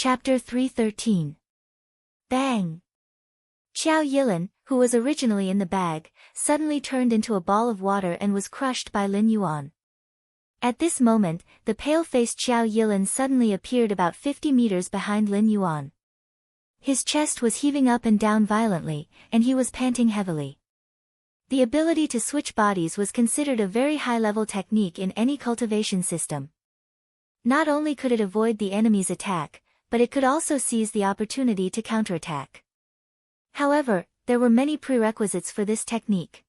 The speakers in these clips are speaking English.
Chapter 313. Bang! Qiao Yilin, who was originally in the bag, suddenly turned into a ball of water and was crushed by Lin Yuan. At this moment, the pale-faced Qiao Yilin suddenly appeared about 50 meters behind Lin Yuan. His chest was heaving up and down violently, and he was panting heavily. The ability to switch bodies was considered a very high-level technique in any cultivation system. Not only could it avoid the enemy's attack, but it could also seize the opportunity to counterattack. However, there were many prerequisites for this technique.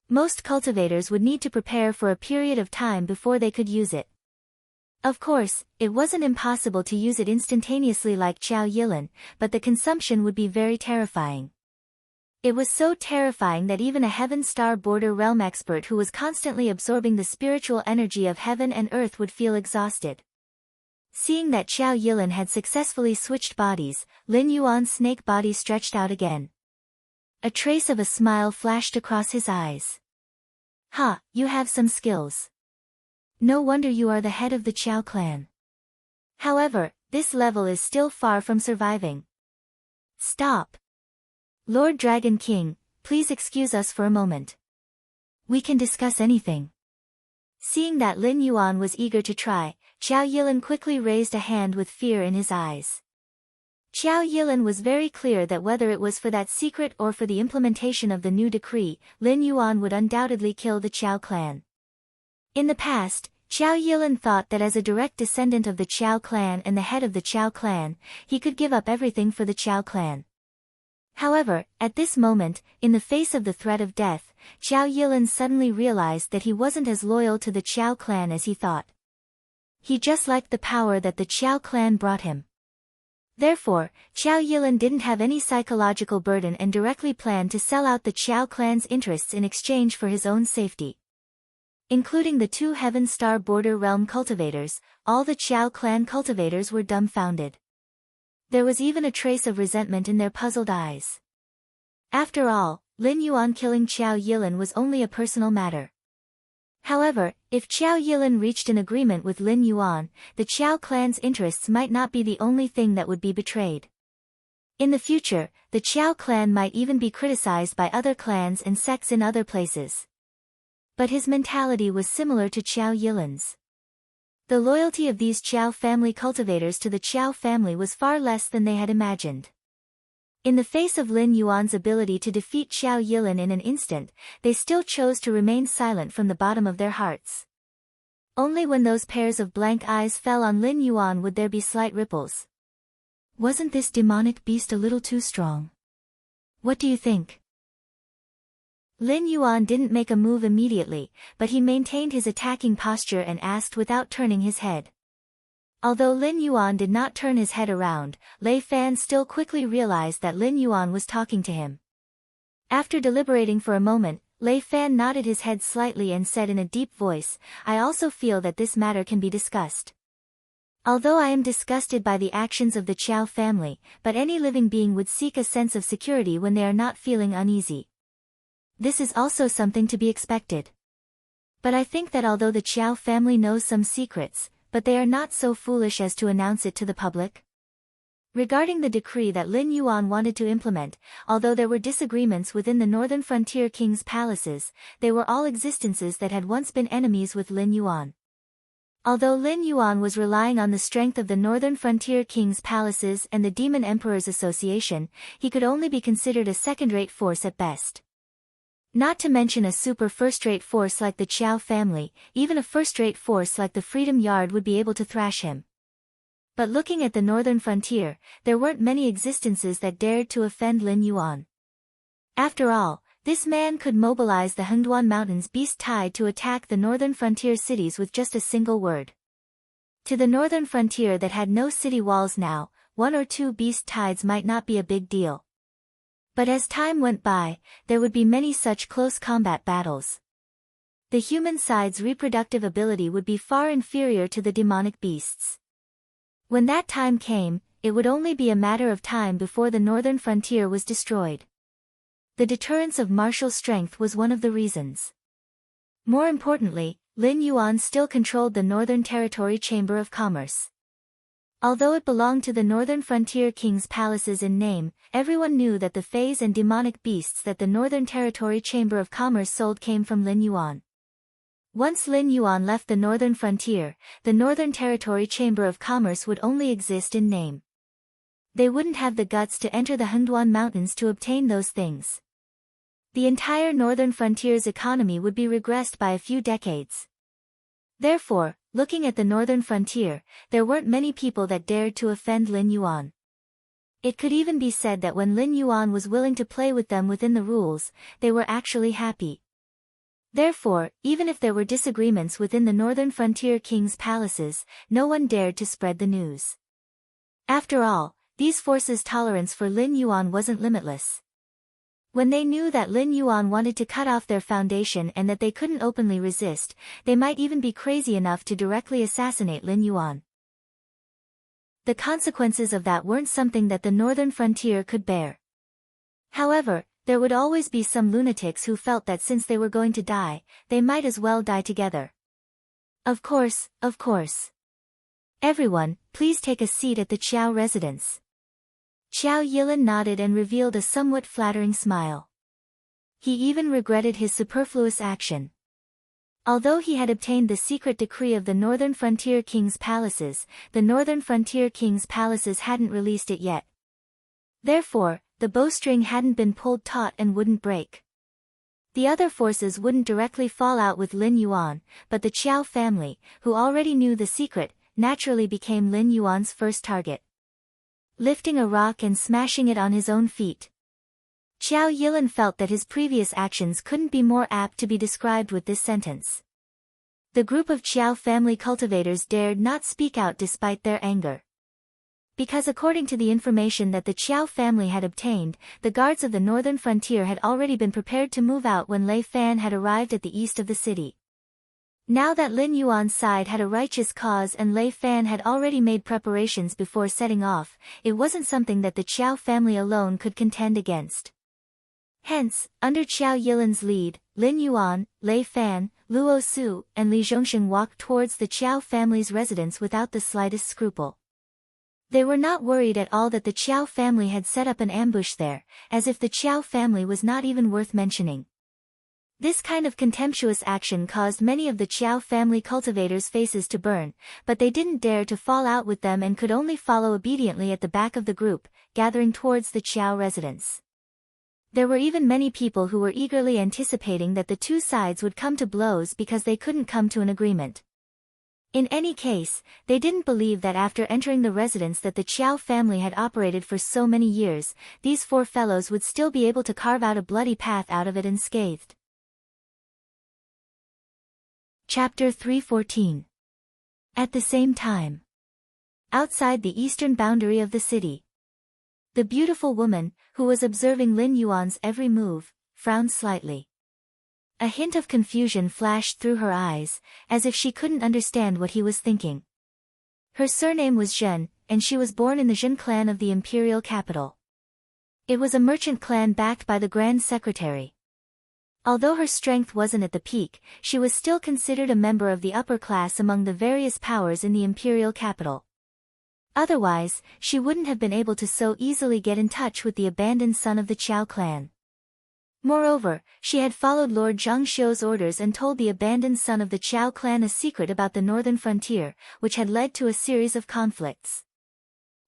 Most cultivators would need to prepare for a period of time before they could use it. Of course, it wasn't impossible to use it instantaneously like Qiao Yilin, but the consumption would be very terrifying. It was so terrifying that even a Heaven Star Border Realm expert who was constantly absorbing the spiritual energy of heaven and earth would feel exhausted. Seeing that Qiao Yilin had successfully switched bodies, Lin Yuan's snake body stretched out again. A trace of a smile flashed across his eyes. "Ha, you have some skills. No wonder you are the head of the Qiao clan. However, this level is still far from surviving." "Stop. Lord Dragon King, please excuse us for a moment. We can discuss anything." Seeing that Lin Yuan was eager to try, Qiao Yilin quickly raised a hand with fear in his eyes. Qiao Yilin was very clear that whether it was for that secret or for the implementation of the new decree, Lin Yuan would undoubtedly kill the Qiao clan. In the past, Qiao Yilin thought that as a direct descendant of the Qiao clan and the head of the Qiao clan, he could give up everything for the Qiao clan. However, at this moment, in the face of the threat of death, Qiao Yilin suddenly realized that he wasn't as loyal to the Qiao clan as he thought. He just liked the power that the Qiao clan brought him. Therefore, Qiao Yilin didn't have any psychological burden and directly planned to sell out the Qiao clan's interests in exchange for his own safety. Including the 2 Heaven Star Border Realm cultivators, all the Qiao clan cultivators were dumbfounded. There was even a trace of resentment in their puzzled eyes. After all, Lin Yuan killing Qiao Yilin was only a personal matter. However, if Qiao Yilin reached an agreement with Lin Yuan, the Qiao clan's interests might not be the only thing that would be betrayed. In the future, the Qiao clan might even be criticized by other clans and sects in other places. But his mentality was similar to Qiao Yilin's. The loyalty of these Qiao family cultivators to the Qiao family was far less than they had imagined. In the face of Lin Yuan's ability to defeat Qiao Yilin in an instant, they still chose to remain silent from the bottom of their hearts. Only when those pairs of blank eyes fell on Lin Yuan would there be slight ripples. "Wasn't this demonic beast a little too strong? What do you think?" Lin Yuan didn't make a move immediately, but he maintained his attacking posture and asked without turning his head. Although Lin Yuan did not turn his head around, Lei Fan still quickly realized that Lin Yuan was talking to him. After deliberating for a moment, Lei Fan nodded his head slightly and said in a deep voice, "I also feel that this matter can be discussed. Although I am disgusted by the actions of the Qiao family, but any living being would seek a sense of security when they are not feeling uneasy. This is also something to be expected. But I think that although the Qiao family knows some secrets, but they are not so foolish as to announce it to the public." Regarding the decree that Lin Yuan wanted to implement, although there were disagreements within the northern frontier king's palaces, they were all existences that had once been enemies with Lin Yuan. Although Lin Yuan was relying on the strength of the northern frontier king's palaces and the Demon Emperor's association, he could only be considered a second-rate force at best. Not to mention a super first-rate force like the Qiao family, even a first-rate force like the Freedom Yard would be able to thrash him. But looking at the northern frontier, there weren't many existences that dared to offend Lin Yuan. After all, this man could mobilize the Hengduan Mountains beast tide to attack the northern frontier cities with just a single word. To the northern frontier that had no city walls now, 1 or 2 beast tides might not be a big deal. But as time went by, there would be many such close combat battles. The human side's reproductive ability would be far inferior to the demonic beasts. When that time came, it would only be a matter of time before the northern frontier was destroyed. The deterrence of martial strength was one of the reasons. More importantly, Lin Yuan still controlled the Northern Territory Chamber of Commerce. Although it belonged to the northern frontier king's palaces in name, everyone knew that the fays and demonic beasts that the Northern Territory Chamber of Commerce sold came from Lin Yuan. Once Lin Yuan left the northern frontier, the Northern Territory Chamber of Commerce would only exist in name. They wouldn't have the guts to enter the Hunduan Mountains to obtain those things. The entire northern frontier's economy would be regressed by a few decades. Therefore, looking at the northern frontier, there weren't many people that dared to offend Lin Yuan. It could even be said that when Lin Yuan was willing to play with them within the rules, they were actually happy. Therefore, even if there were disagreements within the northern frontier king's palaces, no one dared to spread the news. After all, these forces' tolerance for Lin Yuan wasn't limitless. When they knew that Lin Yuan wanted to cut off their foundation and that they couldn't openly resist, they might even be crazy enough to directly assassinate Lin Yuan. The consequences of that weren't something that the northern frontier could bear. However, there would always be some lunatics who felt that since they were going to die, they might as well die together. Of course. Everyone, please take a seat at the Qiao residence. Qiao Yilin nodded and revealed a somewhat flattering smile. He even regretted his superfluous action. Although he had obtained the secret decree of the Northern Frontier King's palaces, the Northern Frontier King's palaces hadn't released it yet. Therefore, the bowstring hadn't been pulled taut and wouldn't break. The other forces wouldn't directly fall out with Lin Yuan, but the Qiao family, who already knew the secret, naturally became Lin Yuan's first target. Lifting a rock and smashing it on his own feet. Qiao Yilin felt that his previous actions couldn't be more apt to be described with this sentence. The group of Qiao family cultivators dared not speak out despite their anger. Because according to the information that the Qiao family had obtained, the guards of the northern frontier had already been prepared to move out when Lei Fan had arrived at the east of the city. Now that Lin Yuan's side had a righteous cause and Lei Fan had already made preparations before setting off, it wasn't something that the Qiao family alone could contend against. Hence, under Qiao Yilin's lead, Lin Yuan, Lei Fan, Luo Su, and Li Zhongsheng walked towards the Qiao family's residence without the slightest scruple. They were not worried at all that the Qiao family had set up an ambush there, as if the Qiao family was not even worth mentioning. This kind of contemptuous action caused many of the Qiao family cultivators' faces to burn, but they didn't dare to fall out with them and could only follow obediently at the back of the group, gathering towards the Qiao residence. There were even many people who were eagerly anticipating that the two sides would come to blows because they couldn't come to an agreement. In any case, they didn't believe that after entering the residence that the Qiao family had operated for so many years, these four fellows would still be able to carve out a bloody path out of it unscathed. Chapter 314. At the same time. Outside the eastern boundary of the city. The beautiful woman, who was observing Lin Yuan's every move, frowned slightly. A hint of confusion flashed through her eyes, as if she couldn't understand what he was thinking. Her surname was Zhen, and she was born in the Zhen clan of the imperial capital. It was a merchant clan backed by the Grand Secretary. Although her strength wasn't at the peak, she was still considered a member of the upper class among the various powers in the imperial capital. Otherwise, she wouldn't have been able to so easily get in touch with the abandoned son of the Qiao clan. Moreover, she had followed Lord Zhang Xiu's orders and told the abandoned son of the Qiao clan a secret about the northern frontier, which had led to a series of conflicts.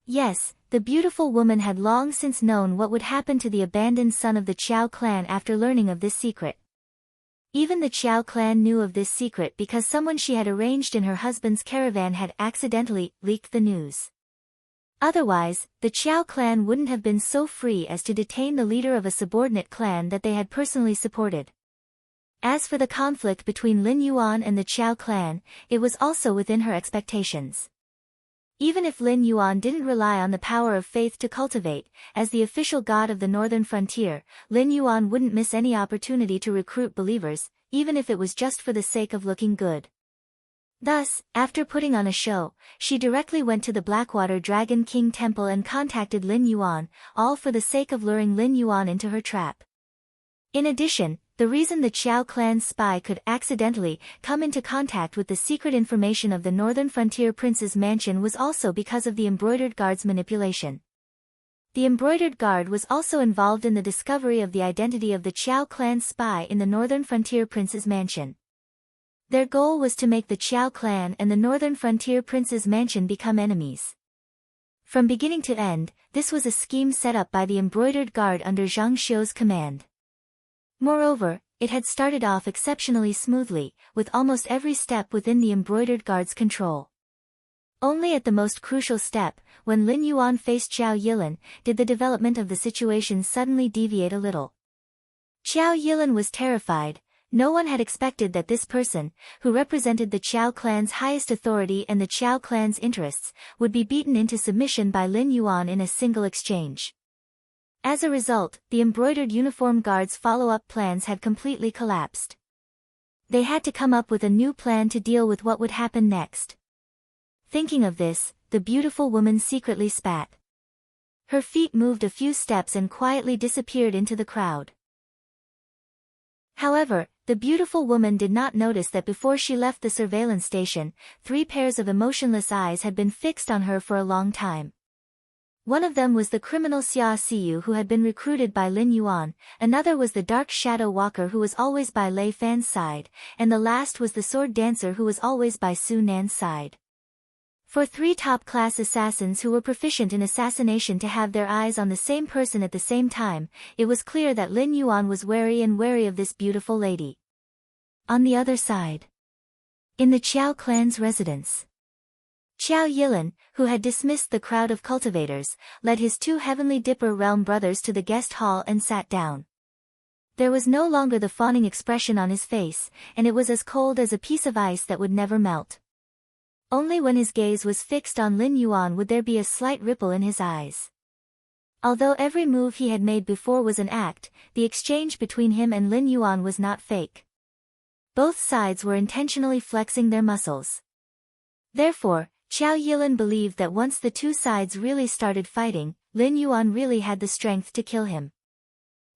Yes, the beautiful woman had long since known what would happen to the abandoned son of the Qiao clan after learning of this secret. Even the Qiao clan knew of this secret because someone she had arranged in her husband's caravan had accidentally leaked the news. Otherwise, the Qiao clan wouldn't have been so free as to detain the leader of a subordinate clan that they had personally supported. As for the conflict between Lin Yuan and the Qiao clan, it was also within her expectations. Even if Lin Yuan didn't rely on the power of faith to cultivate, as the official god of the northern frontier, Lin Yuan wouldn't miss any opportunity to recruit believers, even if it was just for the sake of looking good. Thus, after putting on a show, she directly went to the Blackwater Dragon King Temple and contacted Lin Yuan, all for the sake of luring Lin Yuan into her trap. In addition, the reason the Qiao clan's spy could accidentally come into contact with the secret information of the Northern Frontier Prince's mansion was also because of the embroidered guard's manipulation. The embroidered guard was also involved in the discovery of the identity of the Qiao clan's spy in the Northern Frontier Prince's mansion. Their goal was to make the Qiao clan and the Northern Frontier Prince's mansion become enemies. From beginning to end, this was a scheme set up by the embroidered guard under Zhang Xiu's command. Moreover, it had started off exceptionally smoothly, with almost every step within the embroidered guard's control. Only at the most crucial step, when Lin Yuan faced Qiao Yilin, did the development of the situation suddenly deviate a little. Qiao Yilin was terrified. No one had expected that this person, who represented the Qiao clan's highest authority and the Qiao clan's interests, would be beaten into submission by Lin Yuan in a single exchange. As a result, the embroidered uniform guard's follow-up plans had completely collapsed. They had to come up with a new plan to deal with what would happen next. Thinking of this, the beautiful woman secretly spat. Her feet moved a few steps and quietly disappeared into the crowd. However, the beautiful woman did not notice that before she left the surveillance station, 3 pairs of emotionless eyes had been fixed on her for a long time. One of them was the criminal Xia Siyu who had been recruited by Lin Yuan, another was the dark shadow walker who was always by Lei Fan's side, and the last was the sword dancer who was always by Su Nan's side. For 3 top-class assassins who were proficient in assassination to have their eyes on the same person at the same time, it was clear that Lin Yuan was wary of this beautiful lady. On the other side, in the Qiao clan's residence, Qiao Yilin, who had dismissed the crowd of cultivators, led his 2 Heavenly Dipper realm brothers to the guest hall and sat down. There was no longer the fawning expression on his face, and it was as cold as a piece of ice that would never melt. Only when his gaze was fixed on Lin Yuan would there be a slight ripple in his eyes. Although every move he had made before was an act, the exchange between him and Lin Yuan was not fake. Both sides were intentionally flexing their muscles. Therefore, Qiao Yilin believed that once the 2 sides really started fighting, Lin Yuan really had the strength to kill him.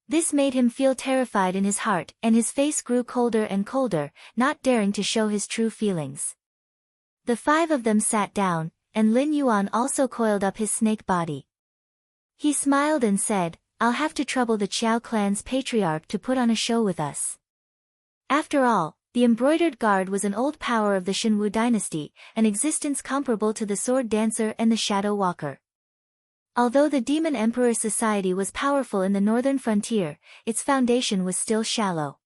This made him feel terrified in his heart, and his face grew colder and colder, not daring to show his true feelings. The 5 of them sat down, and Lin Yuan also coiled up his snake body. He smiled and said, "I'll have to trouble the Qiao clan's patriarch to put on a show with us." After all, the embroidered guard was an old power of the Shenwu dynasty, an existence comparable to the sword dancer and the shadow walker. Although the Demon Emperor society was powerful in the northern frontier, its foundation was still shallow.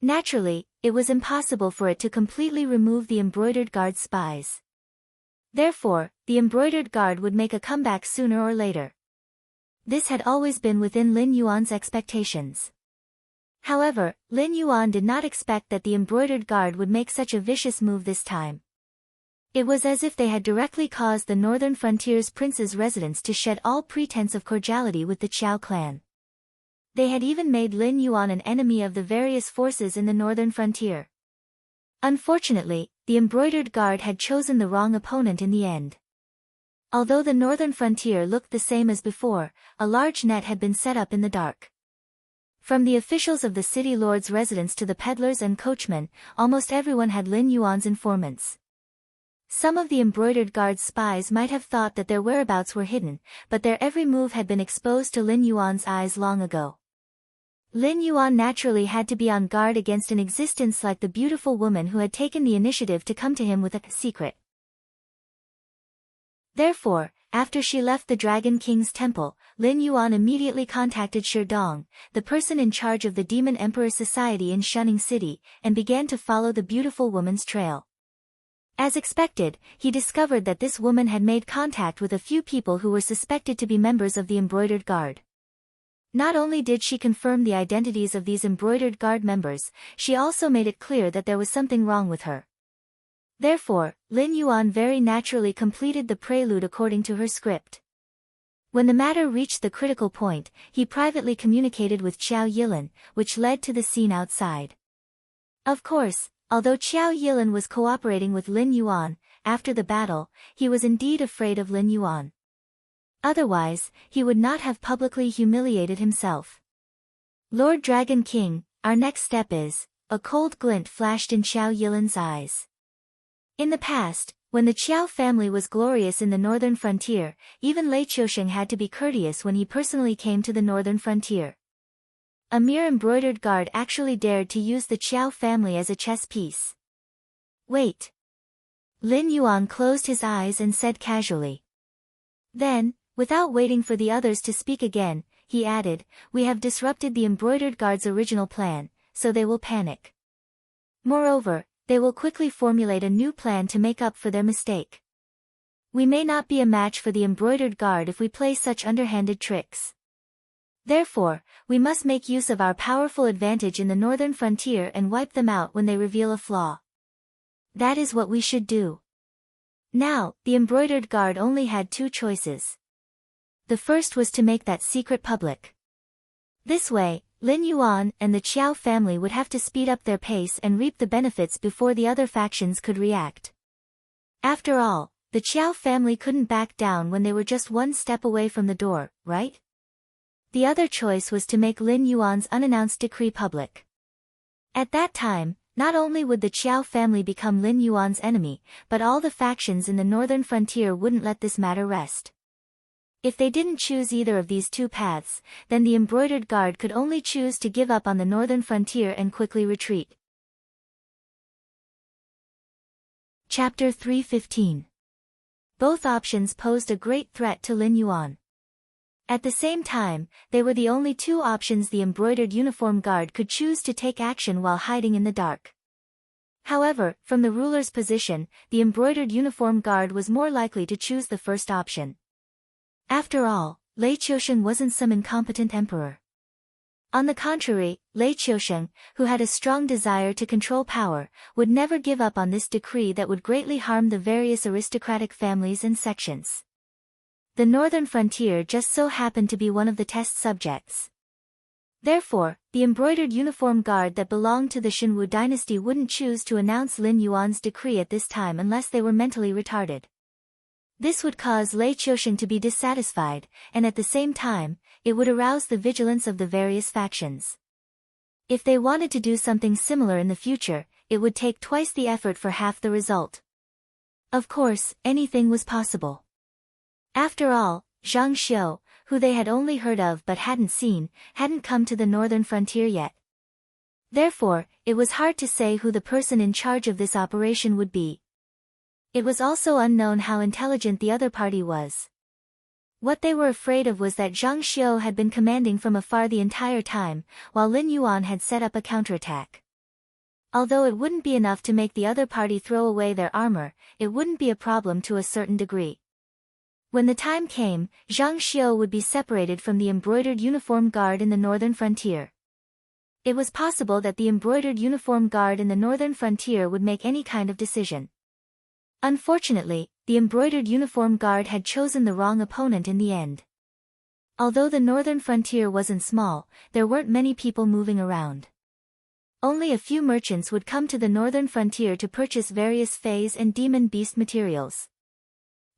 Naturally, it was impossible for it to completely remove the embroidered guard's spies. Therefore, the embroidered guard would make a comeback sooner or later. This had always been within Lin Yuan's expectations. However, Lin Yuan did not expect that the embroidered guard would make such a vicious move this time. It was as if they had directly caused the northern frontier's prince's residents to shed all pretense of cordiality with the Qiao clan. They had even made Lin Yuan an enemy of the various forces in the northern frontier. Unfortunately, the embroidered guard had chosen the wrong opponent in the end. Although the northern frontier looked the same as before, a large net had been set up in the dark. From the officials of the city lord's residence to the peddlers and coachmen, almost everyone had Lin Yuan's informants. Some of the embroidered guard's spies might have thought that their whereabouts were hidden, but their every move had been exposed to Lin Yuan's eyes long ago. Lin Yuan naturally had to be on guard against an existence like the beautiful woman who had taken the initiative to come to him with a secret. Therefore, after she left the Dragon King's temple, Lin Yuan immediately contacted Sherdong, the person in charge of the Demon Emperor Society in Shunning City, and began to follow the beautiful woman's trail. As expected, he discovered that this woman had made contact with a few people who were suspected to be members of the Embroidered Guard. Not only did she confirm the identities of these Embroidered Guard members, she also made it clear that there was something wrong with her. Therefore, Lin Yuan very naturally completed the prelude according to her script. When the matter reached the critical point, he privately communicated with Qiao Yilin, which led to the scene outside. Of course, although Qiao Yilin was cooperating with Lin Yuan, after the battle, he was indeed afraid of Lin Yuan. Otherwise, he would not have publicly humiliated himself. Lord Dragon King, our next step is, a cold glint flashed in Qiao Yilan's eyes. In the past, when the Qiao family was glorious in the northern frontier, even Lei Qiusheng had to be courteous when he personally came to the northern frontier. A mere embroidered guard actually dared to use the Qiao family as a chess piece. Wait. Lin Yuan closed his eyes and said casually. Then, without waiting for the others to speak again, he added, we have disrupted the embroidered guard's original plan, so they will panic. Moreover, they will quickly formulate a new plan to make up for their mistake. We may not be a match for the embroidered guard if we play such underhanded tricks. Therefore, we must make use of our powerful advantage in the northern frontier and wipe them out when they reveal a flaw. That is what we should do. Now, the embroidered guard only had two choices. The first was to make that secret public. This way, Lin Yuan and the Qiao family would have to speed up their pace and reap the benefits before the other factions could react. After all, the Qiao family couldn't back down when they were just one step away from the door, right? The other choice was to make Lin Yuan's unannounced decree public. At that time, not only would the Qiao family become Lin Yuan's enemy, but all the factions in the northern frontier wouldn't let this matter rest. If they didn't choose either of these two paths, then the embroidered guard could only choose to give up on the northern frontier and quickly retreat. Chapter 3:15. Both options posed a great threat to Lin Yuan. At the same time, they were the only two options the embroidered uniform guard could choose to take action while hiding in the dark. However, from the ruler's position, the embroidered uniform guard was more likely to choose the first option. After all, Lei Qiusheng wasn't some incompetent emperor. On the contrary, Lei Qiusheng, who had a strong desire to control power, would never give up on this decree that would greatly harm the various aristocratic families and sections. The northern frontier just so happened to be one of the test subjects. Therefore, the embroidered uniform guard that belonged to the Xinwu dynasty wouldn't choose to announce Lin Yuan's decree at this time unless they were mentally retarded. This would cause Lei Qiusheng to be dissatisfied, and at the same time, it would arouse the vigilance of the various factions. If they wanted to do something similar in the future, it would take twice the effort for half the result. Of course, anything was possible. After all, Zhang Xiu, who they had only heard of but hadn't seen, hadn't come to the northern frontier yet. Therefore, it was hard to say who the person in charge of this operation would be. It was also unknown how intelligent the other party was. What they were afraid of was that Zhang Xiu had been commanding from afar the entire time, while Lin Yuan had set up a counterattack. Although it wouldn't be enough to make the other party throw away their armor, it wouldn't be a problem to a certain degree. When the time came, Zhang Xiu would be separated from the embroidered uniform guard in the northern frontier. It was possible that the embroidered uniform guard in the northern frontier would make any kind of decision. Unfortunately, the embroidered uniform guard had chosen the wrong opponent in the end. Although the northern frontier wasn't small, there weren't many people moving around. Only a few merchants would come to the northern frontier to purchase various phase and demon beast materials.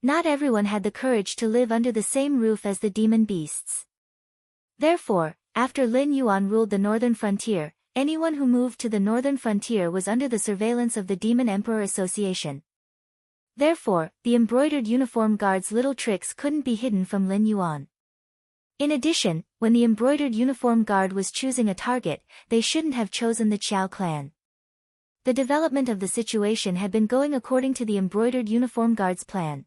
Not everyone had the courage to live under the same roof as the demon beasts. Therefore, after Lin Yuan ruled the northern frontier, anyone who moved to the northern frontier was under the surveillance of the Demon Emperor Association. Therefore, the embroidered uniform guard's little tricks couldn't be hidden from Lin Yuan. In addition, when the embroidered uniform guard was choosing a target, they shouldn't have chosen the Qiao clan. The development of the situation had been going according to the embroidered uniform guard's plan.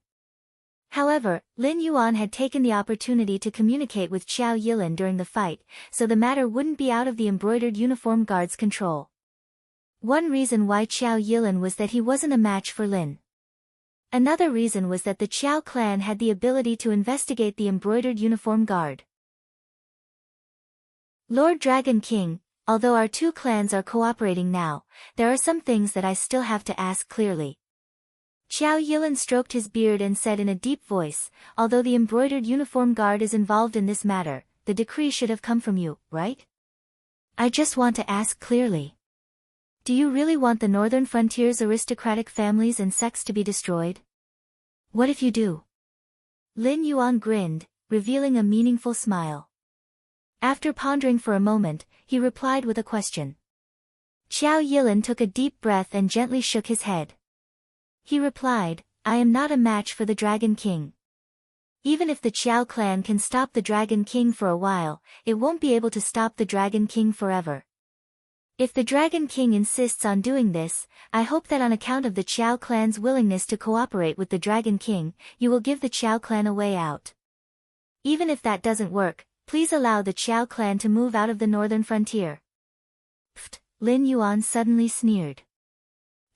However, Lin Yuan had taken the opportunity to communicate with Qiao Yilan during the fight, so the matter wouldn't be out of the embroidered uniform guard's control. One reason why Qiao Yilan was that he wasn't a match for Lin. Another reason was that the Qiao clan had the ability to investigate the embroidered uniform guard. Lord Dragon King, although our two clans are cooperating now, there are some things that I still have to ask clearly. Qiao Yilan stroked his beard and said in a deep voice, although the embroidered uniform guard is involved in this matter, the decree should have come from you, right? I just want to ask clearly. Do you really want the northern frontier's aristocratic families and sects to be destroyed? What if you do? Lin Yuan grinned, revealing a meaningful smile. After pondering for a moment, he replied with a question. Qiao Yilin took a deep breath and gently shook his head. He replied, I am not a match for the Dragon King. Even if the Qiao clan can stop the Dragon King for a while, it won't be able to stop the Dragon King forever. If the Dragon King insists on doing this, I hope that on account of the Qiao clan's willingness to cooperate with the Dragon King, you will give the Qiao clan a way out. Even if that doesn't work, please allow the Qiao clan to move out of the northern frontier. Pfft, Lin Yuan suddenly sneered.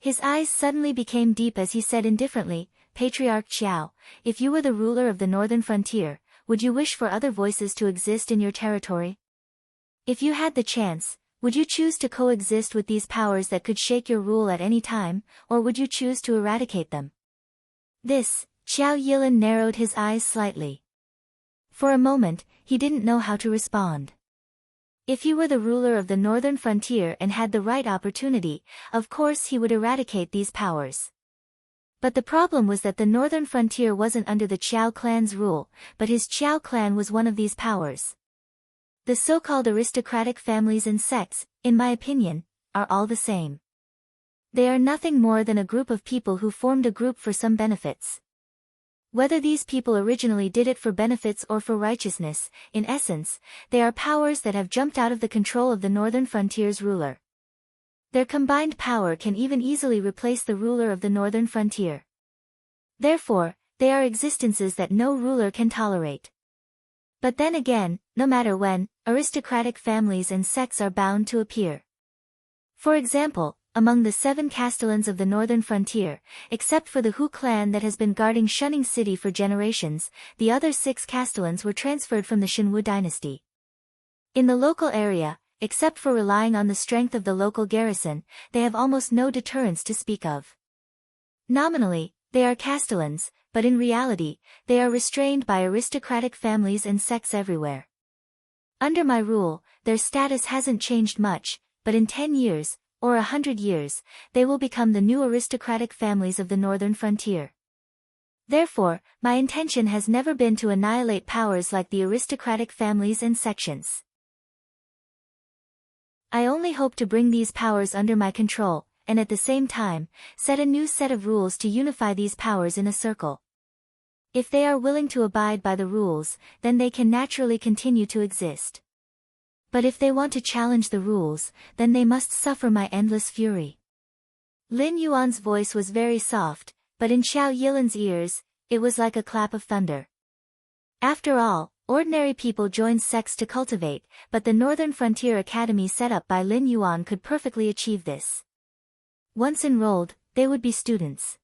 His eyes suddenly became deep as he said indifferently, Patriarch Qiao, if you were the ruler of the northern frontier, would you wish for other voices to exist in your territory? If you had the chance, would you choose to coexist with these powers that could shake your rule at any time, or would you choose to eradicate them? This, Qiao Yilin narrowed his eyes slightly. For a moment, he didn't know how to respond. If he were the ruler of the northern frontier and had the right opportunity, of course he would eradicate these powers. But the problem was that the northern frontier wasn't under the Qiao clan's rule, but his Qiao clan was one of these powers. The so-called aristocratic families and sects, in my opinion, are all the same. They are nothing more than a group of people who formed a group for some benefits. Whether these people originally did it for benefits or for righteousness, in essence, they are powers that have jumped out of the control of the northern frontier's ruler. Their combined power can even easily replace the ruler of the northern frontier. Therefore, they are existences that no ruler can tolerate. But then again, no matter when, aristocratic families and sects are bound to appear. For example, among the 7 castellans of the northern frontier, except for the Hu clan that has been guarding Shunning City for generations, the other 6 castellans were transferred from the Shenwu dynasty. In the local area, except for relying on the strength of the local garrison, they have almost no deterrence to speak of. Nominally, they are castellans, but in reality, they are restrained by aristocratic families and sects everywhere. Under my rule, their status hasn't changed much, but in 10 years, or 100 years, they will become the new aristocratic families of the northern frontier. Therefore, my intention has never been to annihilate powers like the aristocratic families and sections. I only hope to bring these powers under my control, and at the same time, set a new set of rules to unify these powers in a circle. If they are willing to abide by the rules, then they can naturally continue to exist. But if they want to challenge the rules, then they must suffer my endless fury. Lin Yuan's voice was very soft, but in Qiao Yilin's ears, it was like a clap of thunder. After all, ordinary people joined sects to cultivate, but the Northern Frontier Academy set up by Lin Yuan could perfectly achieve this. Once enrolled, they would be students.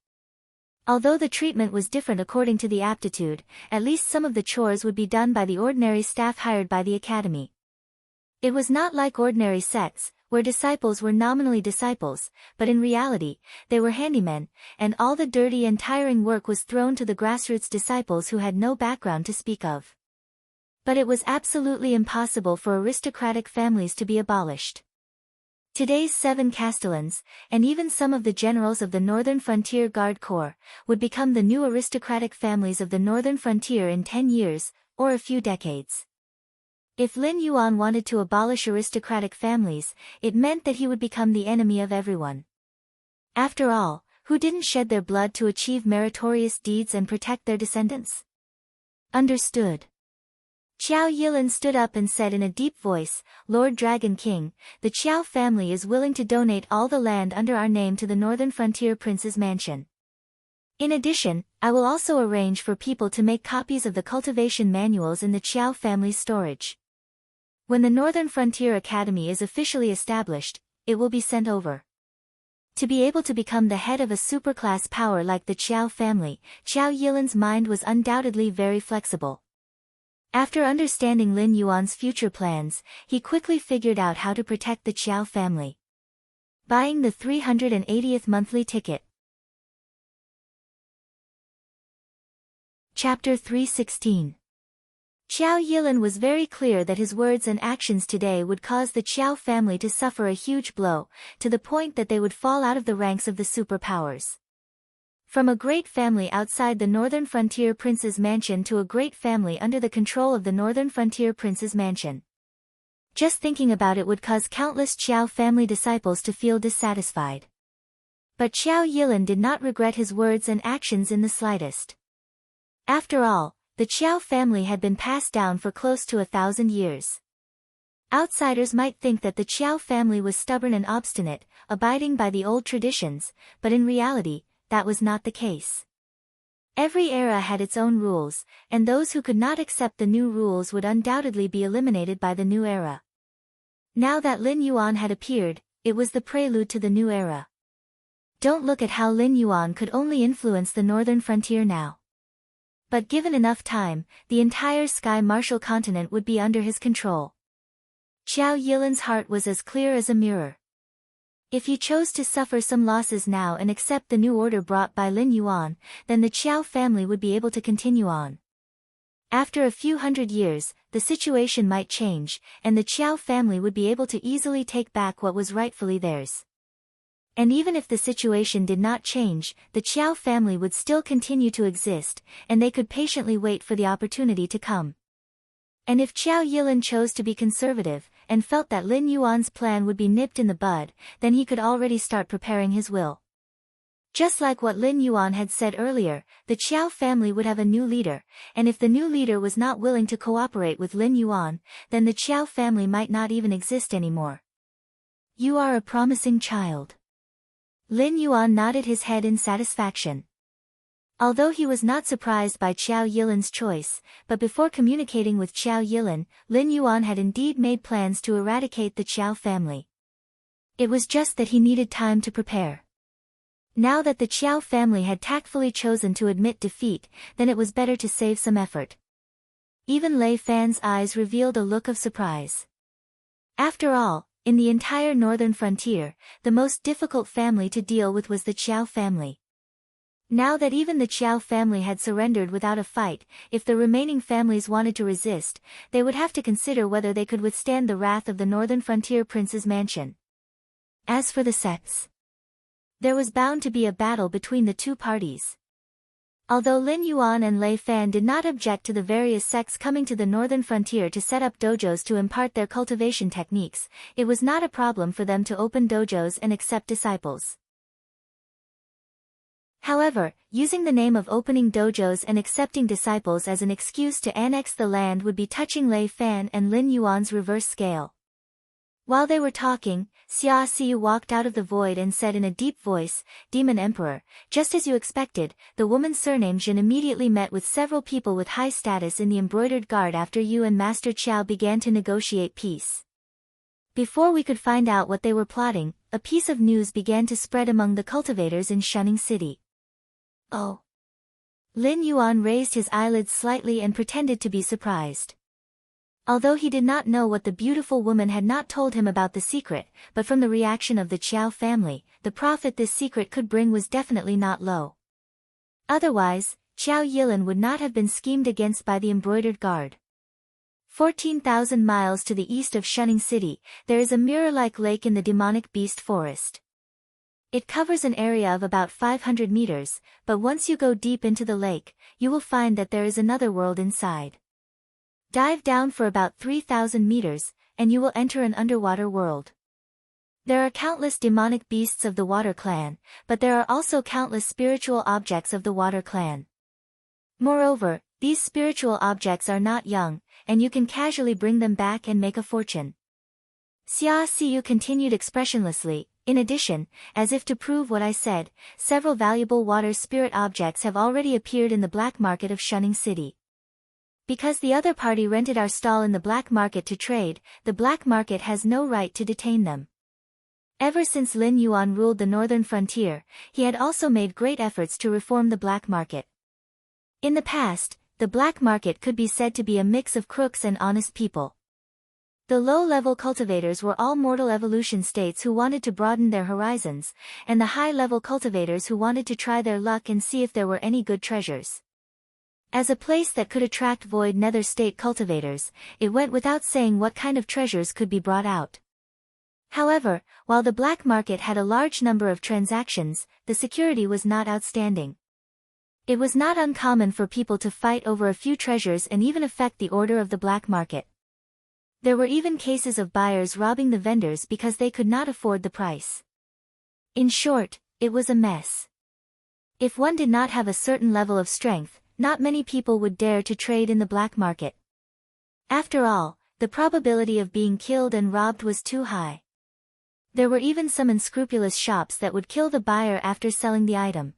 Although the treatment was different according to the aptitude, at least some of the chores would be done by the ordinary staff hired by the academy. It was not like ordinary sects, where disciples were nominally disciples, but in reality, they were handymen, and all the dirty and tiring work was thrown to the grassroots disciples who had no background to speak of. But it was absolutely impossible for aristocratic families to be abolished. Today's 7 castellans, and even some of the generals of the Northern Frontier Guard Corps, would become the new aristocratic families of the Northern Frontier in 10 years, or a few decades. If Lin Yuan wanted to abolish aristocratic families, it meant that he would become the enemy of everyone. After all, who didn't shed their blood to achieve meritorious deeds and protect their descendants? Understood. Qiao Yilin stood up and said in a deep voice, Lord Dragon King, the Qiao family is willing to donate all the land under our name to the Northern Frontier Prince's mansion. In addition, I will also arrange for people to make copies of the cultivation manuals in the Qiao family's storage. When the Northern Frontier Academy is officially established, it will be sent over. To be able to become the head of a superclass power like the Qiao family, Qiao Yilin's mind was undoubtedly very flexible. After understanding Lin Yuan's future plans, he quickly figured out how to protect the Qiao family. Buying the 380th monthly ticket. Chapter 316. Qiao Yilin was very clear that his words and actions today would cause the Qiao family to suffer a huge blow, to the point that they would fall out of the ranks of the superpowers. From a great family outside the Northern Frontier Prince's mansion to a great family under the control of the Northern Frontier Prince's mansion. Just thinking about it would cause countless Qiao family disciples to feel dissatisfied. But Qiao Yilin did not regret his words and actions in the slightest. After all, the Qiao family had been passed down for close to 1,000 years. Outsiders might think that the Qiao family was stubborn and obstinate, abiding by the old traditions, but in reality, that was not the case. Every era had its own rules, and those who could not accept the new rules would undoubtedly be eliminated by the new era. Now that Lin Yuan had appeared, it was the prelude to the new era. Don't look at how Lin Yuan could only influence the northern frontier now. But given enough time, the entire Sky Martial continent would be under his control. Qiao Yilin's heart was as clear as a mirror. If he chose to suffer some losses now and accept the new order brought by Lin Yuan, then the Qiao family would be able to continue on. After a few hundred years, the situation might change, and the Qiao family would be able to easily take back what was rightfully theirs. And even if the situation did not change, the Qiao family would still continue to exist, and they could patiently wait for the opportunity to come. And if Qiao Yilin chose to be conservative, and felt that Lin Yuan's plan would be nipped in the bud, then he could already start preparing his will. Just like what Lin Yuan had said earlier, the Qiao family would have a new leader, and if the new leader was not willing to cooperate with Lin Yuan, then the Qiao family might not even exist anymore. You are a promising child. Lin Yuan nodded his head in satisfaction. Although he was not surprised by Qiao Yilin's choice, but before communicating with Qiao Yilin, Lin Yuan had indeed made plans to eradicate the Qiao family. It was just that he needed time to prepare. Now that the Qiao family had tactfully chosen to admit defeat, then it was better to save some effort. Even Lei Fan's eyes revealed a look of surprise. After all, in the entire northern frontier, the most difficult family to deal with was the Qiao family. Now that even the Qiao family had surrendered without a fight, if the remaining families wanted to resist, they would have to consider whether they could withstand the wrath of the northern frontier prince's mansion. As for the sects, there was bound to be a battle between the two parties. Although Lin Yuan and Lei Fan did not object to the various sects coming to the northern frontier to set up dojos to impart their cultivation techniques, it was not a problem for them to open dojos and accept disciples. However, using the name of opening dojos and accepting disciples as an excuse to annex the land would be touching Lei Fan and Lin Yuan's reverse scale. While they were talking, Xia Xiu walked out of the void and said in a deep voice, "Demon Emperor, just as you expected, the woman surnamed Jin immediately met with several people with high status in the embroidered guard after you and Master Qiao began to negotiate peace. Before we could find out what they were plotting, a piece of news began to spread among the cultivators in Shunning City." Oh. Lin Yuan raised his eyelids slightly and pretended to be surprised. Although he did not know what the beautiful woman had not told him about the secret, but from the reaction of the Qiao family, the profit this secret could bring was definitely not low. Otherwise, Qiao Yilin would not have been schemed against by the embroidered guard. 14,000 miles to the east of Shunning City, there is a mirror-like lake in the demonic beast forest. It covers an area of about 500 meters, but once you go deep into the lake, you will find that there is another world inside. Dive down for about 3,000 meters, and you will enter an underwater world. There are countless demonic beasts of the Water Clan, but there are also countless spiritual objects of the Water Clan. Moreover, these spiritual objects are not young, and you can casually bring them back and make a fortune. Xia Xiu continued expressionlessly. In addition, as if to prove what I said, several valuable water spirit objects have already appeared in the black market of Shunning City. Because the other party rented our stall in the black market to trade, the black market has no right to detain them. Ever since Lin Yuan ruled the northern frontier, he had also made great efforts to reform the black market. In the past, the black market could be said to be a mix of crooks and honest people. The low-level cultivators were all mortal evolution states who wanted to broaden their horizons, and the high-level cultivators who wanted to try their luck and see if there were any good treasures. As a place that could attract void nether state cultivators, it went without saying what kind of treasures could be brought out. However, while the black market had a large number of transactions, the security was not outstanding. It was not uncommon for people to fight over a few treasures and even affect the order of the black market. There were even cases of buyers robbing the vendors because they could not afford the price. In short, it was a mess. If one did not have a certain level of strength, not many people would dare to trade in the black market. After all, the probability of being killed and robbed was too high. There were even some unscrupulous shops that would kill the buyer after selling the item.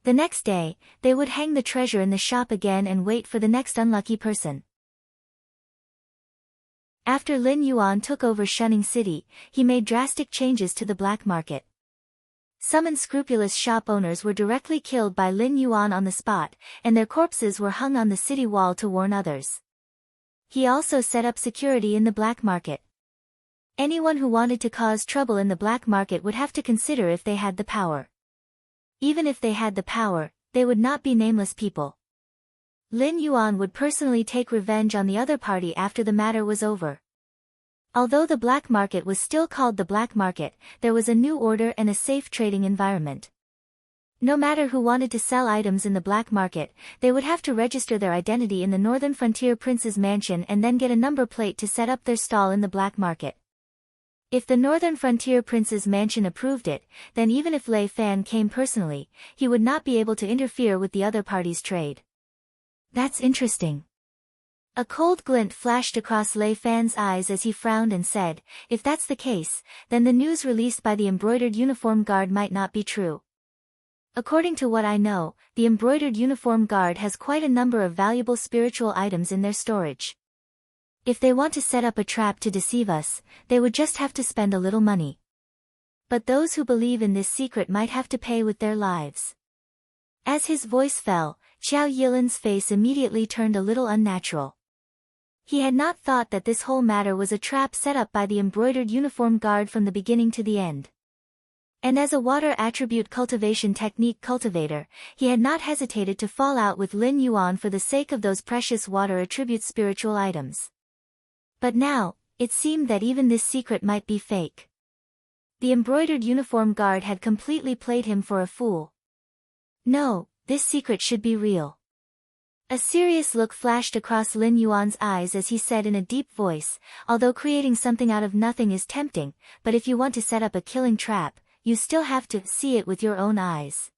The next day, they would hang the treasure in the shop again and wait for the next unlucky person. After Lin Yuan took over Shunning City, he made drastic changes to the black market. Some unscrupulous shop owners were directly killed by Lin Yuan on the spot, and their corpses were hung on the city wall to warn others. He also set up security in the black market. Anyone who wanted to cause trouble in the black market would have to consider if they had the power. Even if they had the power, they would not be nameless people. Lin Yuan would personally take revenge on the other party after the matter was over. Although the black market was still called the black market, there was a new order and a safe trading environment. No matter who wanted to sell items in the black market, they would have to register their identity in the Northern Frontier Prince's mansion and then get a number plate to set up their stall in the black market. If the Northern Frontier Prince's mansion approved it, then even if Lei Fan came personally, he would not be able to interfere with the other party's trade. That's interesting. A cold glint flashed across Lei Fan's eyes as he frowned and said, if that's the case, then the news released by the embroidered uniform guard might not be true. According to what I know, the embroidered uniform guard has quite a number of valuable spiritual items in their storage. If they want to set up a trap to deceive us, they would just have to spend a little money. But those who believe in this secret might have to pay with their lives. As his voice fell, Xiao Yilin's face immediately turned a little unnatural. He had not thought that this whole matter was a trap set up by the embroidered uniform guard from the beginning to the end. And as a water attribute cultivation technique cultivator, he had not hesitated to fall out with Lin Yuan for the sake of those precious water attribute spiritual items. But now, it seemed that even this secret might be fake. The embroidered uniform guard had completely played him for a fool. No, this secret should be real. A serious look flashed across Lin Yuan's eyes as he said in a deep voice, although creating something out of nothing is tempting, but if you want to set up a killing trap, you still have to see it with your own eyes.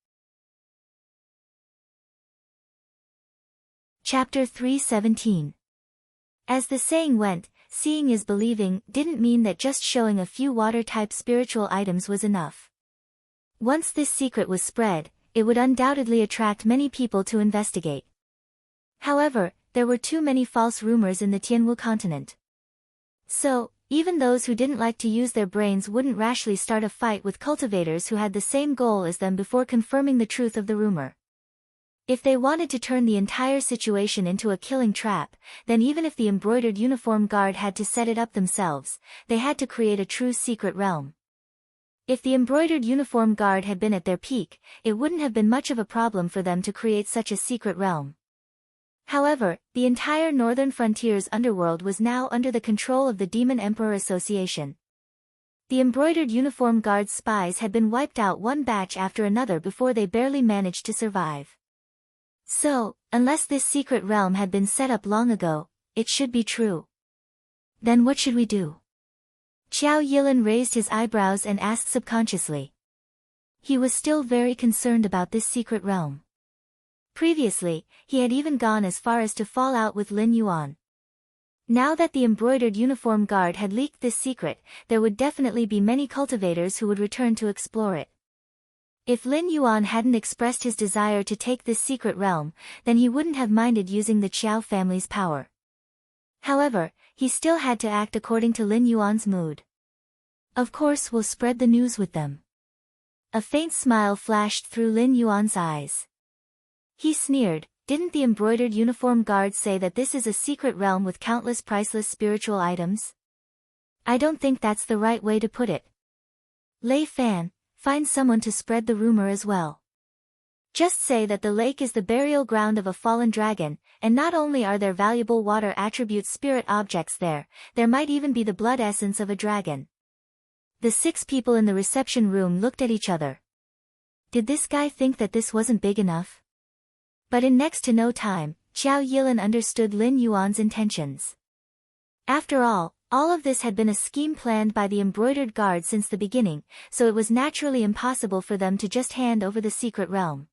Chapter 317. As the saying went, seeing is believing didn't mean that just showing a few water-type spiritual items was enough. Once this secret was spread, it would undoubtedly attract many people to investigate. However, there were too many false rumors in the Tianwu continent. So, even those who didn't like to use their brains wouldn't rashly start a fight with cultivators who had the same goal as them before confirming the truth of the rumor. If they wanted to turn the entire situation into a killing trap, then even if the embroidered uniform guard had to set it up themselves, they had to create a true secret realm. If the embroidered uniform guard had been at their peak, it wouldn't have been much of a problem for them to create such a secret realm. However, the entire northern frontier's underworld was now under the control of the Demon Emperor Association. The embroidered uniform guard's spies had been wiped out one batch after another before they barely managed to survive. So, unless this secret realm had been set up long ago, it should be true. Then what should we do? Xiao Yilin raised his eyebrows and asked subconsciously. He was still very concerned about this secret realm. Previously, he had even gone as far as to fall out with Lin Yuan. Now that the embroidered uniform guard had leaked this secret, there would definitely be many cultivators who would return to explore it. If Lin Yuan hadn't expressed his desire to take this secret realm, then he wouldn't have minded using the Qiao family's power. However, he still had to act according to Lin Yuan's mood. Of course we'll spread the news with them. A faint smile flashed through Lin Yuan's eyes. He sneered, didn't the embroidered uniform guard say that this is a secret realm with countless priceless spiritual items? I don't think that's the right way to put it. Lei Fan, find someone to spread the rumor as well. Just say that the lake is the burial ground of a fallen dragon, and not only are there valuable water attribute spirit objects there might even be the blood essence of a dragon. The 6 people in the reception room looked at each other. Did this guy think that this wasn't big enough? But in next to no time, Xiao Yilin understood Lin Yuan's intentions. After all of this had been a scheme planned by the embroidered guard since the beginning, so it was naturally impossible for them to just hand over the secret realm.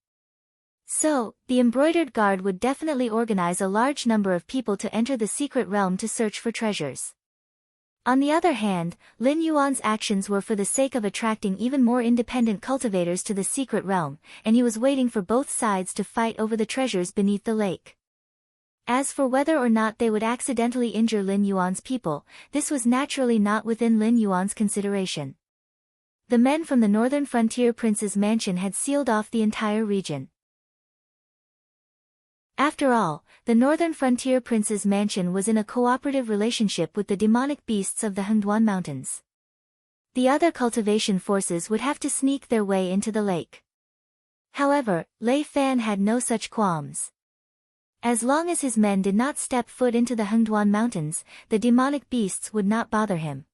So, the embroidered guard would definitely organize a large number of people to enter the secret realm to search for treasures. On the other hand, Lin Yuan's actions were for the sake of attracting even more independent cultivators to the secret realm, and he was waiting for both sides to fight over the treasures beneath the lake. As for whether or not they would accidentally injure Lin Yuan's people, this was naturally not within Lin Yuan's consideration. The men from the northern frontier prince's mansion had sealed off the entire region. After all, the northern frontier prince's mansion was in a cooperative relationship with the demonic beasts of the Hengduan Mountains. The other cultivation forces would have to sneak their way into the lake. However, Lei Fan had no such qualms. As long as his men did not step foot into the Hengduan Mountains, the demonic beasts would not bother him.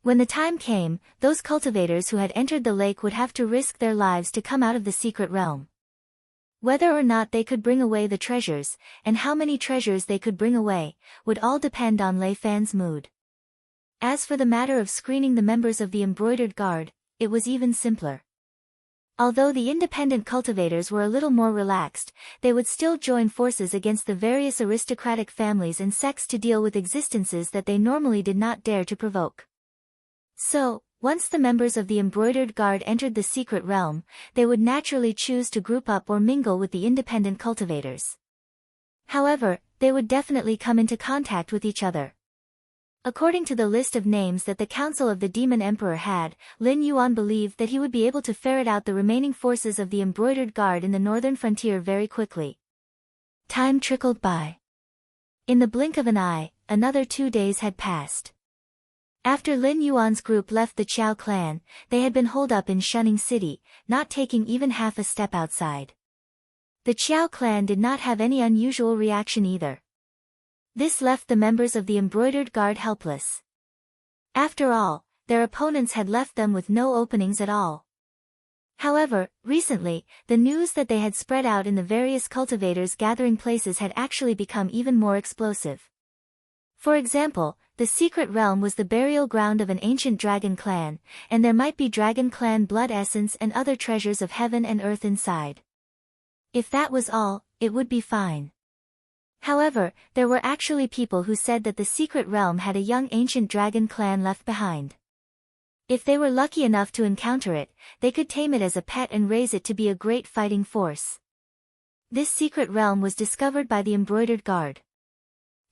When the time came, those cultivators who had entered the lake would have to risk their lives to come out of the secret realm. Whether or not they could bring away the treasures, and how many treasures they could bring away, would all depend on Lei Fan's mood. As for the matter of screening the members of the embroidered guard, it was even simpler. Although the independent cultivators were a little more relaxed, they would still join forces against the various aristocratic families and sects to deal with existences that they normally did not dare to provoke. So, once the members of the embroidered guard entered the secret realm, they would naturally choose to group up or mingle with the independent cultivators. However, they would definitely come into contact with each other. According to the list of names that the Council of the Demon Emperor had, Lin Yuan believed that he would be able to ferret out the remaining forces of the embroidered guard in the northern frontier very quickly. Time trickled by. In the blink of an eye, another 2 days had passed. After Lin Yuan's group left the Qiao clan, they had been holed up in Shunning City, not taking even half a step outside. The Qiao clan did not have any unusual reaction either. This left the members of the embroidered guard helpless. After all, their opponents had left them with no openings at all. However, recently, the news that they had spread out in the various cultivators' gathering places had actually become even more explosive. For example, the secret realm was the burial ground of an ancient dragon clan, and there might be dragon clan blood essence and other treasures of heaven and earth inside. If that was all, it would be fine. However, there were actually people who said that the secret realm had a young ancient dragon clan left behind. If they were lucky enough to encounter it, they could tame it as a pet and raise it to be a great fighting force. This secret realm was discovered by the embroidered guard.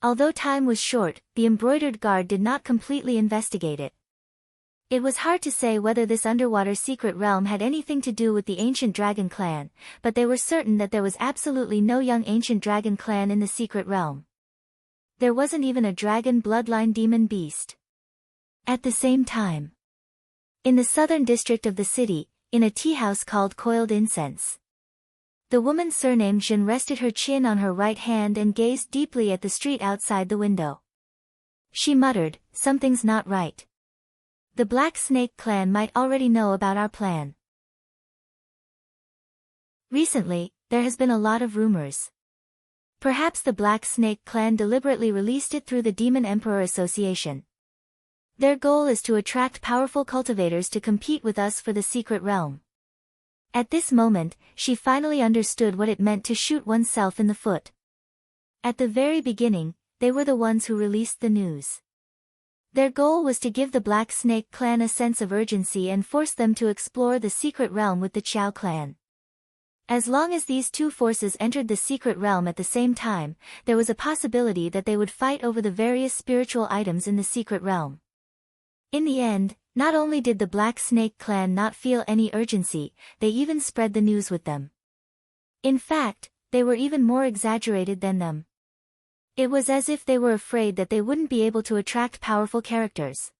Although time was short, the embroidered guard did not completely investigate it. It was hard to say whether this underwater secret realm had anything to do with the ancient dragon clan, but they were certain that there was absolutely no young ancient dragon clan in the secret realm. There wasn't even a dragon bloodline demon beast. At the same time, in the southern district of the city, in a tea house called Coiled Incense, the woman surnamed Jin rested her chin on her right hand and gazed deeply at the street outside the window. She muttered, "Something's not right. The Black Snake clan might already know about our plan." Recently, there has been a lot of rumors. Perhaps the Black Snake clan deliberately released it through the Demon Emperor Association. Their goal is to attract powerful cultivators to compete with us for the secret realm. At this moment, she finally understood what it meant to shoot oneself in the foot. At the very beginning, they were the ones who released the news. Their goal was to give the Black Snake clan a sense of urgency and force them to explore the secret realm with the Qiao clan. As long as these two forces entered the secret realm at the same time, there was a possibility that they would fight over the various spiritual items in the secret realm. In the end, not only did the Black Snake clan not feel any urgency, they even spread the news with them. In fact, they were even more exaggerated than them. It was as if they were afraid that they wouldn't be able to attract powerful characters.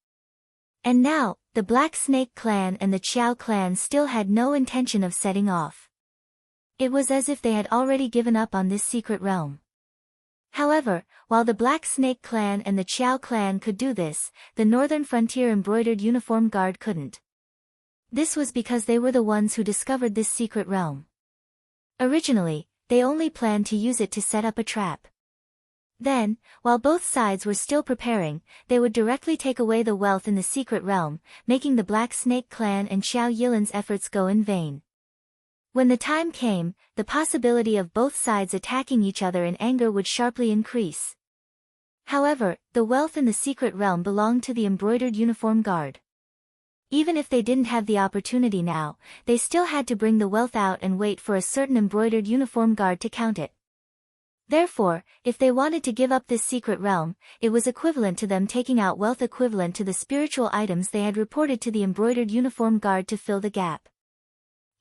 And now, the Black Snake clan and the Qiao clan still had no intention of setting off. It was as if they had already given up on this secret realm. However, while the Black Snake clan and the Qiao clan could do this, the Northern Frontier Embroidered Uniform Guard couldn't. This was because they were the ones who discovered this secret realm. Originally, they only planned to use it to set up a trap. Then, while both sides were still preparing, they would directly take away the wealth in the secret realm, making the Black Snake clan and Xiao Yilan's efforts go in vain. When the time came, the possibility of both sides attacking each other in anger would sharply increase. However, the wealth in the secret realm belonged to the embroidered uniform guard. Even if they didn't have the opportunity now, they still had to bring the wealth out and wait for a certain embroidered uniform guard to count it. Therefore, if they wanted to give up this secret realm, it was equivalent to them taking out wealth equivalent to the spiritual items they had reported to the embroidered uniform guard to fill the gap.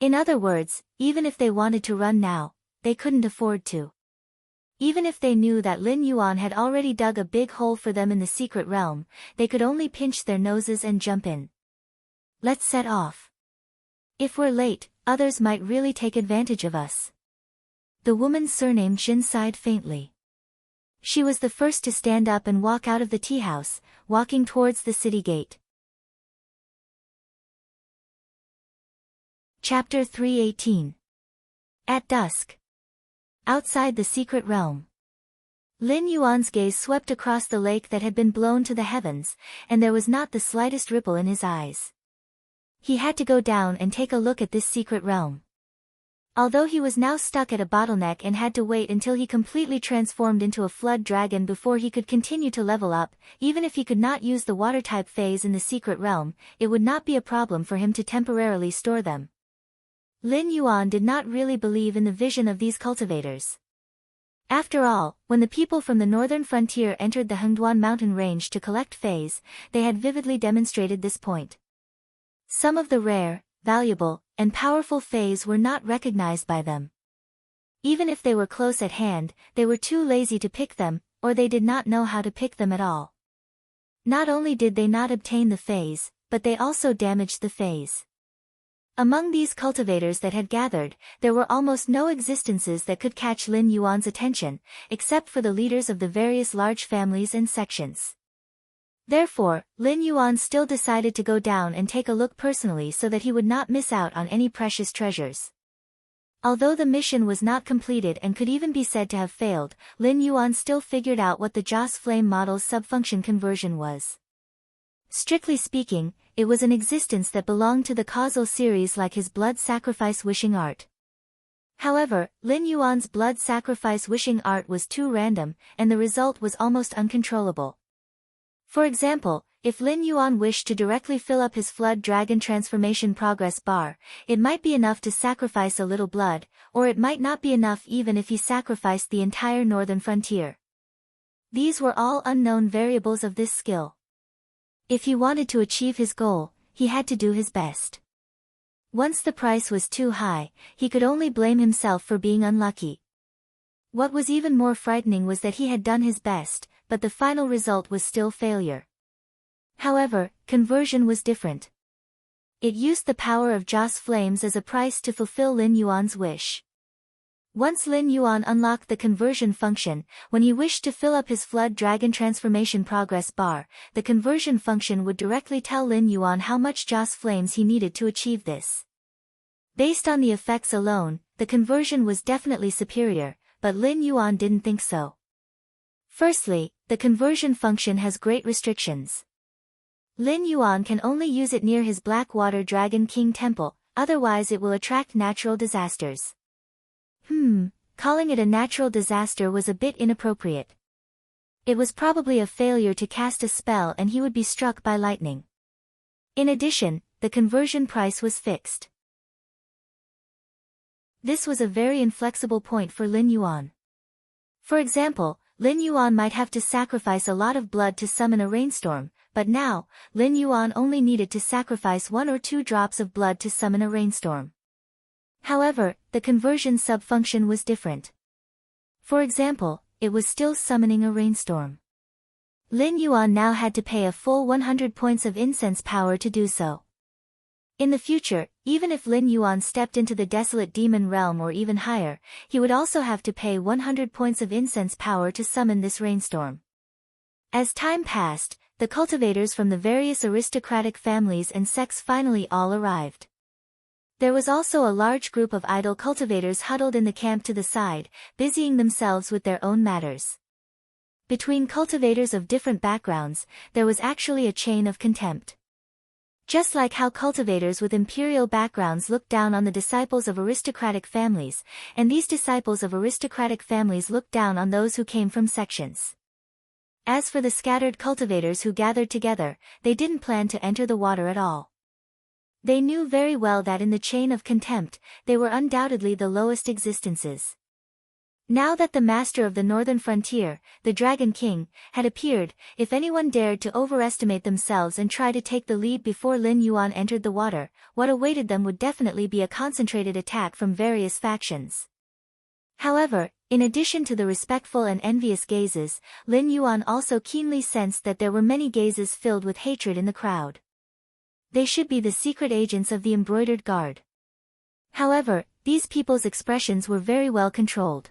In other words, even if they wanted to run now, they couldn't afford to. Even if they knew that Lin Yuan had already dug a big hole for them in the secret realm, they could only pinch their noses and jump in. Let's set off. If we're late, others might really take advantage of us. The woman surnamed Jin sighed faintly. She was the first to stand up and walk out of the tea house, walking towards the city gate. Chapter 318. At dusk. Outside the secret realm. Lin Yuan's gaze swept across the lake that had been blown to the heavens, and there was not the slightest ripple in his eyes. He had to go down and take a look at this secret realm. Although he was now stuck at a bottleneck and had to wait until he completely transformed into a flood dragon before he could continue to level up, even if he could not use the water-type phase in the secret realm, it would not be a problem for him to temporarily store them. Lin Yuan did not really believe in the vision of these cultivators. After all, when the people from the northern frontier entered the Hengduan mountain range to collect phase, they had vividly demonstrated this point. Some of the rare, valuable, and powerful phase were not recognized by them. Even if they were close at hand, they were too lazy to pick them, or they did not know how to pick them at all. Not only did they not obtain the phase, but they also damaged the phase. Among these cultivators that had gathered, there were almost no existences that could catch Lin Yuan's attention, except for the leaders of the various large families and sections. Therefore, Lin Yuan still decided to go down and take a look personally so that he would not miss out on any precious treasures. Although the mission was not completed and could even be said to have failed, Lin Yuan still figured out what the Joss Flame model's subfunction conversion was. Strictly speaking, it was an existence that belonged to the causal series like his blood sacrifice wishing art. However, Lin Yuan's blood sacrifice wishing art was too random, and the result was almost uncontrollable. For example, if Lin Yuan wished to directly fill up his Flood Dragon transformation progress bar, it might be enough to sacrifice a little blood, or it might not be enough even if he sacrificed the entire northern frontier. These were all unknown variables of this skill. If he wanted to achieve his goal, he had to do his best. Once the price was too high, he could only blame himself for being unlucky. What was even more frightening was that he had done his best, but the final result was still failure. However, conversion was different. It used the power of Joss Flames as a price to fulfill Lin Yuan's wish. Once Lin Yuan unlocked the conversion function, when he wished to fill up his Flood Dragon transformation progress bar, the conversion function would directly tell Lin Yuan how much Joss Flames he needed to achieve this. Based on the effects alone, the conversion was definitely superior, but Lin Yuan didn't think so. Firstly, the conversion function has great restrictions. Lin Yuan can only use it near his Blackwater Dragon King temple, otherwise it will attract natural disasters. Calling it a natural disaster was a bit inappropriate. It was probably a failure to cast a spell and he would be struck by lightning. In addition, the conversion price was fixed. This was a very inflexible point for Lin Yuan. For example, Lin Yuan might have to sacrifice a lot of blood to summon a rainstorm, but now, Lin Yuan only needed to sacrifice 1 or 2 drops of blood to summon a rainstorm. However, the conversion subfunction was different. For example, it was still summoning a rainstorm. Lin Yuan now had to pay a full 100 points of incense power to do so. In the future, even if Lin Yuan stepped into the desolate demon realm or even higher, he would also have to pay 100 points of incense power to summon this rainstorm. As time passed, the cultivators from the various aristocratic families and sects finally all arrived. There was also a large group of idle cultivators huddled in the camp to the side, busying themselves with their own matters. Between cultivators of different backgrounds, there was actually a chain of contempt. Just like how cultivators with imperial backgrounds looked down on the disciples of aristocratic families, and these disciples of aristocratic families looked down on those who came from sections. As for the scattered cultivators who gathered together, they didn't plan to enter the water at all. They knew very well that in the chain of contempt, they were undoubtedly the lowest existences. Now that the master of the northern frontier, the Dragon King, had appeared, if anyone dared to overestimate themselves and try to take the lead before Lin Yuan entered the water, what awaited them would definitely be a concentrated attack from various factions. However, in addition to the respectful and envious gazes, Lin Yuan also keenly sensed that there were many gazes filled with hatred in the crowd. They should be the secret agents of the embroidered guard. However, these people's expressions were very well controlled.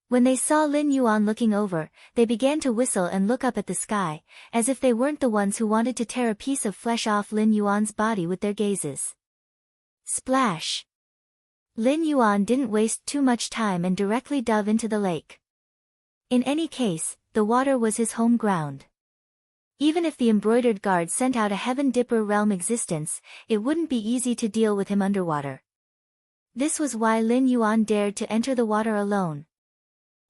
When they saw Lin Yuan looking over, they began to whistle and look up at the sky, as if they weren't the ones who wanted to tear a piece of flesh off Lin Yuan's body with their gazes. Splash! Lin Yuan didn't waste too much time and directly dove into the lake. In any case, the water was his home ground. Even if the embroidered guard sent out a Heaven Dipper realm existence, it wouldn't be easy to deal with him underwater. This was why Lin Yuan dared to enter the water alone.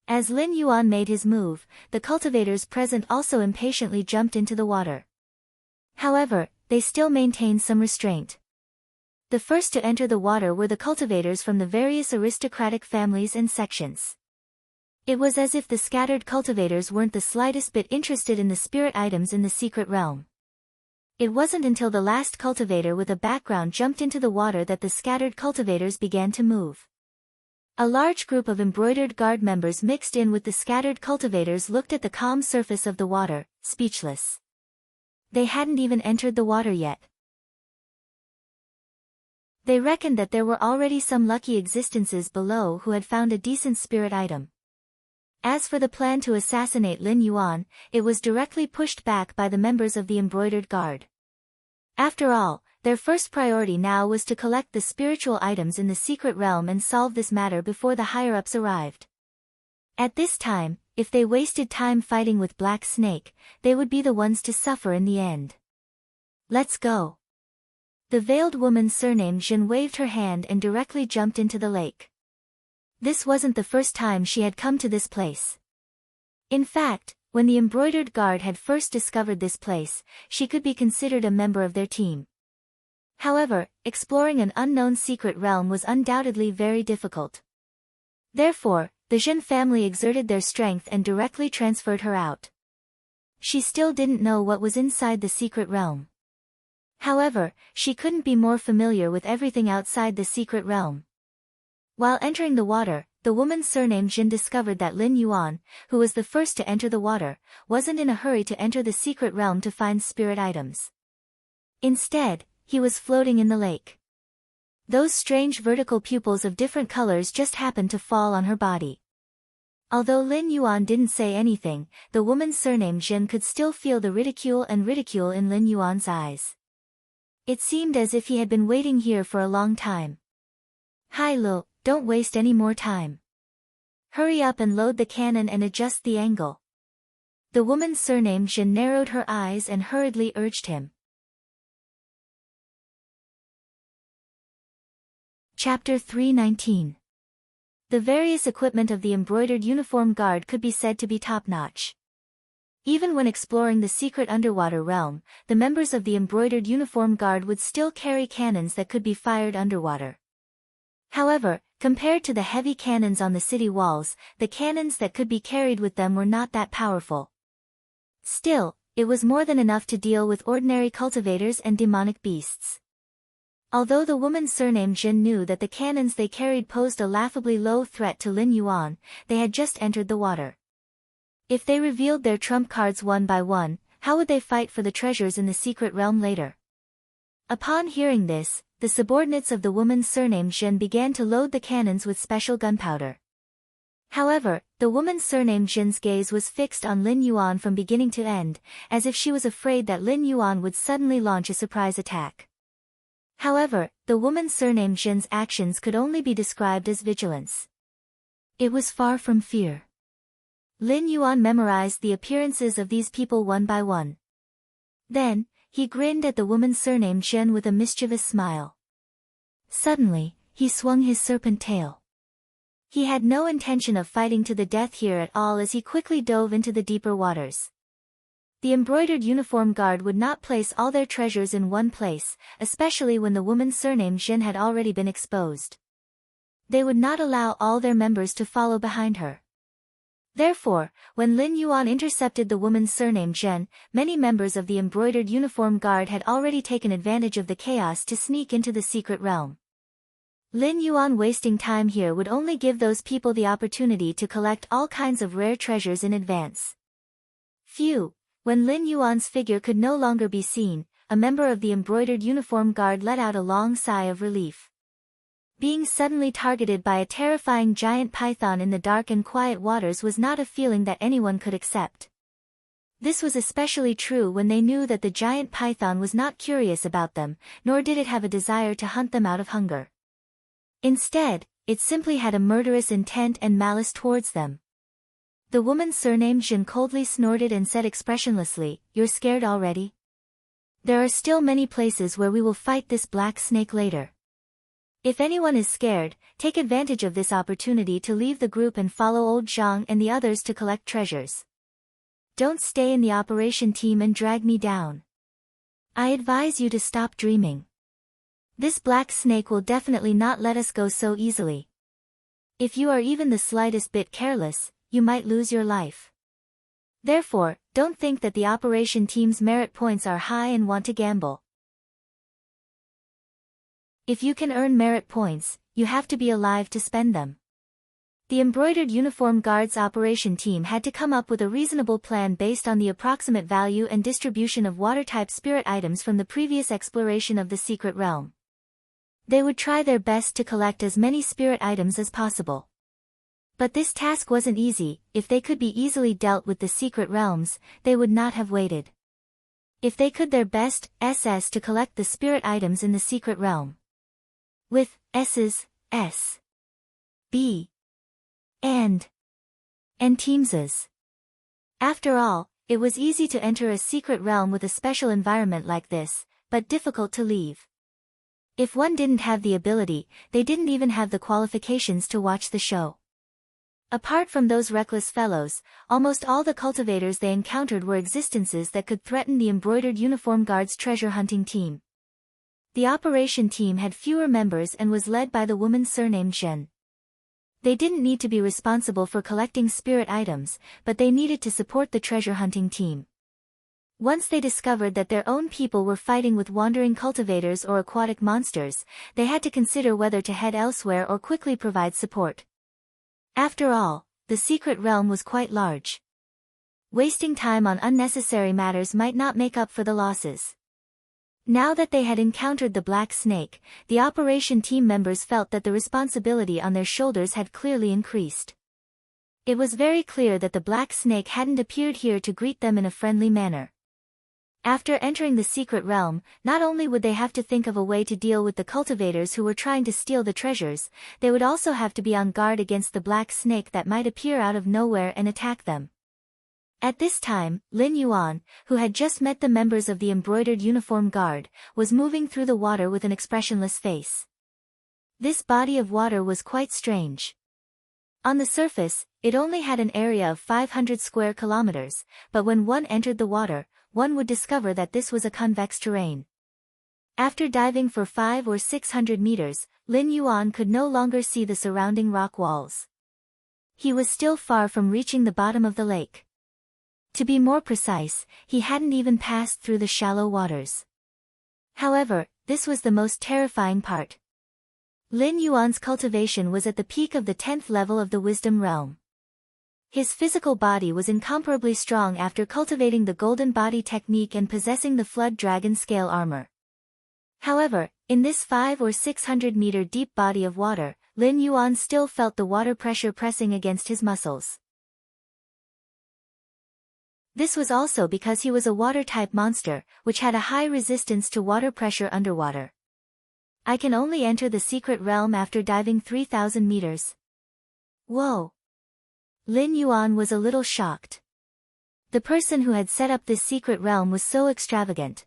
As Lin Yuan made his move, the cultivators present also impatiently jumped into the water. However, they still maintained some restraint. The first to enter the water were the cultivators from the various aristocratic families and sections. It was as if the scattered cultivators weren't the slightest bit interested in the spirit items in the secret realm. It wasn't until the last cultivator with a background jumped into the water that the scattered cultivators began to move. A large group of embroidered guard members mixed in with the scattered cultivators looked at the calm surface of the water, speechless. They hadn't even entered the water yet. They reckoned that there were already some lucky existences below who had found a decent spirit item. As for the plan to assassinate Lin Yuan, it was directly pushed back by the members of the embroidered guard. After all, their first priority now was to collect the spiritual items in the secret realm and solve this matter before the higher-ups arrived. At this time, if they wasted time fighting with Black Snake, they would be the ones to suffer in the end. Let's go. The veiled woman surnamed Jin waved her hand and directly jumped into the lake. This wasn't the first time she had come to this place. In fact, when the embroidered guard had first discovered this place, she could be considered a member of their team. However, exploring an unknown secret realm was undoubtedly very difficult. Therefore, the Jin family exerted their strength and directly transferred her out. She still didn't know what was inside the secret realm. However, she couldn't be more familiar with everything outside the secret realm. While entering the water, the woman surnamed Jin discovered that Lin Yuan, who was the first to enter the water, wasn't in a hurry to enter the secret realm to find spirit items. Instead, he was floating in the lake. Those strange vertical pupils of different colors just happened to fall on her body. Although Lin Yuan didn't say anything, the woman surnamed Jin could still feel the ridicule in Lin Yuan's eyes. It seemed as if he had been waiting here for a long time. Hi Lil, don't waste any more time. Hurry up and load the cannon and adjust the angle. The woman surnamed Jin narrowed her eyes and hurriedly urged him. Chapter 319. The various equipment of the embroidered uniform guard could be said to be top-notch. Even when exploring the secret underwater realm, the members of the embroidered uniform guard would still carry cannons that could be fired underwater. However, compared to the heavy cannons on the city walls, the cannons that could be carried with them were not that powerful. Still, it was more than enough to deal with ordinary cultivators and demonic beasts. Although the woman surnamed Jin knew that the cannons they carried posed a laughably low threat to Lin Yuan, they had just entered the water. If they revealed their trump cards one by one, how would they fight for the treasures in the secret realm later? Upon hearing this, the subordinates of the woman surnamed Jin began to load the cannons with special gunpowder. However, the woman surnamed Jin's gaze was fixed on Lin Yuan from beginning to end, as if she was afraid that Lin Yuan would suddenly launch a surprise attack. However, the woman surnamed Jin's actions could only be described as vigilance. It was far from fear. Lin Yuan memorized the appearances of these people one by one. Then, he grinned at the woman surnamed Zhen with a mischievous smile. Suddenly, he swung his serpent tail. He had no intention of fighting to the death here at all as he quickly dove into the deeper waters. The embroidered uniform guard would not place all their treasures in one place, especially when the woman surnamed Zhen had already been exposed. They would not allow all their members to follow behind her. Therefore, when Lin Yuan intercepted the woman surnamed Zhen, many members of the embroidered uniform guard had already taken advantage of the chaos to sneak into the secret realm. Lin Yuan wasting time here would only give those people the opportunity to collect all kinds of rare treasures in advance. Phew! When Lin Yuan's figure could no longer be seen, a member of the embroidered uniform guard let out a long sigh of relief. Being suddenly targeted by a terrifying giant python in the dark and quiet waters was not a feeling that anyone could accept. This was especially true when they knew that the giant python was not curious about them, nor did it have a desire to hunt them out of hunger. Instead, it simply had a murderous intent and malice towards them. The woman surnamed Zhen coldly snorted and said expressionlessly, "You're scared already? There are still many places where we will fight this black snake later. If anyone is scared, take advantage of this opportunity to leave the group and follow old Zhang and the others to collect treasures. Don't stay in the operation team and drag me down. I advise you to stop dreaming. This black snake will definitely not let us go so easily. If you are even the slightest bit careless, you might lose your life. Therefore, don't think that the operation team's merit points are high and want to gamble. If you can earn merit points, you have to be alive to spend them." The embroidered uniform guards operation team had to come up with a reasonable plan based on the approximate value and distribution of water-type spirit items from the previous exploration of the secret realm. They would try their best to collect as many spirit items as possible. But this task wasn't easy. If they could be easily dealt with the secret realms, they would not have waited. If they could their best, to collect the spirit items in the secret realm. With S's, S, B, and teams's. After all, it was easy to enter a secret realm with a special environment like this, but difficult to leave. If one didn't have the ability, they didn't even have the qualifications to watch the show. Apart from those reckless fellows, almost all the cultivators they encountered were existences that could threaten the embroidered uniform guards treasure hunting team. The operation team had fewer members and was led by the woman surnamed Zhen. They didn't need to be responsible for collecting spirit items, but they needed to support the treasure hunting team. Once they discovered that their own people were fighting with wandering cultivators or aquatic monsters, they had to consider whether to head elsewhere or quickly provide support. After all, the secret realm was quite large. Wasting time on unnecessary matters might not make up for the losses. Now that they had encountered the black snake, the operation team members felt that the responsibility on their shoulders had clearly increased. It was very clear that the black snake hadn't appeared here to greet them in a friendly manner. After entering the secret realm, not only would they have to think of a way to deal with the cultivators who were trying to steal the treasures, they would also have to be on guard against the black snake that might appear out of nowhere and attack them. At this time, Lin Yuan, who had just met the members of the embroidered uniform guard, was moving through the water with an expressionless face. This body of water was quite strange. On the surface, it only had an area of 500 square kilometers, but when one entered the water, one would discover that this was a convex terrain. After diving for 500 or 600 meters, Lin Yuan could no longer see the surrounding rock walls. He was still far from reaching the bottom of the lake. To be more precise, he hadn't even passed through the shallow waters. However, this was the most terrifying part. Lin Yuan's cultivation was at the peak of the 10th level of the wisdom realm. His physical body was incomparably strong after cultivating the golden body technique and possessing the flood dragon scale armor. However, in this 500 or 600 meter deep body of water, Lin Yuan still felt the water pressure pressing against his muscles. This was also because he was a water-type monster, which had a high resistance to water pressure underwater. I can only enter the secret realm after diving 3,000 meters. Whoa! Lin Yuan was a little shocked. The person who had set up this secret realm was so extravagant.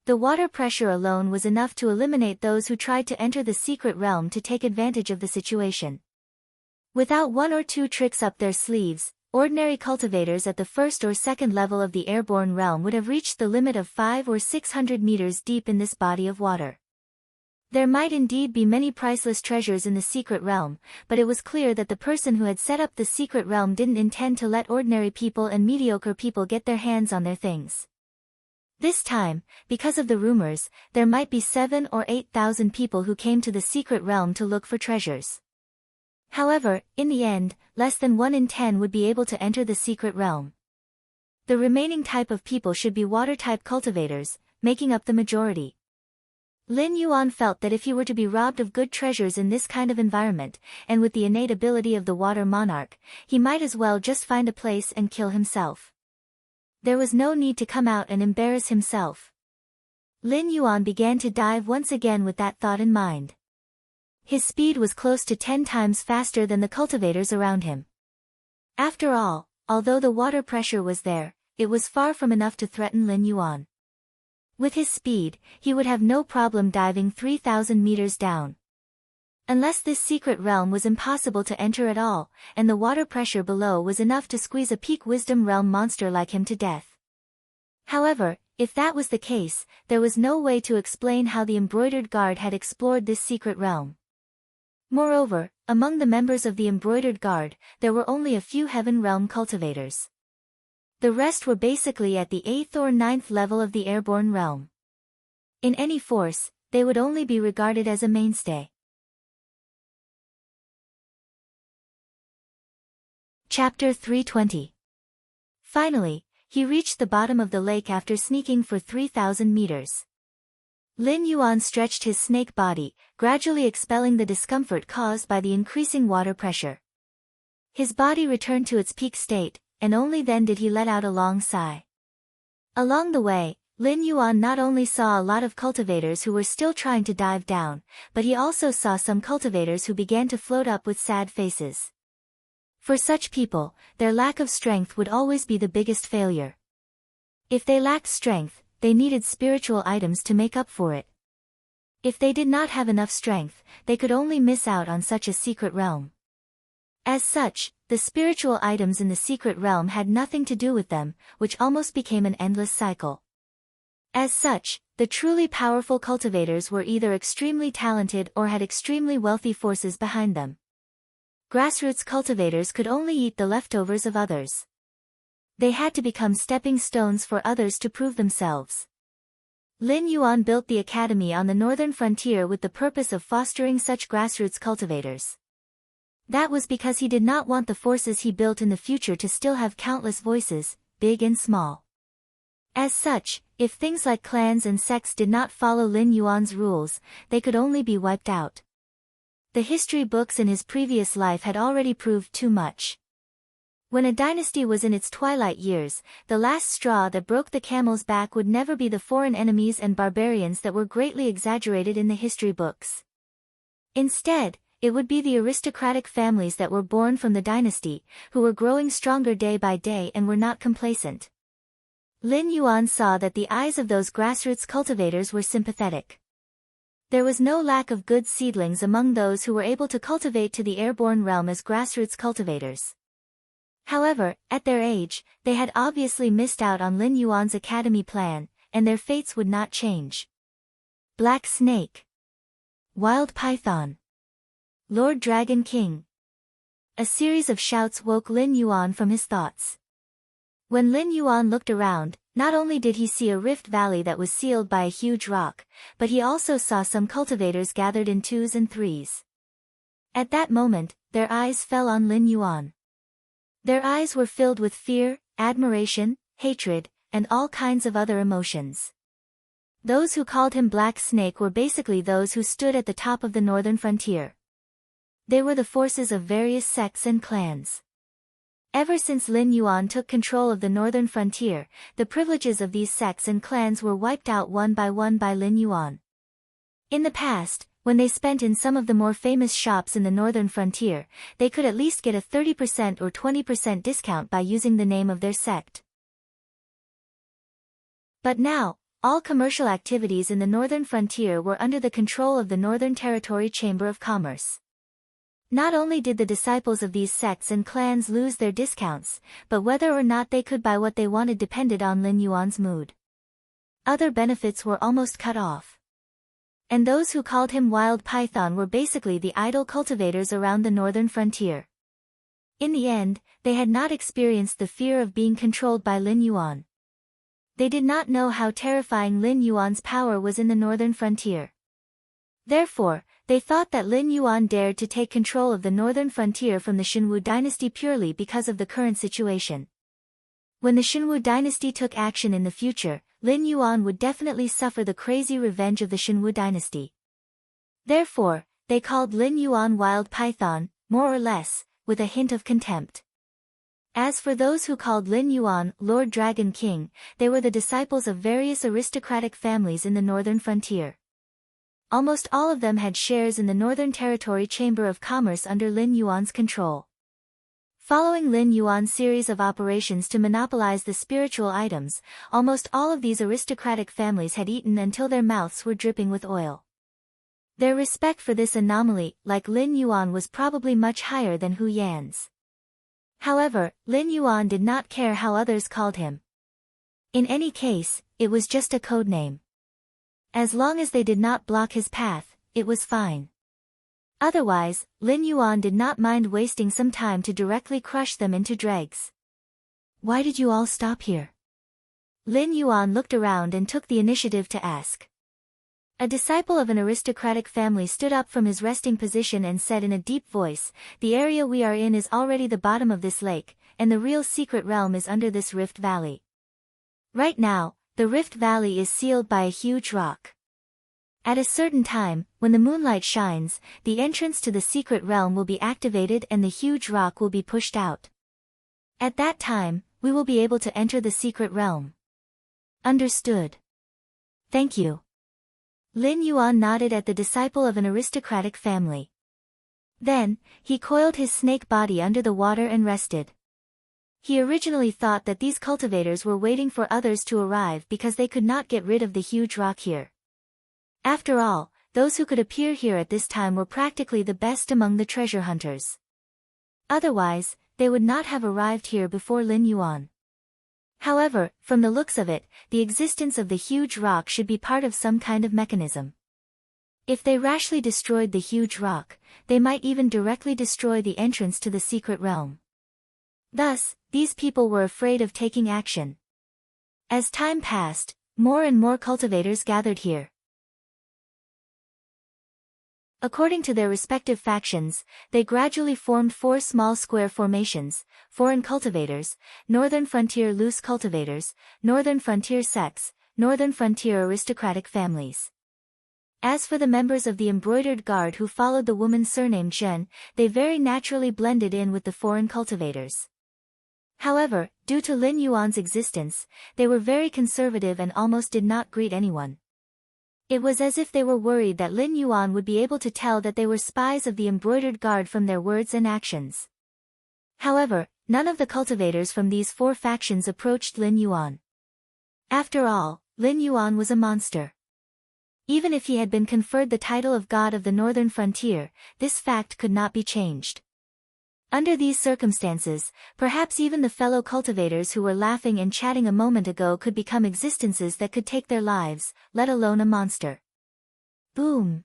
The water pressure alone was enough to eliminate those who tried to enter the secret realm to take advantage of the situation. Without one or two tricks up their sleeves, ordinary cultivators at the first or second level of the airborne realm would have reached the limit of 500 or 600 meters deep in this body of water. There might indeed be many priceless treasures in the secret realm, but it was clear that the person who had set up the secret realm didn't intend to let ordinary people and mediocre people get their hands on their things. This time, because of the rumors, there might be 7,000 or 8,000 people who came to the secret realm to look for treasures. However, in the end, less than 1 in 10 would be able to enter the secret realm. The remaining type of people should be water-type cultivators, making up the majority. Lin Yuan felt that if he were to be robbed of good treasures in this kind of environment, and with the innate ability of the water monarch, he might as well just find a place and kill himself. There was no need to come out and embarrass himself. Lin Yuan began to dive once again with that thought in mind. His speed was close to 10 times faster than the cultivators around him. After all, although the water pressure was there, it was far from enough to threaten Lin Yuan. With his speed, he would have no problem diving 3,000 meters down. Unless this secret realm was impossible to enter at all, and the water pressure below was enough to squeeze a peak wisdom realm monster like him to death. However, if that was the case, there was no way to explain how the embroidered guard had explored this secret realm. Moreover, among the members of the embroidered guard, there were only a few heaven realm cultivators. The rest were basically at the 8th or 9th level of the airborne realm. In any force, they would only be regarded as a mainstay. Chapter 320. Finally, he reached the bottom of the lake after sneaking for 3,000 meters. Lin Yuan stretched his snake body, gradually expelling the discomfort caused by the increasing water pressure. His body returned to its peak state, and only then did he let out a long sigh. Along the way, Lin Yuan not only saw a lot of cultivators who were still trying to dive down, but he also saw some cultivators who began to float up with sad faces. For such people, their lack of strength would always be the biggest failure. If they lacked strength, they needed spiritual items to make up for it. If they did not have enough strength, they could only miss out on such a secret realm. As such, the spiritual items in the secret realm had nothing to do with them, which almost became an endless cycle. As such, the truly powerful cultivators were either extremely talented or had extremely wealthy forces behind them. Grassroots cultivators could only eat the leftovers of others. They had to become stepping stones for others to prove themselves. Lin Yuan built the academy on the northern frontier with the purpose of fostering such grassroots cultivators. That was because he did not want the forces he built in the future to still have countless voices, big and small. As such, if things like clans and sects did not follow Lin Yuan's rules, they could only be wiped out. The history books in his previous life had already proved too much. When a dynasty was in its twilight years, the last straw that broke the camel's back would never be the foreign enemies and barbarians that were greatly exaggerated in the history books. Instead, it would be the aristocratic families that were born from the dynasty, who were growing stronger day by day and were not complacent. Lin Yuan saw that the eyes of those grassroots cultivators were sympathetic. There was no lack of good seedlings among those who were able to cultivate to the airborne realm as grassroots cultivators. However, at their age, they had obviously missed out on Lin Yuan's academy plan, and their fates would not change. Black Snake. Wild Python. Lord Dragon King. A series of shouts woke Lin Yuan from his thoughts. When Lin Yuan looked around, not only did he see a rift valley that was sealed by a huge rock, but he also saw some cultivators gathered in 2s and 3s. At that moment, their eyes fell on Lin Yuan. Their eyes were filled with fear, admiration, hatred, and all kinds of other emotions. Those who called him Black Snake were basically those who stood at the top of the northern frontier. They were the forces of various sects and clans. Ever since Lin Yuan took control of the northern frontier, the privileges of these sects and clans were wiped out one by Lin Yuan. In the past, when they spent in some of the more famous shops in the northern frontier, they could at least get a 30% or 20% discount by using the name of their sect. But now, all commercial activities in the northern frontier were under the control of the Northern Territory Chamber of Commerce. Not only did the disciples of these sects and clans lose their discounts, but whether or not they could buy what they wanted depended on Lin Yuan's mood. Other benefits were almost cut off. And those who called him Wild Python were basically the idle cultivators around the northern frontier. In the end, they had not experienced the fear of being controlled by Lin Yuan. They did not know how terrifying Lin Yuan's power was in the northern frontier. Therefore, they thought that Lin Yuan dared to take control of the northern frontier from the Xinwu dynasty purely because of the current situation. When the Xinwu dynasty took action in the future, Lin Yuan would definitely suffer the crazy revenge of the Xinwu dynasty. Therefore, they called Lin Yuan Wild Python, more or less, with a hint of contempt. As for those who called Lin Yuan Lord Dragon King, they were the disciples of various aristocratic families in the northern frontier. Almost all of them had shares in the Northern Territory Chamber of Commerce under Lin Yuan's control. Following Lin Yuan's series of operations to monopolize the spiritual items, almost all of these aristocratic families had eaten until their mouths were dripping with oil. Their respect for this anomaly, like Lin Yuan, was probably much higher than Hu Yan's. However, Lin Yuan did not care how others called him. In any case, it was just a code name. As long as they did not block his path, it was fine. Otherwise, Lin Yuan did not mind wasting some time to directly crush them into dregs. Why did you all stop here? Lin Yuan looked around and took the initiative to ask. A disciple of an aristocratic family stood up from his resting position and said in a deep voice, "The area we are in is already the bottom of this lake, and the real secret realm is under this rift valley. Right now, the rift valley is sealed by a huge rock. At a certain time, when the moonlight shines, the entrance to the secret realm will be activated and the huge rock will be pushed out. At that time, we will be able to enter the secret realm." Understood. Thank you. Lin Yuan nodded at the disciple of an aristocratic family. Then, he coiled his snake body under the water and rested. He originally thought that these cultivators were waiting for others to arrive because they could not get rid of the huge rock here. After all, those who could appear here at this time were practically the best among the treasure hunters. Otherwise, they would not have arrived here before Lin Yuan. However, from the looks of it, the existence of the huge rock should be part of some kind of mechanism. If they rashly destroyed the huge rock, they might even directly destroy the entrance to the secret realm. Thus, these people were afraid of taking action. As time passed, more and more cultivators gathered here. According to their respective factions, they gradually formed 4 small square formations: Foreign Cultivators, Northern Frontier Loose Cultivators, Northern Frontier Sects, Northern Frontier Aristocratic Families. As for the members of the Embroidered Guard who followed the woman surnamed Zhen, they very naturally blended in with the Foreign Cultivators. However, due to Lin Yuan's existence, they were very conservative and almost did not greet anyone. It was as if they were worried that Lin Yuan would be able to tell that they were spies of the Embroidered Guard from their words and actions. However, none of the cultivators from these 4 factions approached Lin Yuan. After all, Lin Yuan was a monster. Even if he had been conferred the title of God of the Northern Frontier, this fact could not be changed. Under these circumstances, perhaps even the fellow cultivators who were laughing and chatting a moment ago could become existences that could take their lives, let alone a monster. Boom!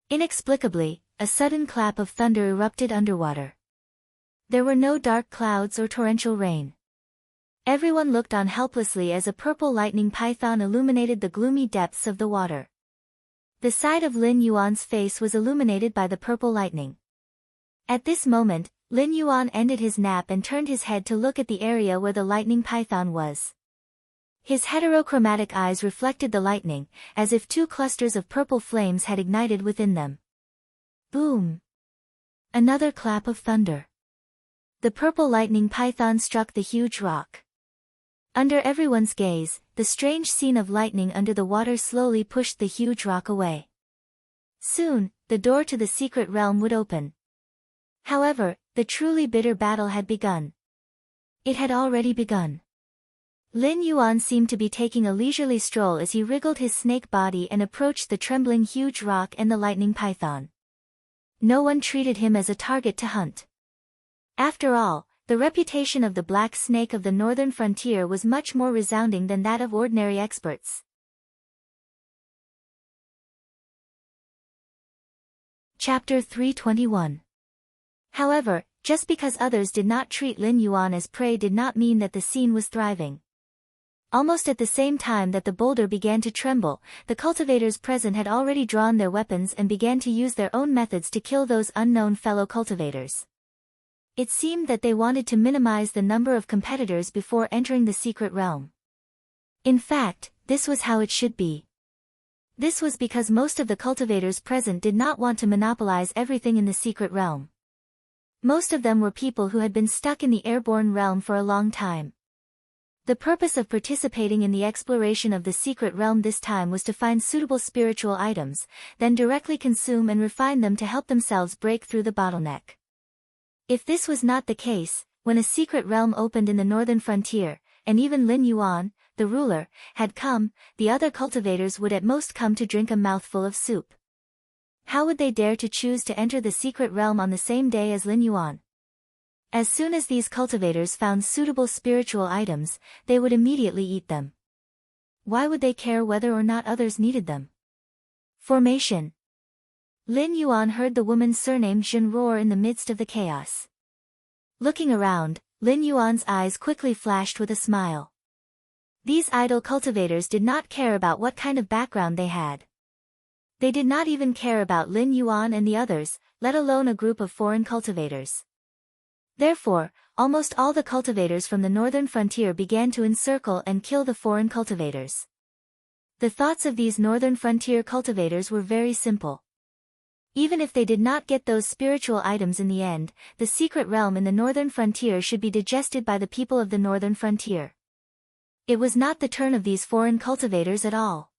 Inexplicably, a sudden clap of thunder erupted underwater. There were no dark clouds or torrential rain. Everyone looked on helplessly as a purple lightning python illuminated the gloomy depths of the water. The side of Lin Yuan's face was illuminated by the purple lightning. At this moment, Lin Yuan ended his nap and turned his head to look at the area where the lightning python was. His heterochromatic eyes reflected the lightning, as if 2 clusters of purple flames had ignited within them. Boom! Another clap of thunder. The purple lightning python struck the huge rock. Under everyone's gaze, the strange scene of lightning under the water slowly pushed the huge rock away. Soon, the door to the secret realm would open. However, the truly bitter battle had begun. It had already begun. Lin Yuan seemed to be taking a leisurely stroll as he wriggled his snake body and approached the trembling huge rock and the lightning python. No one treated him as a target to hunt. After all, the reputation of the black snake of the northern frontier was much more resounding than that of ordinary experts. Chapter 321. However, just because others did not treat Lin Yuan as prey did not mean that the scene was thriving. Almost at the same time that the boulder began to tremble, the cultivators present had already drawn their weapons and began to use their own methods to kill those unknown fellow cultivators. It seemed that they wanted to minimize the number of competitors before entering the secret realm. In fact, this was how it should be. This was because most of the cultivators present did not want to monopolize everything in the secret realm. Most of them were people who had been stuck in the airborne realm for a long time. The purpose of participating in the exploration of the secret realm this time was to find suitable spiritual items, then directly consume and refine them to help themselves break through the bottleneck. If this was not the case, when a secret realm opened in the northern frontier, and even Lin Yuan, the ruler, had come, the other cultivators would at most come to drink a mouthful of soup. How would they dare to choose to enter the secret realm on the same day as Lin Yuan? As soon as these cultivators found suitable spiritual items, they would immediately eat them. Why would they care whether or not others needed them? Formation. Lin Yuan heard the woman's surname Jin roar in the midst of the chaos. Looking around, Lin Yuan's eyes quickly flashed with a smile. These idle cultivators did not care about what kind of background they had. They did not even care about Lin Yuan and the others, let alone a group of foreign cultivators. Therefore, almost all the cultivators from the northern frontier began to encircle and kill the foreign cultivators. The thoughts of these northern frontier cultivators were very simple. Even if they did not get those spiritual items in the end, the secret realm in the northern frontier should be digested by the people of the northern frontier. It was not the turn of these foreign cultivators at all.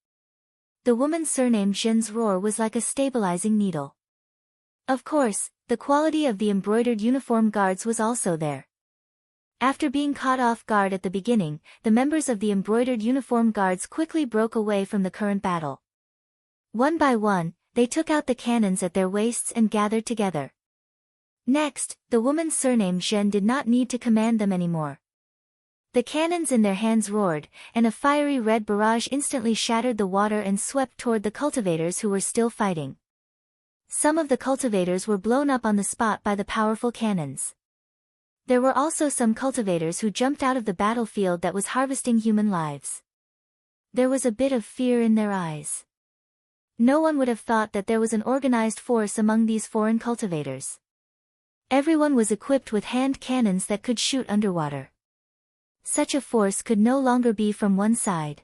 The woman's surname Jin's roar was like a stabilizing needle. Of course, the quality of the embroidered uniform guards was also there. After being caught off guard at the beginning, the members of the embroidered uniform guards quickly broke away from the current battle. One by one, they took out the cannons at their waists and gathered together. Next, the woman's surname Zhen did not need to command them anymore. The cannons in their hands roared, and a fiery red barrage instantly shattered the water and swept toward the cultivators who were still fighting. Some of the cultivators were blown up on the spot by the powerful cannons. There were also some cultivators who jumped out of the battlefield that was harvesting human lives. There was a bit of fear in their eyes. No one would have thought that there was an organized force among these foreign cultivators. Everyone was equipped with hand cannons that could shoot underwater. Such a force could no longer be from one side.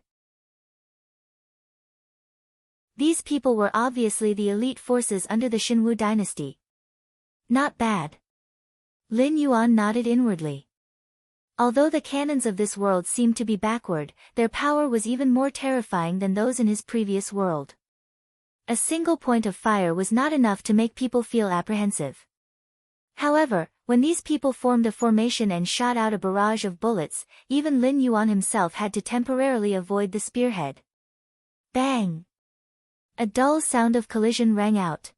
These people were obviously the elite forces under the Xinwu dynasty. Not bad. Lin Yuan nodded inwardly. Although the cannons of this world seemed to be backward, their power was even more terrifying than those in his previous world. A single point of fire was not enough to make people feel apprehensive. However, when these people formed a formation and shot out a barrage of bullets, even Lin Yuan himself had to temporarily avoid the spearhead. Bang! A dull sound of collision rang out.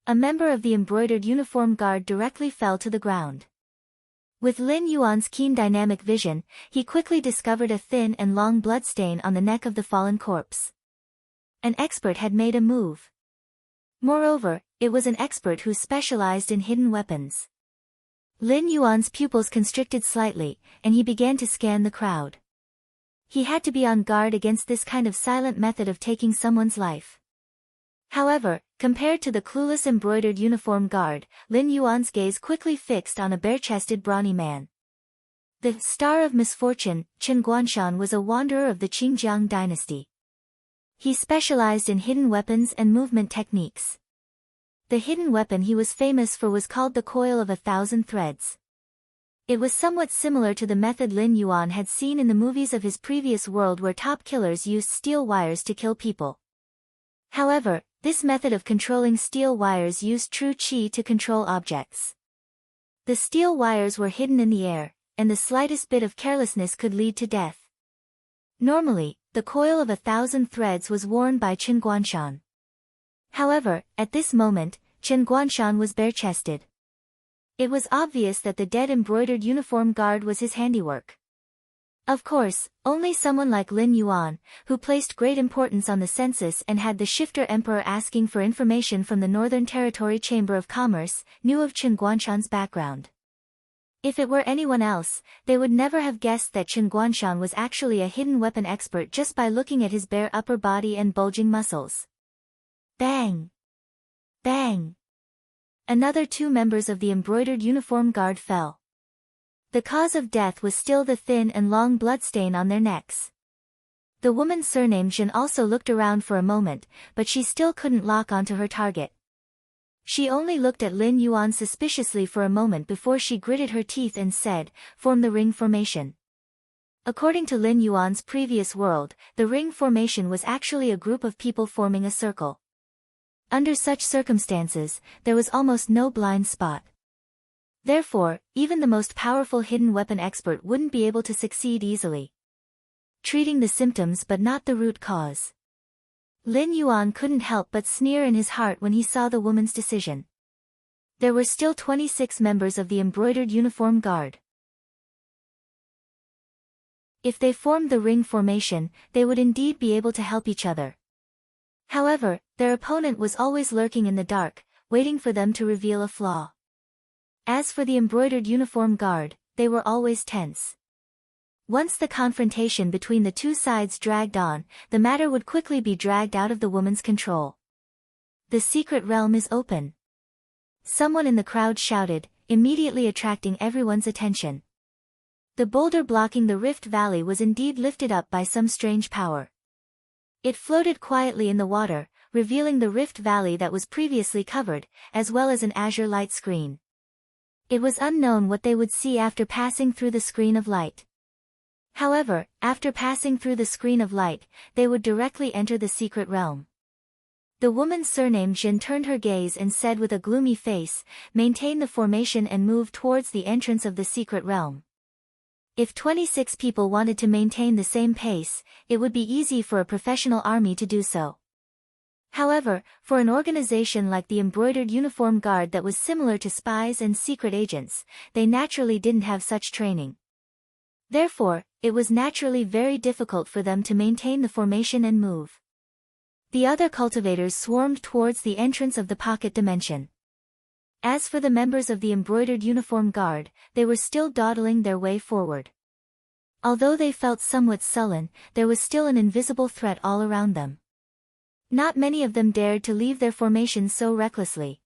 A member of the embroidered uniform guard directly fell to the ground. With Lin Yuan's keen dynamic vision, he quickly discovered a thin and long bloodstain on the neck of the fallen corpse. An expert had made a move. Moreover, it was an expert who specialized in hidden weapons. Lin Yuan's pupils constricted slightly, and he began to scan the crowd. He had to be on guard against this kind of silent method of taking someone's life. However, compared to the clueless embroidered uniform guard, Lin Yuan's gaze quickly fixed on a bare-chested brawny man. The star of misfortune, Chen Guanshan, was a wanderer of the Qingjiang dynasty. He specialized in hidden weapons and movement techniques. The hidden weapon he was famous for was called the Coil of 1,000 Threads. It was somewhat similar to the method Lin Yuan had seen in the movies of his previous world where top killers used steel wires to kill people. However, This method of controlling steel wires used true qi to control objects. The steel wires were hidden in the air, and the slightest bit of carelessness could lead to death. Normally, the coil of 1,000 threads was worn by Chen Guanshan. However, at this moment, Chen Guanshan was bare-chested. It was obvious that the dead embroidered uniform guard was his handiwork. Of course, only someone like Lin Yuan, who placed great importance on the census and had the shifter emperor asking for information from the Northern Territory Chamber of Commerce, knew of Chen Guanshan's background. If it were anyone else, they would never have guessed that Chen Guanshan was actually a hidden weapon expert just by looking at his bare upper body and bulging muscles. Bang! Bang! Another 2 members of the embroidered uniform guard fell. The cause of death was still the thin and long bloodstain on their necks. The woman surnamed Jin also looked around for a moment, but she still couldn't lock onto her target. She only looked at Lin Yuan suspiciously for a moment before she gritted her teeth and said, "Form the ring formation." According to Lin Yuan's previous world, the ring formation was actually a group of people forming a circle. Under such circumstances, there was almost no blind spot. Therefore, even the most powerful hidden weapon expert wouldn't be able to succeed easily. Treating the symptoms but not the root cause. Lin Yuan couldn't help but sneer in his heart when he saw the woman's decision. There were still 26 members of the embroidered uniform guard. If they formed the ring formation, they would indeed be able to help each other. However, their opponent was always lurking in the dark, waiting for them to reveal a flaw. As for the embroidered uniform guard, they were always tense. Once the confrontation between the 2 sides dragged on, the matter would quickly be dragged out of the woman's control. "The secret realm is open," someone in the crowd shouted, immediately attracting everyone's attention. The boulder blocking the Rift Valley was indeed lifted up by some strange power. It floated quietly in the water, revealing the Rift Valley that was previously covered, as well as an azure light screen. It was unknown what they would see after passing through the screen of light. However, after passing through the screen of light, they would directly enter the secret realm. The woman surnamed Jin turned her gaze and said with a gloomy face, "Maintain the formation and move towards the entrance of the secret realm." If 26 people wanted to maintain the same pace, it would be easy for a professional army to do so. However, for an organization like the embroidered uniform guard that was similar to spies and secret agents, they naturally didn't have such training. Therefore, it was naturally very difficult for them to maintain the formation and move. The other cultivators swarmed towards the entrance of the pocket dimension. As for the members of the embroidered uniform guard, they were still dawdling their way forward. Although they felt somewhat sullen, there was still an invisible threat all around them. Not many of them dared to leave their formation so recklessly.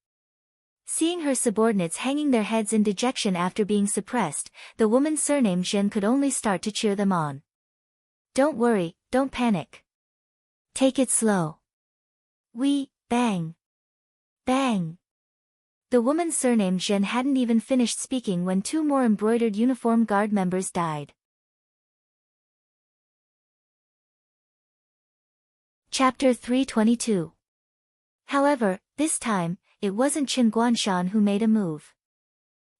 Seeing her subordinates hanging their heads in dejection after being suppressed, the woman surnamed Jin could only start to cheer them on. "Don't worry, don't panic. Take it slow. Bang. Bang." The woman surnamed Jin hadn't even finished speaking when 2 more embroidered uniform guard members died. Chapter 322. However, this time, it wasn't Chen Guanshan who made a move.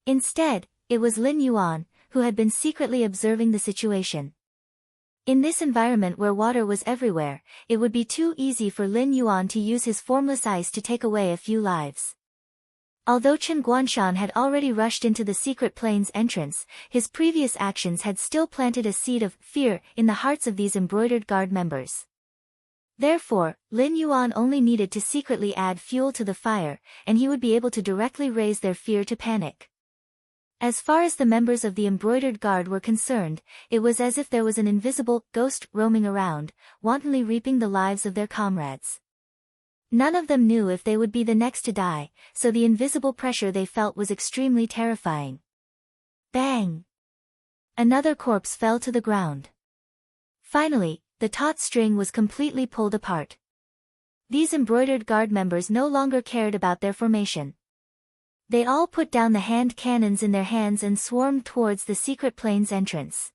Instead, it was Lin Yuan, who had been secretly observing the situation. In this environment where water was everywhere, it would be too easy for Lin Yuan to use his formless ice to take away a few lives. Although Chen Guanshan had already rushed into the secret plane's entrance, his previous actions had still planted a seed of fear in the hearts of these embroidered guard members. Therefore, Lin Yuan only needed to secretly add fuel to the fire, and he would be able to directly raise their fear to panic. As far as the members of the embroidered guard were concerned, it was as if there was an invisible ghost roaming around, wantonly reaping the lives of their comrades. None of them knew if they would be the next to die, so the invisible pressure they felt was extremely terrifying. Bang! Another corpse fell to the ground. Finally, the taut string was completely pulled apart. These embroidered guard members no longer cared about their formation. They all put down the hand cannons in their hands and swarmed towards the secret plane's entrance.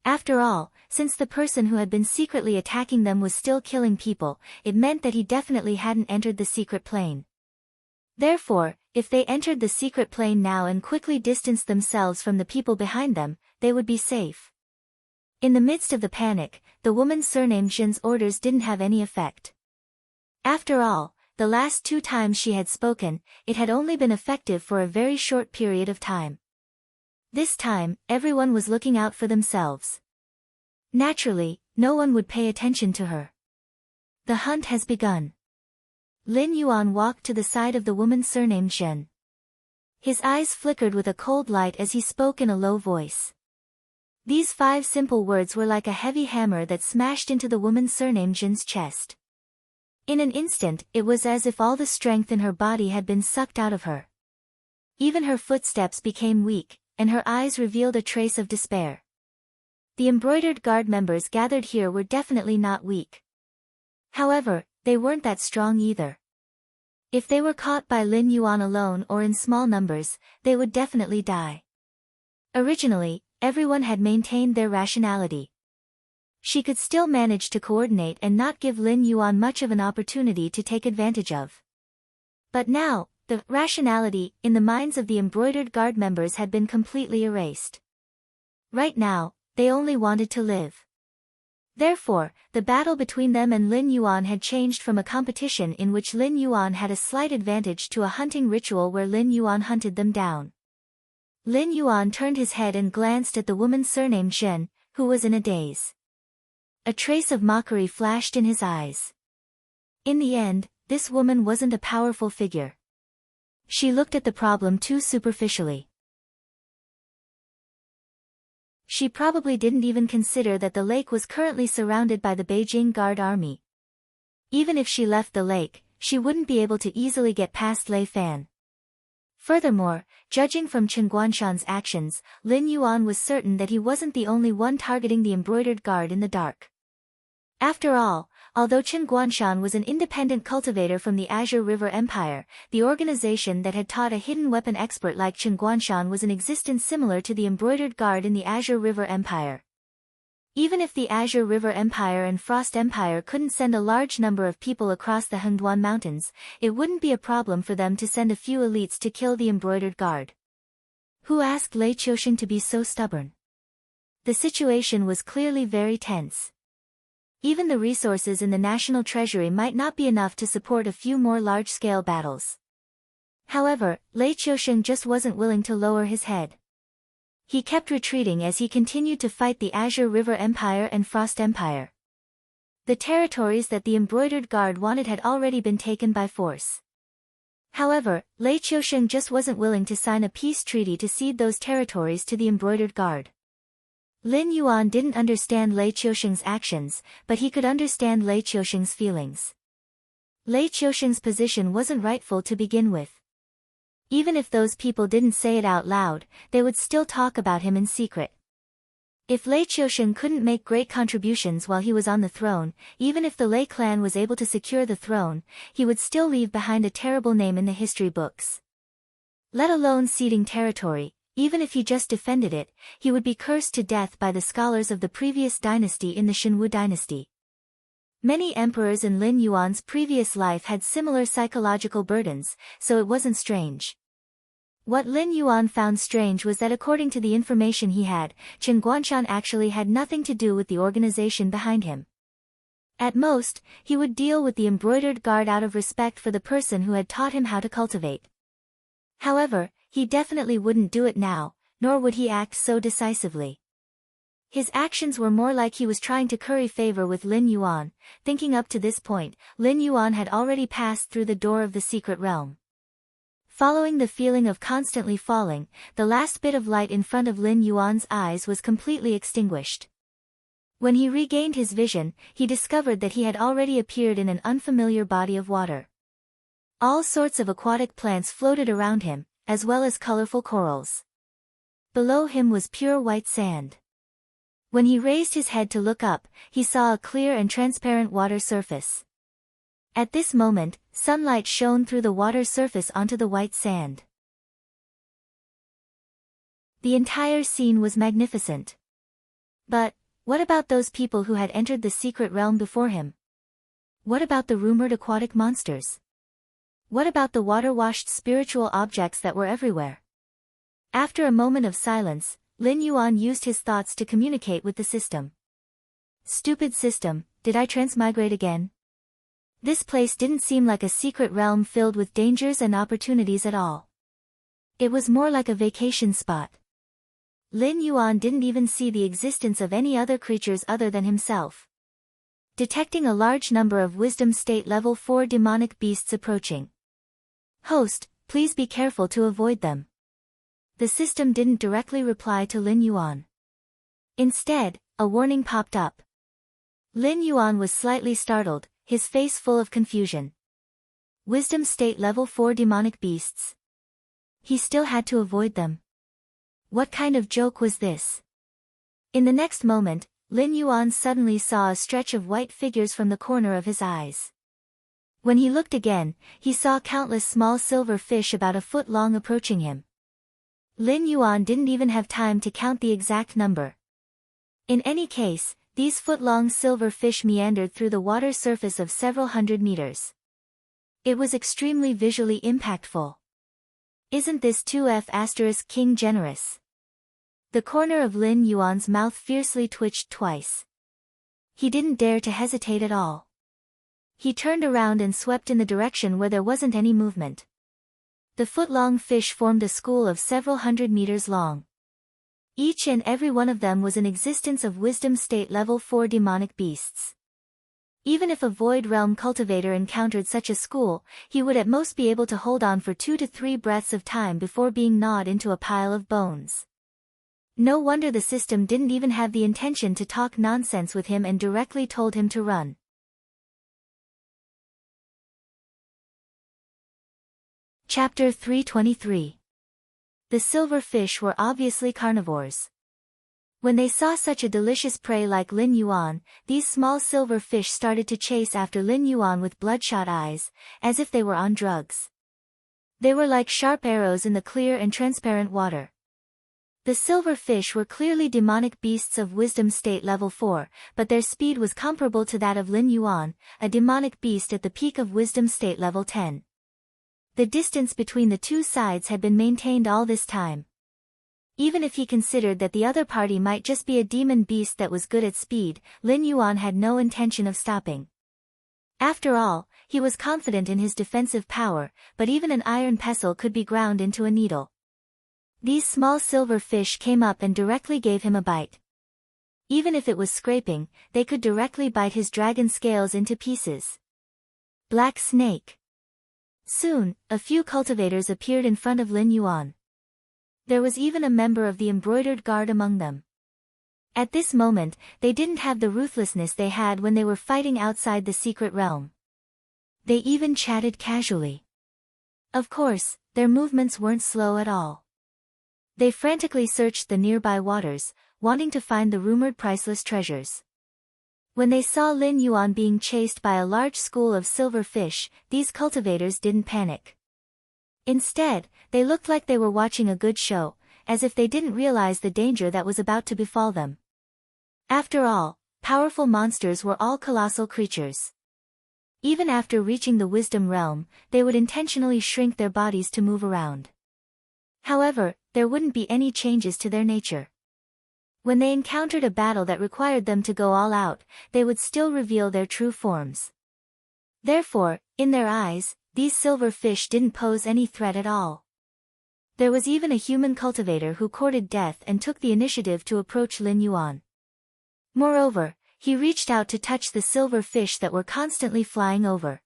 After all, since the person who had been secretly attacking them was still killing people, it meant that he definitely hadn't entered the secret plane. Therefore, if they entered the secret plane now and quickly distanced themselves from the people behind them, they would be safe. In the midst of the panic, the woman's surname Zhen's orders didn't have any effect. After all, the last 2 times she had spoken, it had only been effective for a very short period of time. This time, everyone was looking out for themselves. Naturally, no one would pay attention to her. The hunt has begun. Lin Yuan walked to the side of the woman surnamed Zhen. His eyes flickered with a cold light as he spoke in a low voice. These 5 simple words were like a heavy hammer that smashed into the woman surnamed Zhen's chest. In an instant, it was as if all the strength in her body had been sucked out of her. Even her footsteps became weak, and her eyes revealed a trace of despair. The embroidered guard members gathered here were definitely not weak. However, they weren't that strong either. If they were caught by Lin Yuan alone or in small numbers, they would definitely die. Originally, everyone had maintained their rationality. She could still manage to coordinate and not give Lin Yuan much of an opportunity to take advantage of. But now, the rationality in the minds of the embroidered guard members had been completely erased. Right now, they only wanted to live. Therefore, the battle between them and Lin Yuan had changed from a competition in which Lin Yuan had a slight advantage to a hunting ritual where Lin Yuan hunted them down. Lin Yuan turned his head and glanced at the woman surnamed Zhen, who was in a daze. A trace of mockery flashed in his eyes. In the end, this woman wasn't a powerful figure. She looked at the problem too superficially. She probably didn't even consider that the lake was currently surrounded by the Beijing Guard Army. Even if she left the lake, she wouldn't be able to easily get past Lei Fan. Furthermore, judging from Chen Guanshan's actions, Lin Yuan was certain that he wasn't the only one targeting the embroidered guard in the dark. After all, although Chen Guanshan was an independent cultivator from the Azure River Empire, the organization that had taught a hidden weapon expert like Chen Guanshan was in existence similar to the embroidered guard in the Azure River Empire. Even if the Azure River Empire and Frost Empire couldn't send a large number of people across the Hengduan Mountains, it wouldn't be a problem for them to send a few elites to kill the embroidered guard. Who asked Lei Qiusheng to be so stubborn? The situation was clearly very tense. Even the resources in the national treasury might not be enough to support a few more large-scale battles. However, Lei Qiusheng just wasn't willing to lower his head. He kept retreating as he continued to fight the Azure River Empire and Frost Empire. The territories that the embroidered guard wanted had already been taken by force. However, Lei Qiusheng just wasn't willing to sign a peace treaty to cede those territories to the embroidered guard. Lin Yuan didn't understand Lei Qiusheng's actions, but he could understand Lei Qiusheng's feelings. Lei Qiusheng's position wasn't rightful to begin with. Even if those people didn't say it out loud, they would still talk about him in secret. If Lei Qiusheng couldn't make great contributions while he was on the throne, even if the Lei clan was able to secure the throne, he would still leave behind a terrible name in the history books. Let alone ceding territory. Even if he just defended it, he would be cursed to death by the scholars of the previous dynasty in the Xinwu dynasty. Many emperors in Lin Yuan's previous life had similar psychological burdens, so it wasn't strange. What Lin Yuan found strange was that according to the information he had, Chen Guanshan actually had nothing to do with the organization behind him. At most, he would deal with the embroidered guard out of respect for the person who had taught him how to cultivate. However, he definitely wouldn't do it now, nor would he act so decisively. His actions were more like he was trying to curry favor with Lin Yuan. Thinking up to this point, Lin Yuan had already passed through the door of the secret realm. Following the feeling of constantly falling, the last bit of light in front of Lin Yuan's eyes was completely extinguished. When he regained his vision, he discovered that he had already appeared in an unfamiliar body of water. All sorts of aquatic plants floated around him, as well as colorful corals. Below him was pure white sand. When he raised his head to look up, he saw a clear and transparent water surface. At this moment, sunlight shone through the water surface onto the white sand. The entire scene was magnificent. But, what about those people who had entered the secret realm before him? What about the rumored aquatic monsters? What about the water-washed spiritual objects that were everywhere? After a moment of silence, Lin Yuan used his thoughts to communicate with the system. Stupid system, did I transmigrate again? This place didn't seem like a secret realm filled with dangers and opportunities at all. It was more like a vacation spot. Lin Yuan didn't even see the existence of any other creatures other than himself. Detecting a large number of wisdom state level 4 demonic beasts approaching. Host, please be careful to avoid them. The system didn't directly reply to Lin Yuan. Instead, a warning popped up. Lin Yuan was slightly startled, his face full of confusion. Wisdom state level 4 demonic beasts. He still had to avoid them. What kind of joke was this? In the next moment, Lin Yuan suddenly saw a stretch of white figures from the corner of his eyes. When he looked again, he saw countless small silver fish about a foot long approaching him. Lin Yuan didn't even have time to count the exact number. In any case, these foot-long silver fish meandered through the water surface of several hundred meters. It was extremely visually impactful. Isn't this 2F** king generous? The corner of Lin Yuan's mouth fiercely twitched twice. He didn't dare to hesitate at all. He turned around and swept in the direction where there wasn't any movement. The foot-long fish formed a school of several hundred meters long. Each and every one of them was an existence of wisdom state level 4 demonic beasts. Even if a void realm cultivator encountered such a school, he would at most be able to hold on for 2 to 3 breaths of time before being gnawed into a pile of bones. No wonder the system didn't even have the intention to talk nonsense with him and directly told him to run. Chapter 323. The silver fish were obviously carnivores. When they saw such a delicious prey like Lin Yuan, these small silver fish started to chase after Lin Yuan with bloodshot eyes, as if they were on drugs. They were like sharp arrows in the clear and transparent water. The silver fish were clearly demonic beasts of wisdom state level 4, but their speed was comparable to that of Lin Yuan, a demonic beast at the peak of wisdom state level 10. The distance between the two sides had been maintained all this time. Even if he considered that the other party might just be a demon beast that was good at speed, Lin Yuan had no intention of stopping. After all, he was confident in his defensive power, but even an iron pestle could be ground into a needle. These small silver fish came up and directly gave him a bite. Even if it was scraping, they could directly bite his dragon scales into pieces. Black snake. Soon, a few cultivators appeared in front of Lin Yuan. There was even a member of the embroidered guard among them. At this moment, they didn't have the ruthlessness they had when they were fighting outside the secret realm. They even chatted casually. Of course, their movements weren't slow at all. They frantically searched the nearby waters, wanting to find the rumored priceless treasures. When they saw Lin Yuan being chased by a large school of silver fish, these cultivators didn't panic. Instead, they looked like they were watching a good show, as if they didn't realize the danger that was about to befall them. After all, powerful monsters were all colossal creatures. Even after reaching the wisdom realm, they would intentionally shrink their bodies to move around. However, there wouldn't be any changes to their nature. When they encountered a battle that required them to go all out, they would still reveal their true forms. Therefore, in their eyes, these silver fish didn't pose any threat at all. There was even a human cultivator who courted death and took the initiative to approach Lin Yuan. Moreover, he reached out to touch the silver fish that were constantly flying over.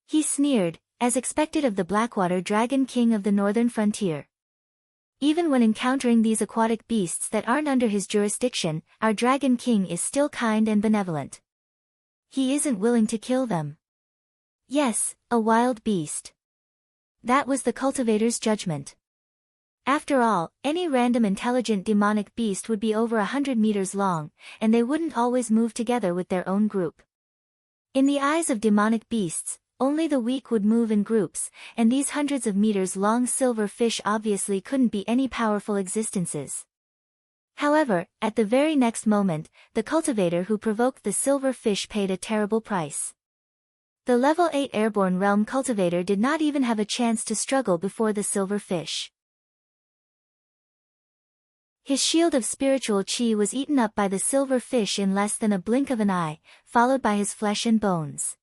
He sneered, as expected of the Blackwater Dragon King of the northern frontier. Even when encountering these aquatic beasts that aren't under his jurisdiction, our Dragon King is still kind and benevolent. He isn't willing to kill them. Yes, a wild beast. That was the cultivator's judgment. After all, any random intelligent demonic beast would be over 100 meters long, and they wouldn't always move together with their own group. In the eyes of demonic beasts, only the weak would move in groups, and these hundreds of meters long silver fish obviously couldn't be any powerful existences. However, at the very next moment, the cultivator who provoked the silver fish paid a terrible price. The level 8 airborne realm cultivator did not even have a chance to struggle before the silver fish. His shield of spiritual chi was eaten up by the silver fish in less than a blink of an eye, followed by his flesh and bones.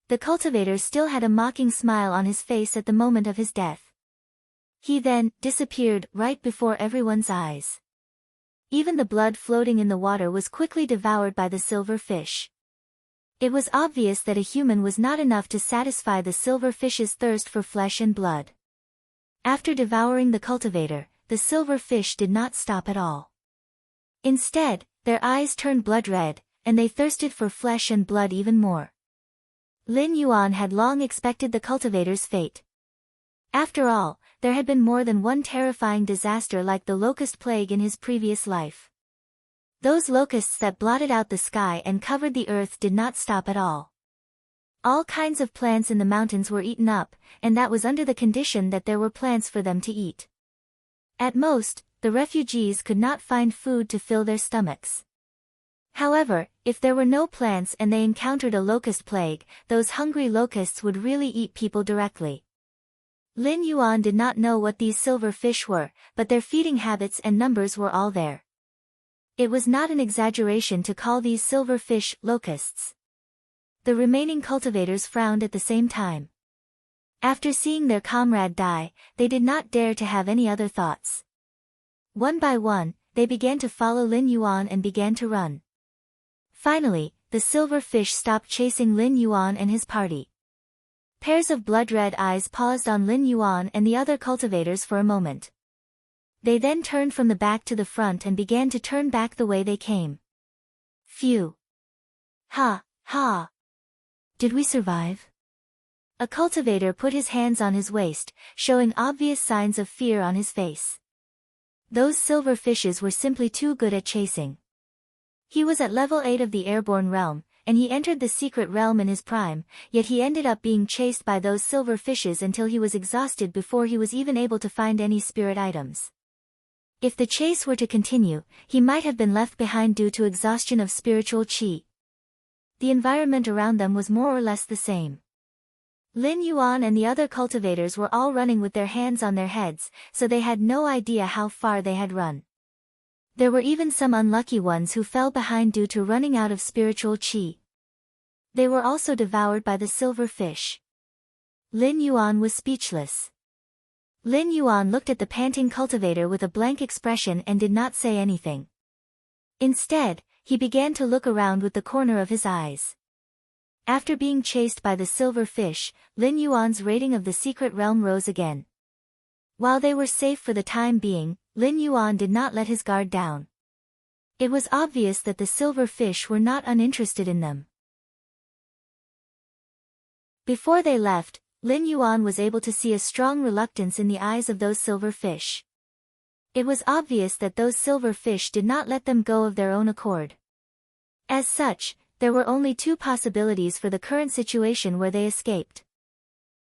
The cultivator still had a mocking smile on his face at the moment of his death. He then disappeared right before everyone's eyes. Even the blood floating in the water was quickly devoured by the silver fish. It was obvious that a human was not enough to satisfy the silver fish's thirst for flesh and blood. After devouring the cultivator, the silver fish did not stop at all. Instead, their eyes turned blood red, and they thirsted for flesh and blood even more. Lin Yuan had long expected the cultivator's fate. After all, there had been more than one terrifying disaster like the locust plague in his previous life. Those locusts that blotted out the sky and covered the earth did not stop at all. All kinds of plants in the mountains were eaten up, and that was under the condition that there were plants for them to eat. At most, the refugees could not find food to fill their stomachs. However, if there were no plants and they encountered a locust plague, those hungry locusts would really eat people directly. Lin Yuan did not know what these silver fish were, but their feeding habits and numbers were all there. It was not an exaggeration to call these silver fish locusts. The remaining cultivators frowned at the same time. After seeing their comrade die, they did not dare to have any other thoughts. One by one, they began to follow Lin Yuan and began to run. Finally, the silver fish stopped chasing Lin Yuan and his party. Pairs of blood-red eyes paused on Lin Yuan and the other cultivators for a moment. They then turned from the back to the front and began to turn back the way they came. Phew! Ha, ha! Did we survive? A cultivator put his hands on his waist, showing obvious signs of fear on his face. Those silver fishes were simply too good at chasing. He was at level 8 of the airborne realm, and he entered the secret realm in his prime, yet he ended up being chased by those silver fishes until he was exhausted before he was even able to find any spirit items. If the chase were to continue, he might have been left behind due to exhaustion of spiritual chi. The environment around them was more or less the same. Lin Yuan and the other cultivators were all running with their hands on their heads, so they had no idea how far they had run. There were even some unlucky ones who fell behind due to running out of spiritual chi. They were also devoured by the silver fish. Lin Yuan was speechless. Lin Yuan looked at the panting cultivator with a blank expression and did not say anything. Instead, he began to look around with the corner of his eyes. After being chased by the silver fish, Lin Yuan's rating of the secret realm rose again. While they were safe for the time being, Lin Yuan did not let his guard down. It was obvious that the silver fish were not uninterested in them. Before they left, Lin Yuan was able to see a strong reluctance in the eyes of those silver fish. It was obvious that those silver fish did not let them go of their own accord. As such, there were only two possibilities for the current situation where they escaped.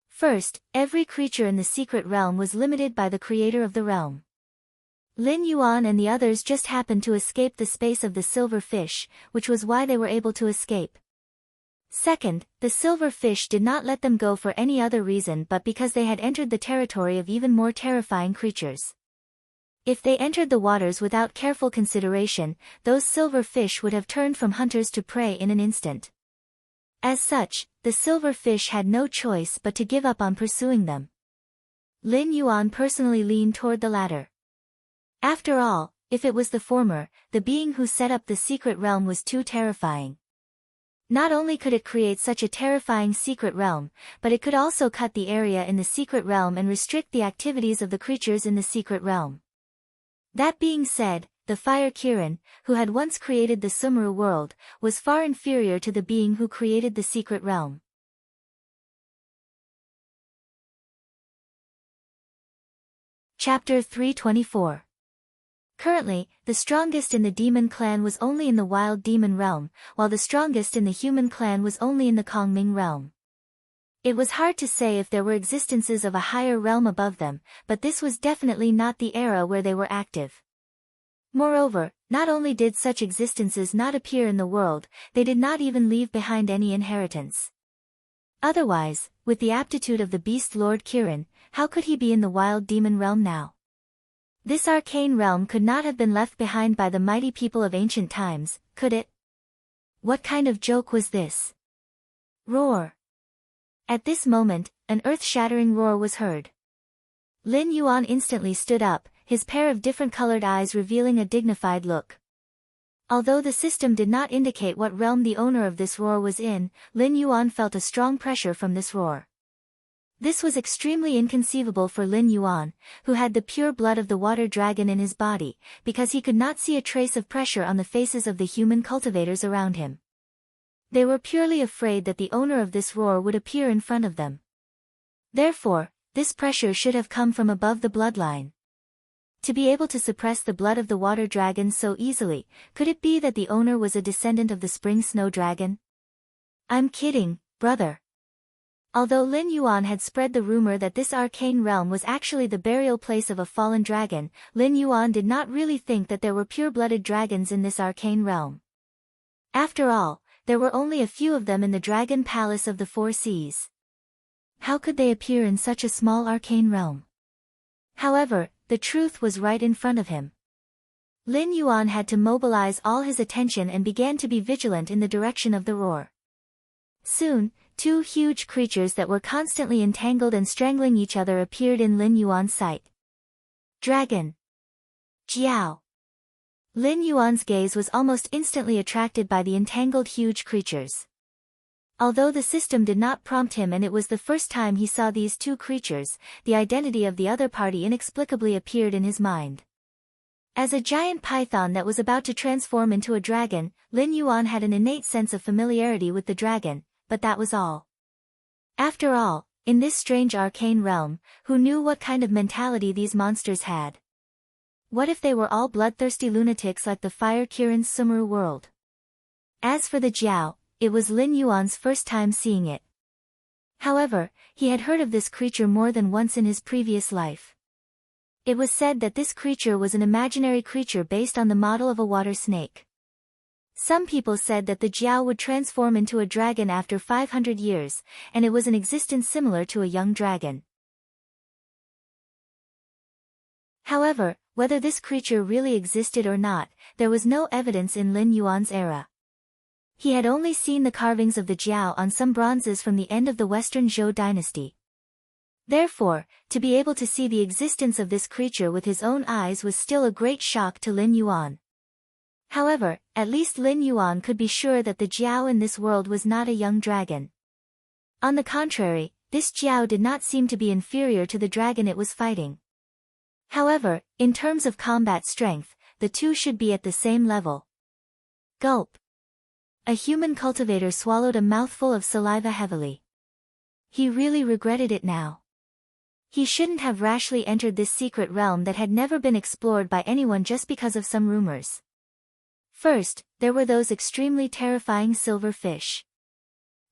First, every creature in the secret realm was limited by the creator of the realm. Lin Yuan and the others just happened to escape the space of the silver fish, which was why they were able to escape. Second, the silver fish did not let them go for any other reason but because they had entered the territory of even more terrifying creatures. If they entered the waters without careful consideration, those silver fish would have turned from hunters to prey in an instant. As such, the silver fish had no choice but to give up on pursuing them. Lin Yuan personally leaned toward the latter. After all, if it was the former, the being who set up the secret realm was too terrifying. Not only could it create such a terrifying secret realm, but it could also cut the area in the secret realm and restrict the activities of the creatures in the secret realm. That being said, the fire Kirin, who had once created the Sumru world, was far inferior to the being who created the secret realm. Chapter 324. Currently, the strongest in the demon clan was only in the wild demon realm, while the strongest in the human clan was only in the Kongming realm. It was hard to say if there were existences of a higher realm above them, but this was definitely not the era where they were active. Moreover, not only did such existences not appear in the world, they did not even leave behind any inheritance. Otherwise, with the aptitude of the beast Lord Kirin, how could he be in the wild demon realm now? This arcane realm could not have been left behind by the mighty people of ancient times, could it? What kind of joke was this? Roar! At this moment, an earth-shattering roar was heard. Lin Yuan instantly stood up, his pair of different-colored eyes revealing a dignified look. Although the system did not indicate what realm the owner of this roar was in, Lin Yuan felt a strong pressure from this roar. This was extremely inconceivable for Lin Yuan, who had the pure blood of the water dragon in his body, because he could not see a trace of pressure on the faces of the human cultivators around him. They were purely afraid that the owner of this roar would appear in front of them. Therefore, this pressure should have come from above the bloodline. To be able to suppress the blood of the water dragon so easily, could it be that the owner was a descendant of the spring snow dragon? I'm kidding, brother. Although Lin Yuan had spread the rumor that this arcane realm was actually the burial place of a fallen dragon, Lin Yuan did not really think that there were pure-blooded dragons in this arcane realm. After all, there were only a few of them in the Dragon Palace of the Four Seas. How could they appear in such a small arcane realm? However, the truth was right in front of him. Lin Yuan had to mobilize all his attention and began to be vigilant in the direction of the roar. Soon, two huge creatures that were constantly entangled and strangling each other appeared in Lin Yuan's sight. Dragon! Jiao! Lin Yuan's gaze was almost instantly attracted by the entangled huge creatures. Although the system did not prompt him and it was the first time he saw these two creatures, the identity of the other party inexplicably appeared in his mind. As a giant python that was about to transform into a dragon, Lin Yuan had an innate sense of familiarity with the dragon, but that was all. After all, in this strange arcane realm, who knew what kind of mentality these monsters had? What if they were all bloodthirsty lunatics like the Fire Kirin's Sumeru world? As for the Jiao, it was Lin Yuan's first time seeing it. However, he had heard of this creature more than once in his previous life. It was said that this creature was an imaginary creature based on the model of a water snake. Some people said that the Jiao would transform into a dragon after 500 years, and it was an existence similar to a young dragon. However, whether this creature really existed or not, there was no evidence in Lin Yuan's era. He had only seen the carvings of the Jiao on some bronzes from the end of the Western Zhou dynasty. Therefore, to be able to see the existence of this creature with his own eyes was still a great shock to Lin Yuan. However, at least Lin Yuan could be sure that the Jiao in this world was not a young dragon. On the contrary, this Jiao did not seem to be inferior to the dragon it was fighting. However, in terms of combat strength, the two should be at the same level. Gulp. A human cultivator swallowed a mouthful of saliva heavily. He really regretted it now. He shouldn't have rashly entered this secret realm that had never been explored by anyone just because of some rumors. First, there were those extremely terrifying silver fish.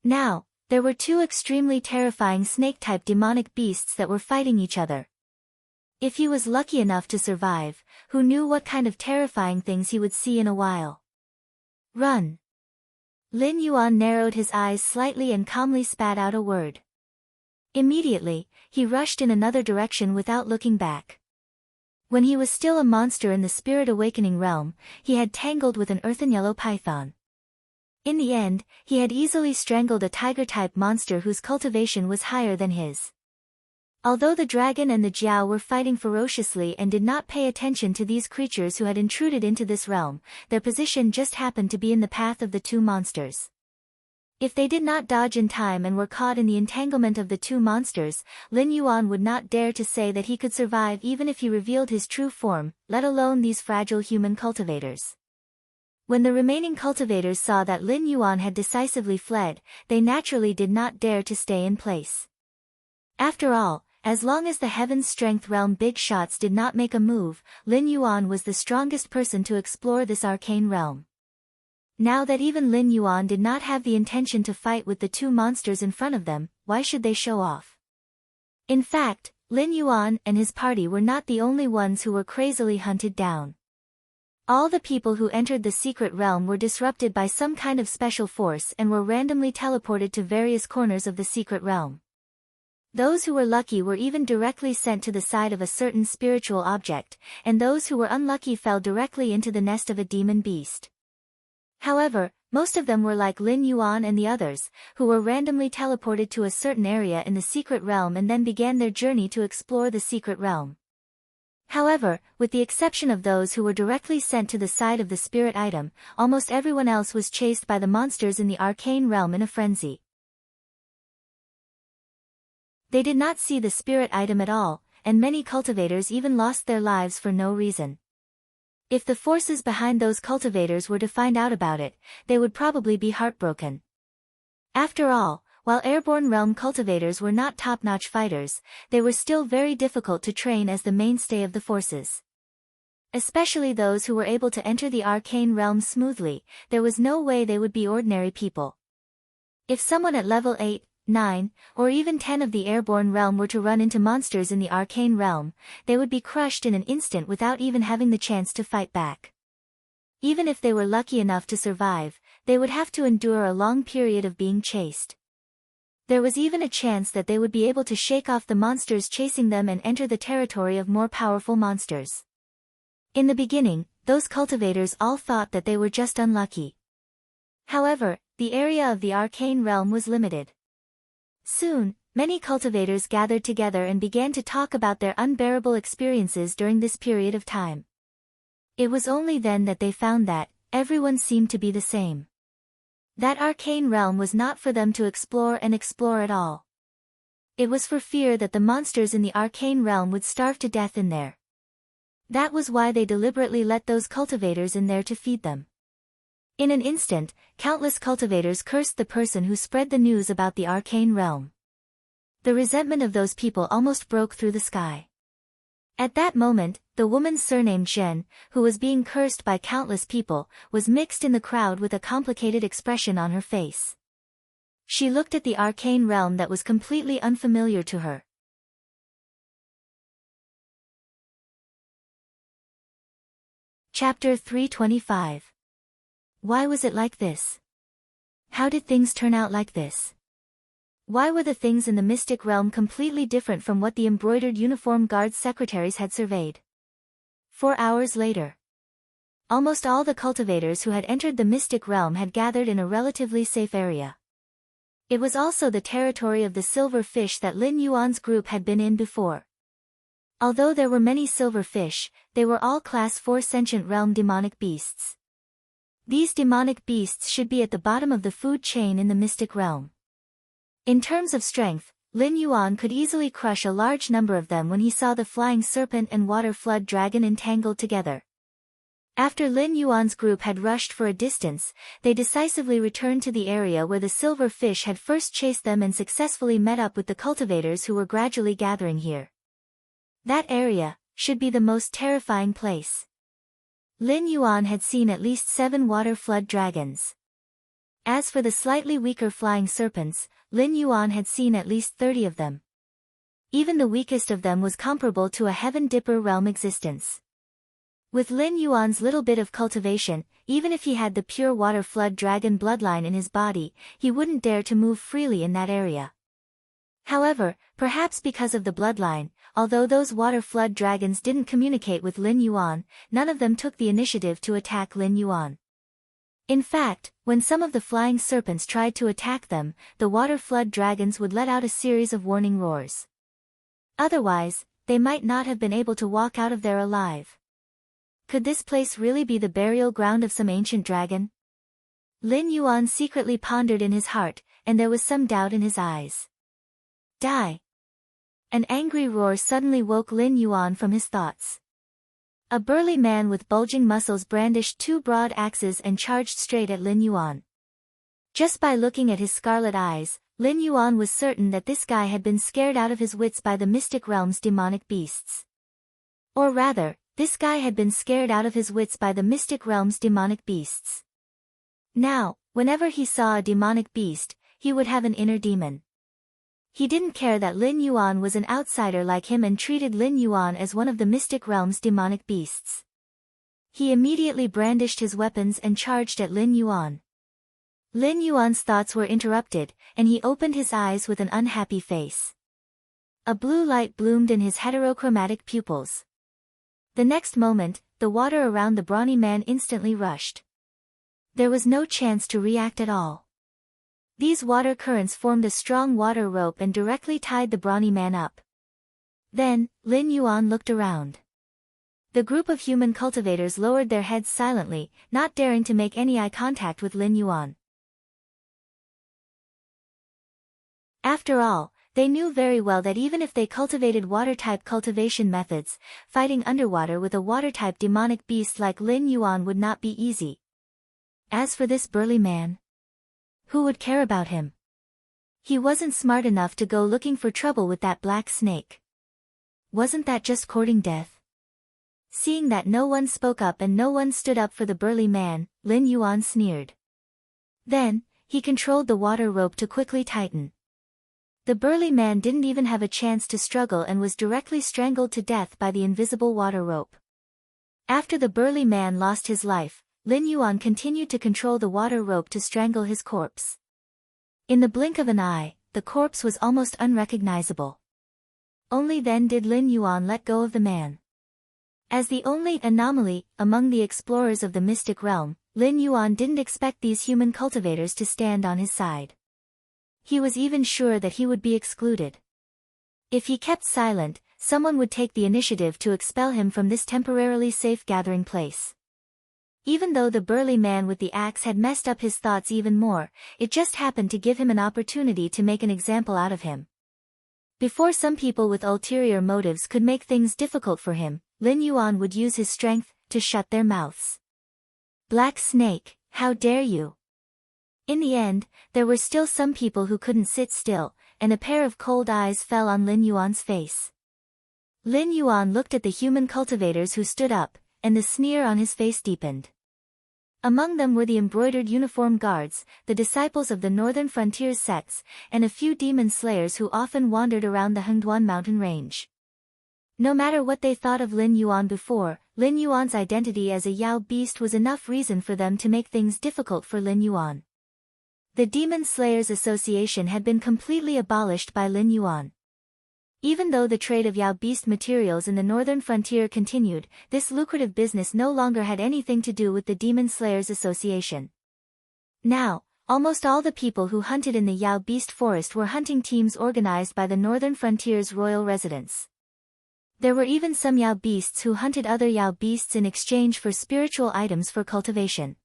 Now, there were two extremely terrifying snake-type demonic beasts that were fighting each other. If he was lucky enough to survive, who knew what kind of terrifying things he would see in a while. Run! Lin Yuan narrowed his eyes slightly and calmly spat out a word. Immediately, he rushed in another direction without looking back. When he was still a monster in the Spirit Awakening realm, he had tangled with an earthen yellow python. In the end, he had easily strangled a tiger-type monster whose cultivation was higher than his. Although the dragon and the Jiao were fighting ferociously and did not pay attention to these creatures who had intruded into this realm, their position just happened to be in the path of the two monsters. If they did not dodge in time and were caught in the entanglement of the two monsters, Lin Yuan would not dare to say that he could survive even if he revealed his true form, let alone these fragile human cultivators. When the remaining cultivators saw that Lin Yuan had decisively fled, they naturally did not dare to stay in place. After all, as long as the Heaven's Strength Realm big shots did not make a move, Lin Yuan was the strongest person to explore this arcane realm. Now that even Lin Yuan did not have the intention to fight with the two monsters in front of them, why should they show off? In fact, Lin Yuan and his party were not the only ones who were crazily hunted down. All the people who entered the secret realm were disrupted by some kind of special force and were randomly teleported to various corners of the secret realm. Those who were lucky were even directly sent to the side of a certain spiritual object, and those who were unlucky fell directly into the nest of a demon beast. However, most of them were like Lin Yuan and the others, who were randomly teleported to a certain area in the secret realm and then began their journey to explore the secret realm. However, with the exception of those who were directly sent to the side of the spirit item, almost everyone else was chased by the monsters in the arcane realm in a frenzy. They did not see the spirit item at all, and many cultivators even lost their lives for no reason. If the forces behind those cultivators were to find out about it, they would probably be heartbroken. After all, while airborne realm cultivators were not top-notch fighters, they were still very difficult to train as the mainstay of the forces. Especially those who were able to enter the arcane realm smoothly, there was no way they would be ordinary people. If someone at level 8, 9, or even 10 of the airborne realm were to run into monsters in the arcane realm, they would be crushed in an instant without even having the chance to fight back. Even if they were lucky enough to survive, they would have to endure a long period of being chased. There was even a chance that they would be able to shake off the monsters chasing them and enter the territory of more powerful monsters. In the beginning, those cultivators all thought that they were just unlucky. However, the area of the arcane realm was limited. Soon, many cultivators gathered together and began to talk about their unbearable experiences during this period of time. It was only then that they found that everyone seemed to be the same. That arcane realm was not for them to explore at all. It was for fear that the monsters in the arcane realm would starve to death in there. That was why they deliberately let those cultivators in there to feed them. In an instant, countless cultivators cursed the person who spread the news about the arcane realm. The resentment of those people almost broke through the sky. At that moment, the woman surnamed Zhen, who was being cursed by countless people, was mixed in the crowd with a complicated expression on her face. She looked at the arcane realm that was completely unfamiliar to her. Chapter 325. Why was it like this? How did things turn out like this? Why were the things in the mystic realm completely different from what the embroidered uniform guards secretaries had surveyed? 4 hours later. Almost all the cultivators who had entered the mystic realm had gathered in a relatively safe area. It was also the territory of the silver fish that Lin Yuan's group had been in before. Although there were many silver fish, they were all Class 4 sentient realm demonic beasts. These demonic beasts should be at the bottom of the food chain in the mystic realm. In terms of strength, Lin Yuan could easily crush a large number of them when he saw the flying serpent and water flood dragon entangled together. After Lin Yuan's group had rushed for a distance, they decisively returned to the area where the silver fish had first chased them and successfully met up with the cultivators who were gradually gathering here. That area should be the most terrifying place. Lin Yuan had seen at least 7 water flood dragons. As for the slightly weaker flying serpents, Lin Yuan had seen at least 30 of them. Even the weakest of them was comparable to a Heaven Dipper realm existence. With Lin Yuan's little bit of cultivation, even if he had the pure water flood dragon bloodline in his body, he wouldn't dare to move freely in that area. However, perhaps because of the bloodline, although those water flood dragons didn't communicate with Lin Yuan, none of them took the initiative to attack Lin Yuan. In fact, when some of the flying serpents tried to attack them, the water flood dragons would let out a series of warning roars. Otherwise, they might not have been able to walk out of there alive. Could this place really be the burial ground of some ancient dragon? Lin Yuan secretly pondered in his heart, and there was some doubt in his eyes. Die! An angry roar suddenly woke Lin Yuan from his thoughts. A burly man with bulging muscles brandished 2 broad axes and charged straight at Lin Yuan. Just by looking at his scarlet eyes, Lin Yuan was certain that this guy had been scared out of his wits by the mystic realm's demonic beasts. Or rather, this guy had been scared out of his wits by the mystic realm's demonic beasts. Now, whenever he saw a demonic beast, he would have an inner demon. He didn't care that Lin Yuan was an outsider like him and treated Lin Yuan as one of the mystic realm's demonic beasts. He immediately brandished his weapons and charged at Lin Yuan. Lin Yuan's thoughts were interrupted, and he opened his eyes with an unhappy face. A blue light bloomed in his heterochromatic pupils. The next moment, the water around the brawny man instantly rushed. There was no chance to react at all. These water currents formed a strong water rope and directly tied the brawny man up. Then, Lin Yuan looked around. The group of human cultivators lowered their heads silently, not daring to make any eye contact with Lin Yuan. After all, they knew very well that even if they cultivated water-type cultivation methods, fighting underwater with a water-type demonic beast like Lin Yuan would not be easy. As for this burly man, who would care about him? He wasn't smart enough to go looking for trouble with that black snake. Wasn't that just courting death? Seeing that no one spoke up and no one stood up for the burly man, Lin Yuan sneered. Then, he controlled the water rope to quickly tighten. The burly man didn't even have a chance to struggle and was directly strangled to death by the invisible water rope. After the burly man lost his life, Lin Yuan continued to control the water rope to strangle his corpse. In the blink of an eye, the corpse was almost unrecognizable. Only then did Lin Yuan let go of the man. As the only anomaly among the explorers of the mystic realm, Lin Yuan didn't expect these human cultivators to stand on his side. He was even sure that he would be excluded. If he kept silent, someone would take the initiative to expel him from this temporarily safe gathering place. Even though the burly man with the axe had messed up his thoughts even more, it just happened to give him an opportunity to make an example out of him. Before some people with ulterior motives could make things difficult for him, Lin Yuan would use his strength to shut their mouths. Black Snake, how dare you! In the end, there were still some people who couldn't sit still, and a pair of cold eyes fell on Lin Yuan's face. Lin Yuan looked at the human cultivators who stood up, and the sneer on his face deepened. Among them were the embroidered uniform guards, the disciples of the northern frontier sects, and a few demon slayers who often wandered around the Hengduan mountain range. No matter what they thought of Lin Yuan before, Lin Yuan's identity as a Yao beast was enough reason for them to make things difficult for Lin Yuan. The Demon Slayers Association had been completely abolished by Lin Yuan. Even though the trade of Yao beast materials in the northern frontier continued, this lucrative business no longer had anything to do with the Demon Slayers Association. Now, almost all the people who hunted in the Yao beast forest were hunting teams organized by the northern frontier's royal residents. There were even some Yao beasts who hunted other Yao beasts in exchange for spiritual items for cultivation.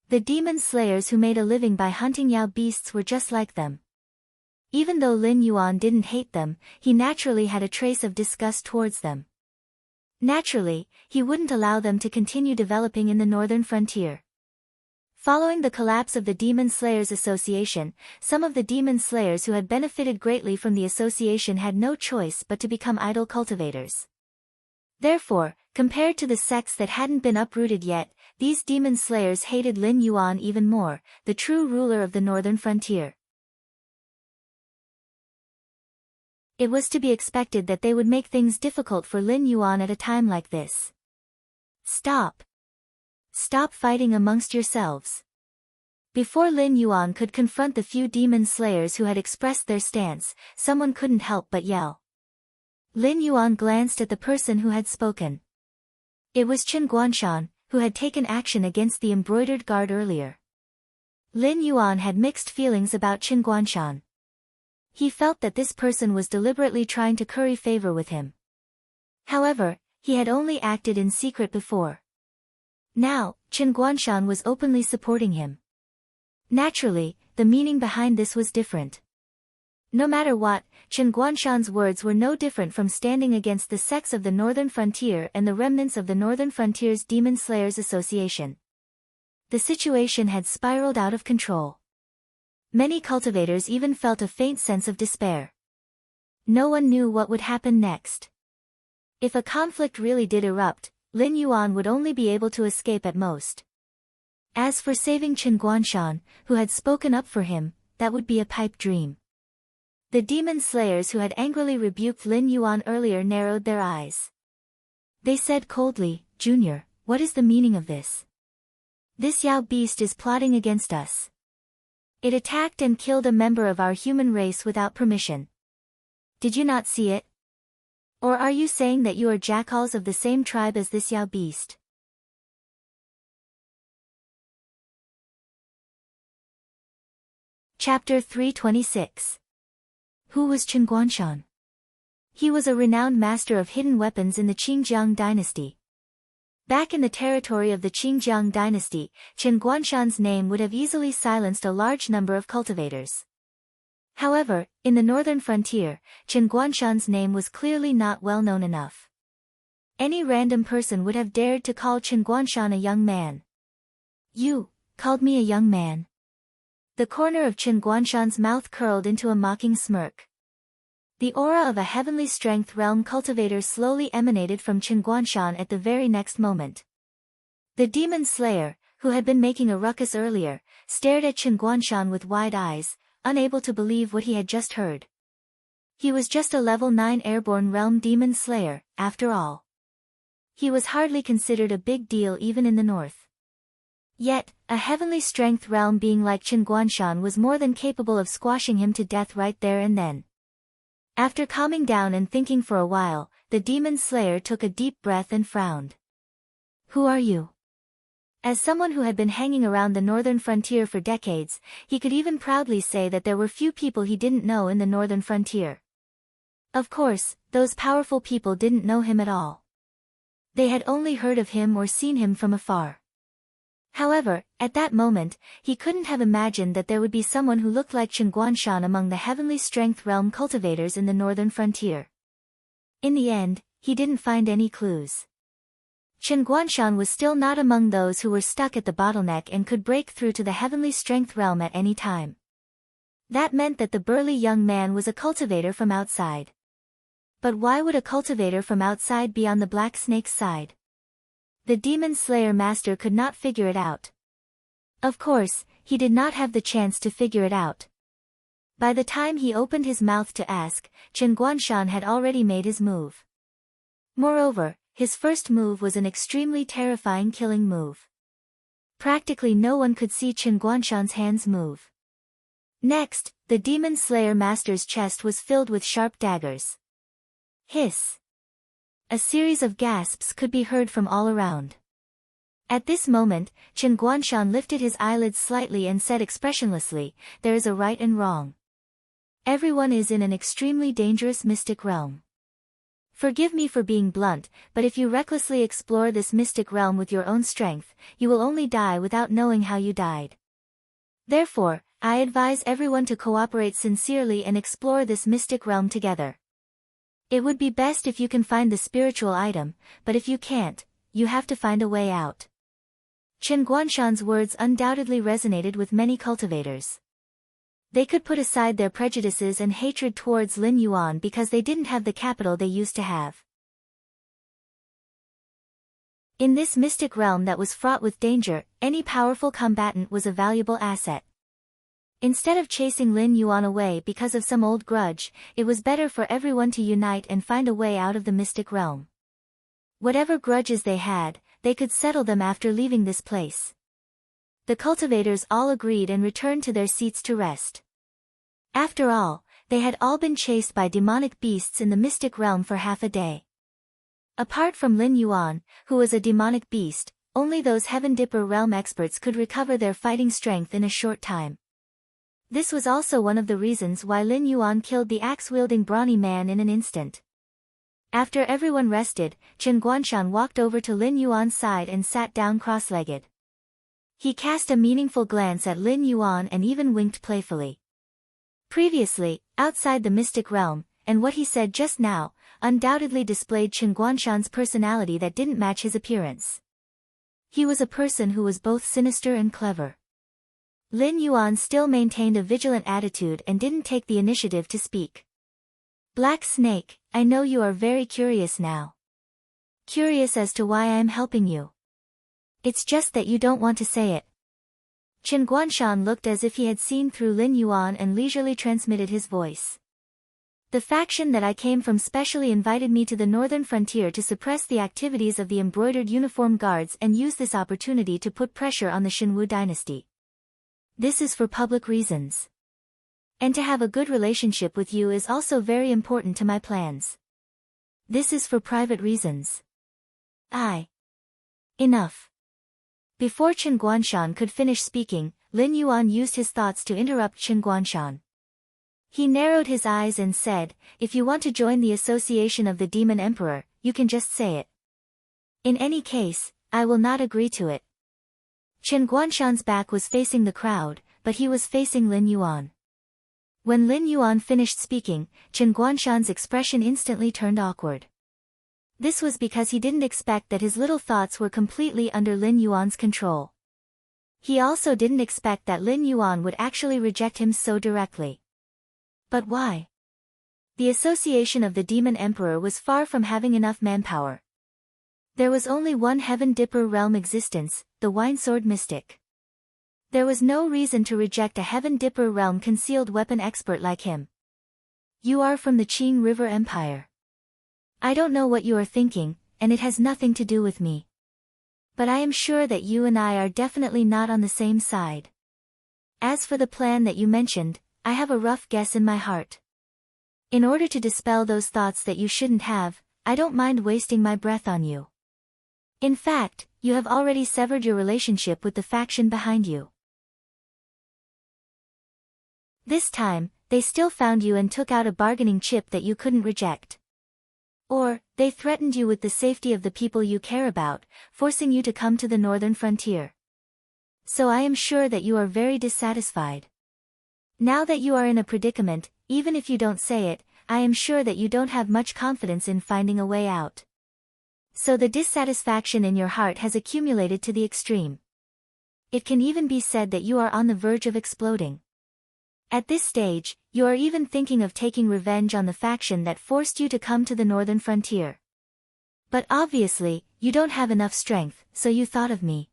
The demon slayers who made a living by hunting Yao beasts were just like them. Even though Lin Yuan didn't hate them, he naturally had a trace of disgust towards them. Naturally, he wouldn't allow them to continue developing in the northern frontier. Following the collapse of the Demon Slayers Association, some of the demon slayers who had benefited greatly from the association had no choice but to become idol cultivators. Therefore, compared to the sects that hadn't been uprooted yet, these demon slayers hated Lin Yuan even more, the true ruler of the northern frontier. It was to be expected that they would make things difficult for Lin Yuan at a time like this. Stop! Stop fighting amongst yourselves. Before Lin Yuan could confront the few demon slayers who had expressed their stance, someone couldn't help but yell. Lin Yuan glanced at the person who had spoken. It was Qin Guanshan, who had taken action against the embroidered guard earlier. Lin Yuan had mixed feelings about Qin Guanshan. He felt that this person was deliberately trying to curry favor with him. However, he had only acted in secret before. Now, Qin Guanshan was openly supporting him. Naturally, the meaning behind this was different. No matter what, Qin Guanshan's words were no different from standing against the sects of the Northern Frontier and the remnants of the Northern Frontier's Demon Slayers Association. The situation had spiraled out of control. Many cultivators even felt a faint sense of despair. No one knew what would happen next. If a conflict really did erupt, Lin Yuan would only be able to escape at most. As for saving Qin Guanshan, who had spoken up for him, that would be a pipe dream. The demon slayers who had angrily rebuked Lin Yuan earlier narrowed their eyes. They said coldly, "Junior, What is the meaning of this? This Yao beast is plotting against us. It attacked and killed a member of our human race without permission. Did you not see it? Or are you saying that you are jackals of the same tribe as this Yao beast? Chapter 326. Who was Chen Guanshan? He was a renowned master of hidden weapons in the Qingjiang dynasty. Back in the territory of the Qingjiang dynasty, Chen Guanshan's name would have easily silenced a large number of cultivators. However, in the northern frontier, Chen Guanshan's name was clearly not well known enough. Any random person would have dared to call Chen Guanshan a young man. You called me a young man? The corner of Chen Guanshan's mouth curled into a mocking smirk. The aura of a heavenly strength realm cultivator slowly emanated from Chen Guanshan at the very next moment. The demon slayer, who had been making a ruckus earlier, stared at Chen Guanshan with wide eyes, unable to believe what he had just heard. He was just a level 9 airborne realm demon slayer, after all. He was hardly considered a big deal even in the north. Yet, a heavenly strength realm being like Chen Guanshan was more than capable of squashing him to death right there and then. After calming down and thinking for a while, the demon slayer took a deep breath and frowned. Who are you? As someone who had been hanging around the northern frontier for decades, he could even proudly say that there were few people he didn't know in the northern frontier. Of course, those powerful people didn't know him at all. They had only heard of him or seen him from afar. However, at that moment, he couldn't have imagined that there would be someone who looked like Chen Guanshan among the heavenly strength realm cultivators in the northern frontier. In the end, he didn't find any clues. Chen Guanshan was still not among those who were stuck at the bottleneck and could break through to the heavenly strength realm at any time. That meant that the burly young man was a cultivator from outside. But why would a cultivator from outside be on the Black Snake's side? The Demon Slayer Master could not figure it out. Of course, he did not have the chance to figure it out. By the time he opened his mouth to ask, Chen Guanshan had already made his move. Moreover, his first move was an extremely terrifying killing move. Practically no one could see Chen Guanshan's hands move. Next, the Demon Slayer Master's chest was filled with sharp daggers. Hiss! A series of gasps could be heard from all around. At this moment, Chen Guanshan lifted his eyelids slightly and said expressionlessly, "There is a right and wrong. Everyone is in an extremely dangerous mystic realm. Forgive me for being blunt, but if you recklessly explore this mystic realm with your own strength, you will only die without knowing how you died. Therefore, I advise everyone to cooperate sincerely and explore this mystic realm together. It would be best if you can find the spiritual item, but if you can't, you have to find a way out." Chen Guanshan's words undoubtedly resonated with many cultivators. They could put aside their prejudices and hatred towards Lin Yuan because they didn't have the capital they used to have. In this mystic realm that was fraught with danger, any powerful combatant was a valuable asset. Instead of chasing Lin Yuan away because of some old grudge, it was better for everyone to unite and find a way out of the mystic realm. Whatever grudges they had, they could settle them after leaving this place. The cultivators all agreed and returned to their seats to rest. After all, they had all been chased by demonic beasts in the mystic realm for half a day. Apart from Lin Yuan, who was a demonic beast, only those Heaven Dipper realm experts could recover their fighting strength in a short time. This was also one of the reasons why Lin Yuan killed the axe-wielding brawny man in an instant. After everyone rested, Chen Guanshan walked over to Lin Yuan's side and sat down cross-legged. He cast a meaningful glance at Lin Yuan and even winked playfully. Previously, outside the mystic realm, and what he said just now, undoubtedly displayed Chen Guanshan's personality that didn't match his appearance. He was a person who was both sinister and clever. Lin Yuan still maintained a vigilant attitude and didn't take the initiative to speak. "Black Snake, I know you are very curious now. Curious as to why I am helping you. It's just that you don't want to say it." Chen Guanshan looked as if he had seen through Lin Yuan and leisurely transmitted his voice. The faction that I came from specially invited me to the northern frontier to suppress the activities of the embroidered uniform guards and use this opportunity to put pressure on the Xinwu dynasty. This is for public reasons. And to have a good relationship with you is also very important to my plans. This is for private reasons. Enough. Before Chen Guanshan could finish speaking, Lin Yuan used his thoughts to interrupt Chen Guanshan. He narrowed his eyes and said, "If you want to join the association of the Demon Emperor, you can just say it. In any case, I will not agree to it." Chen Guanshan's back was facing the crowd, but he was facing Lin Yuan. When Lin Yuan finished speaking, Chen Guanshan's expression instantly turned awkward. This was because he didn't expect that his little thoughts were completely under Lin Yuan's control. He also didn't expect that Lin Yuan would actually reject him so directly. But why? The association of the Demon Emperor was far from having enough manpower. There was only one Heaven Dipper realm existence, the Winesword Mystic. There was no reason to reject a Heaven Dipper realm concealed weapon expert like him. You are from the Qing River Empire. I don't know what you are thinking, and it has nothing to do with me. But I am sure that you and I are definitely not on the same side. As for the plan that you mentioned, I have a rough guess in my heart. In order to dispel those thoughts that you shouldn't have, I don't mind wasting my breath on you. In fact, you have already severed your relationship with the faction behind you. This time, they still found you and took out a bargaining chip that you couldn't reject. Or, they threatened you with the safety of the people you care about, forcing you to come to the northern frontier. So I am sure that you are very dissatisfied. Now that you are in a predicament, even if you don't say it, I am sure that you don't have much confidence in finding a way out. So the dissatisfaction in your heart has accumulated to the extreme. It can even be said that you are on the verge of exploding. At this stage, you are even thinking of taking revenge on the faction that forced you to come to the northern frontier. But obviously, you don't have enough strength, so you thought of me.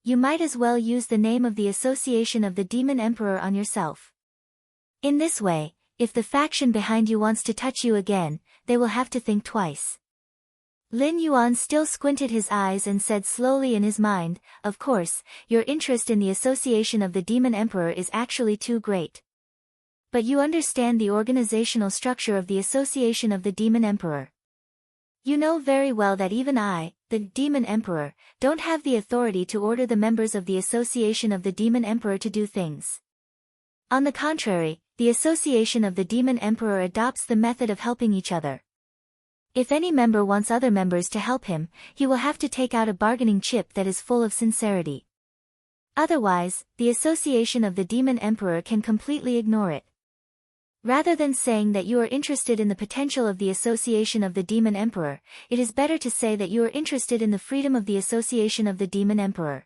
You might as well use the name of the Association of the Demon Emperor on yourself. In this way, if the faction behind you wants to touch you again, they will have to think twice. Lin Yuan still squinted his eyes and said slowly in his mind, "Of course, your interest in the Association of the Demon Emperor is actually too great. But you understand the organizational structure of the Association of the Demon Emperor. You know very well that even I, the Demon Emperor, don't have the authority to order the members of the Association of the Demon Emperor to do things. On the contrary, the Association of the Demon Emperor adopts the method of helping each other. If any member wants other members to help him, he will have to take out a bargaining chip that is full of sincerity. Otherwise, the Association of the Demon Emperor can completely ignore it. Rather than saying that you are interested in the potential of the Association of the Demon Emperor, it is better to say that you are interested in the freedom of the Association of the Demon Emperor."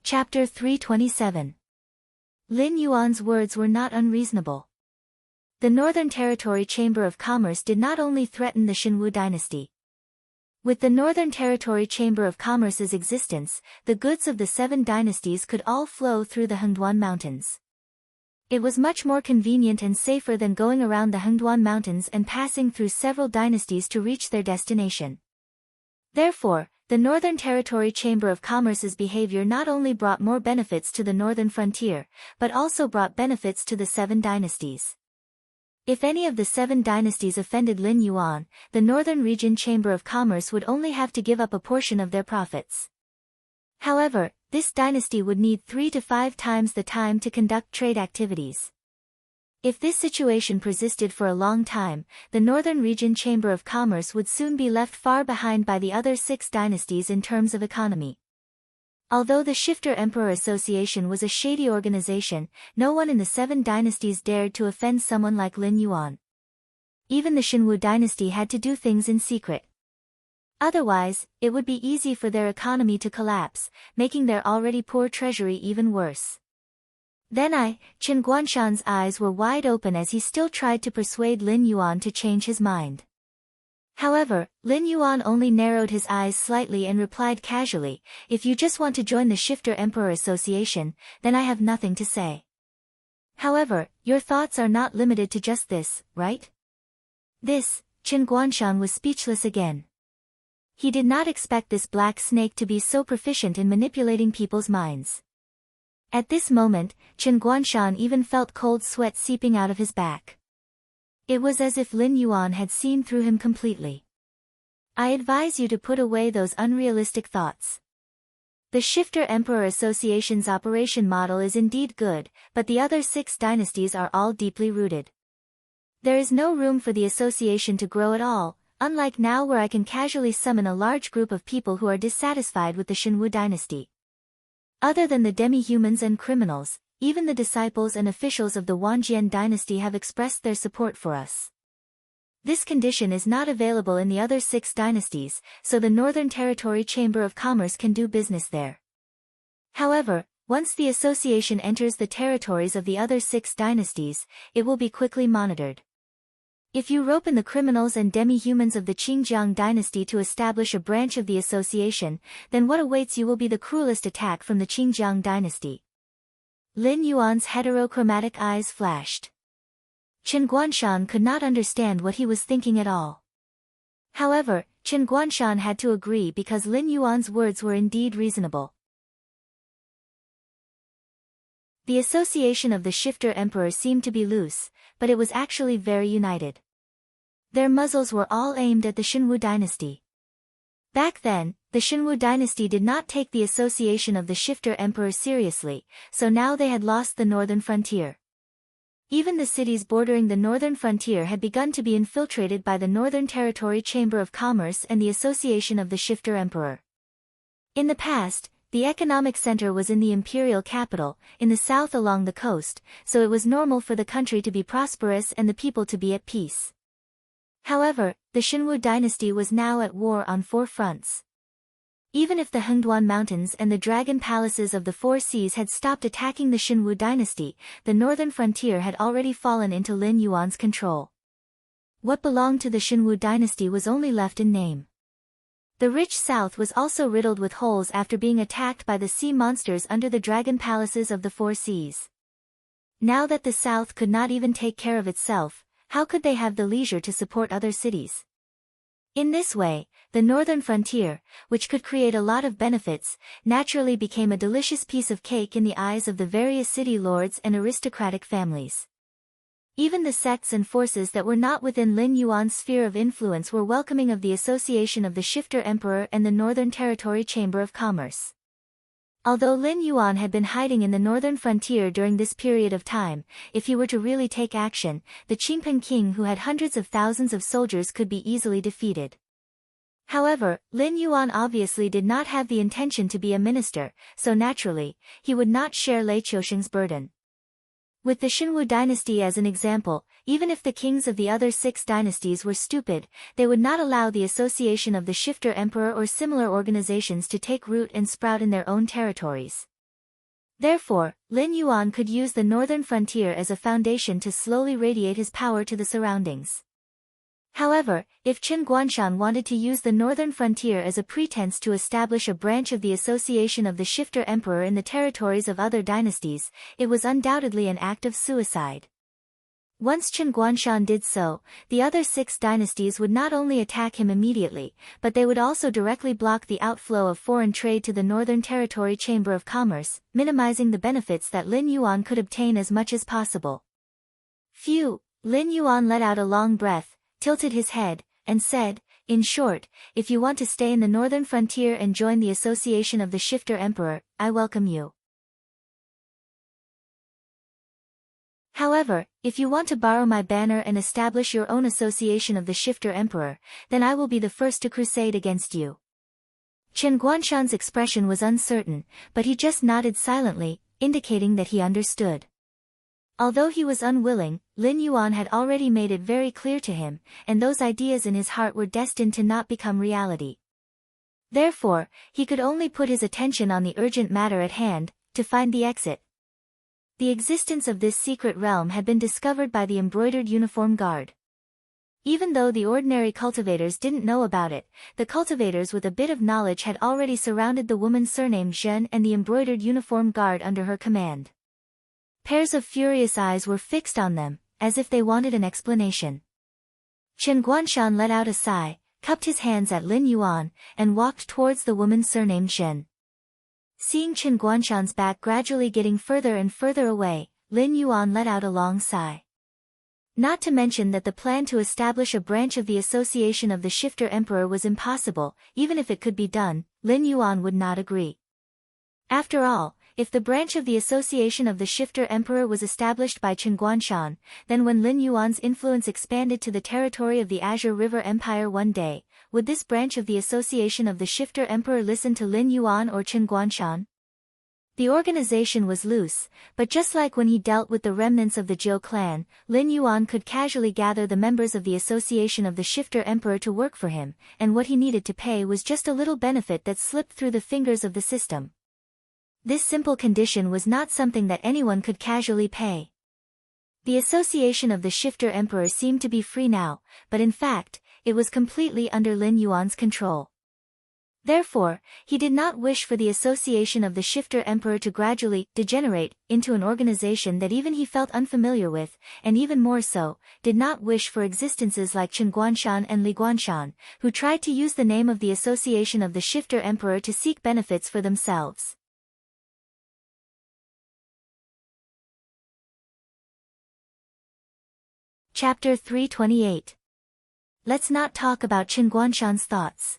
Chapter 327. Lin Yuan's words were not unreasonable. The Northern Territory Chamber of Commerce did not only threaten the Xinwu dynasty. With the Northern Territory Chamber of Commerce's existence, the goods of the 7 dynasties could all flow through the Hengduan Mountains. It was much more convenient and safer than going around the Hengduan Mountains and passing through several dynasties to reach their destination. Therefore, the Northern Territory Chamber of Commerce's behavior not only brought more benefits to the northern frontier, but also brought benefits to the 7 dynasties. If any of the 7 dynasties offended Lin Yuan, the Northern Region Chamber of Commerce would only have to give up a portion of their profits. However, this dynasty would need 3 to 5 times the time to conduct trade activities. If this situation persisted for a long time, the Northern Region Chamber of Commerce would soon be left far behind by the other 6 dynasties in terms of economy. Although the Shifter Emperor Association was a shady organization, no one in the 7 dynasties dared to offend someone like Lin Yuan. Even the Xinwu dynasty had to do things in secret. Otherwise, it would be easy for their economy to collapse, making their already poor treasury even worse. Then Chen Guanshan's eyes were wide open as he still tried to persuade Lin Yuan to change his mind. However, Lin Yuan only narrowed his eyes slightly and replied casually, "If you just want to join the Shifter Emperor Association, then I have nothing to say. However, your thoughts are not limited to just this, right?" This, Qin Guanshan was speechless again. He did not expect this black snake to be so proficient in manipulating people's minds. At this moment, Qin Guanshan even felt cold sweat seeping out of his back. It was as if Lin Yuan had seen through him completely. "I advise you to put away those unrealistic thoughts. The Shifter Emperor Association's operation model is indeed good, but the other 6 dynasties are all deeply rooted. There is no room for the association to grow at all, unlike now where I can casually summon a large group of people who are dissatisfied with the Shinwu dynasty. Other than the demi-humans and criminals, even the disciples and officials of the Wanjian dynasty have expressed their support for us. This condition is not available in the other 6 dynasties, so the Northern Territory Chamber of Commerce can do business there. However, once the association enters the territories of the other 6 dynasties, it will be quickly monitored. If you rope in the criminals and demi-humans of the Qingjiang dynasty to establish a branch of the association, then what awaits you will be the cruelest attack from the Qingjiang dynasty." Lin Yuan's heterochromatic eyes flashed. Qin Guanshan could not understand what he was thinking at all. However, Qin Guanshan had to agree because Lin Yuan's words were indeed reasonable. The association of the Shifter Emperor seemed to be loose, but it was actually very united. Their muzzles were all aimed at the Shinwu dynasty. Back then, the Shinwu dynasty did not take the association of the Shifter Emperor seriously, so now they had lost the northern frontier. Even the cities bordering the northern frontier had begun to be infiltrated by the Northern Territory Chamber of Commerce and the Association of the Shifter Emperor. In the past, the economic center was in the imperial capital, in the south along the coast, so it was normal for the country to be prosperous and the people to be at peace. However, the Shinwu dynasty was now at war on 4 fronts. Even if the Hengduan Mountains and the Dragon Palaces of the 4 Seas had stopped attacking the Shinwu dynasty, the northern frontier had already fallen into Lin Yuan's control. What belonged to the Shinwu dynasty was only left in name. The rich south was also riddled with holes after being attacked by the sea monsters under the Dragon Palaces of the 4 Seas. Now that the south could not even take care of itself, how could they have the leisure to support other cities? In this way, the northern frontier, which could create a lot of benefits, naturally became a delicious piece of cake in the eyes of the various city lords and aristocratic families. Even the sects and forces that were not within Lin Yuan's sphere of influence were welcoming of the association of the Shifter Emperor and the Northern Territory Chamber of Commerce. Although Lin Yuan had been hiding in the northern frontier during this period of time, if he were to really take action, the Qingpen king who had hundreds of thousands of soldiers could be easily defeated. However, Lin Yuan obviously did not have the intention to be a minister, so naturally, he would not share Lei Qiusheng's burden. With the Shinwu dynasty as an example, even if the kings of the other 6 dynasties were stupid, they would not allow the association of the Shifter Emperor or similar organizations to take root and sprout in their own territories. Therefore, Lin Yuan could use the northern frontier as a foundation to slowly radiate his power to the surroundings. However, if Qin Guanshan wanted to use the northern frontier as a pretense to establish a branch of the association of the Shifter Emperor in the territories of other dynasties, it was undoubtedly an act of suicide. Once Qin Guanshan did so, the other 6 dynasties would not only attack him immediately, but they would also directly block the outflow of foreign trade to the Northern Territory Chamber of Commerce, minimizing the benefits that Lin Yuan could obtain as much as possible. Phew! Lin Yuan let out a long breath, tilted his head, and said, "In short, if you want to stay in the northern frontier and join the association of the Shifter Emperor, I welcome you. However, if you want to borrow my banner and establish your own association of the Shifter Emperor, then I will be the first to crusade against you." Qin Guanshan's expression was uncertain, but he just nodded silently, indicating that he understood. Although he was unwilling, Lin Yuan had already made it very clear to him, and those ideas in his heart were destined to not become reality. Therefore, he could only put his attention on the urgent matter at hand, to find the exit. The existence of this secret realm had been discovered by the embroidered uniform guard. Even though the ordinary cultivators didn't know about it, the cultivators with a bit of knowledge had already surrounded the woman surnamed Zhen and the embroidered uniform guard under her command. Pairs of furious eyes were fixed on them, as if they wanted an explanation. Chen Guanshan let out a sigh, cupped his hands at Lin Yuan, and walked towards the woman surnamed Zhen. Seeing Chen Guanshan's back gradually getting further and further away, Lin Yuan let out a long sigh. Not to mention that the plan to establish a branch of the Association of the Shifter Emperor was impossible. Even if it could be done, Lin Yuan would not agree. After all, if the branch of the Association of the Shifter Emperor was established by Chen Guanshan, then when Lin Yuan's influence expanded to the territory of the Azure River Empire one day, would this branch of the Association of the Shifter Emperor listen to Lin Yuan or Chen Guanshan? The organization was loose, but just like when he dealt with the remnants of the Zhou clan, Lin Yuan could casually gather the members of the Association of the Shifter Emperor to work for him, and what he needed to pay was just a little benefit that slipped through the fingers of the system. This simple condition was not something that anyone could casually pay. The Association of the Shifter Emperor seemed to be free now, but in fact, it was completely under Lin Yuan's control. Therefore, he did not wish for the Association of the Shifter Emperor to gradually degenerate into an organization that even he felt unfamiliar with, and even more so, did not wish for existences like Chen Guanshan and Li Guanshan, who tried to use the name of the Association of the Shifter Emperor to seek benefits for themselves. Chapter 328. Let's not talk about Chen Guanshan's thoughts.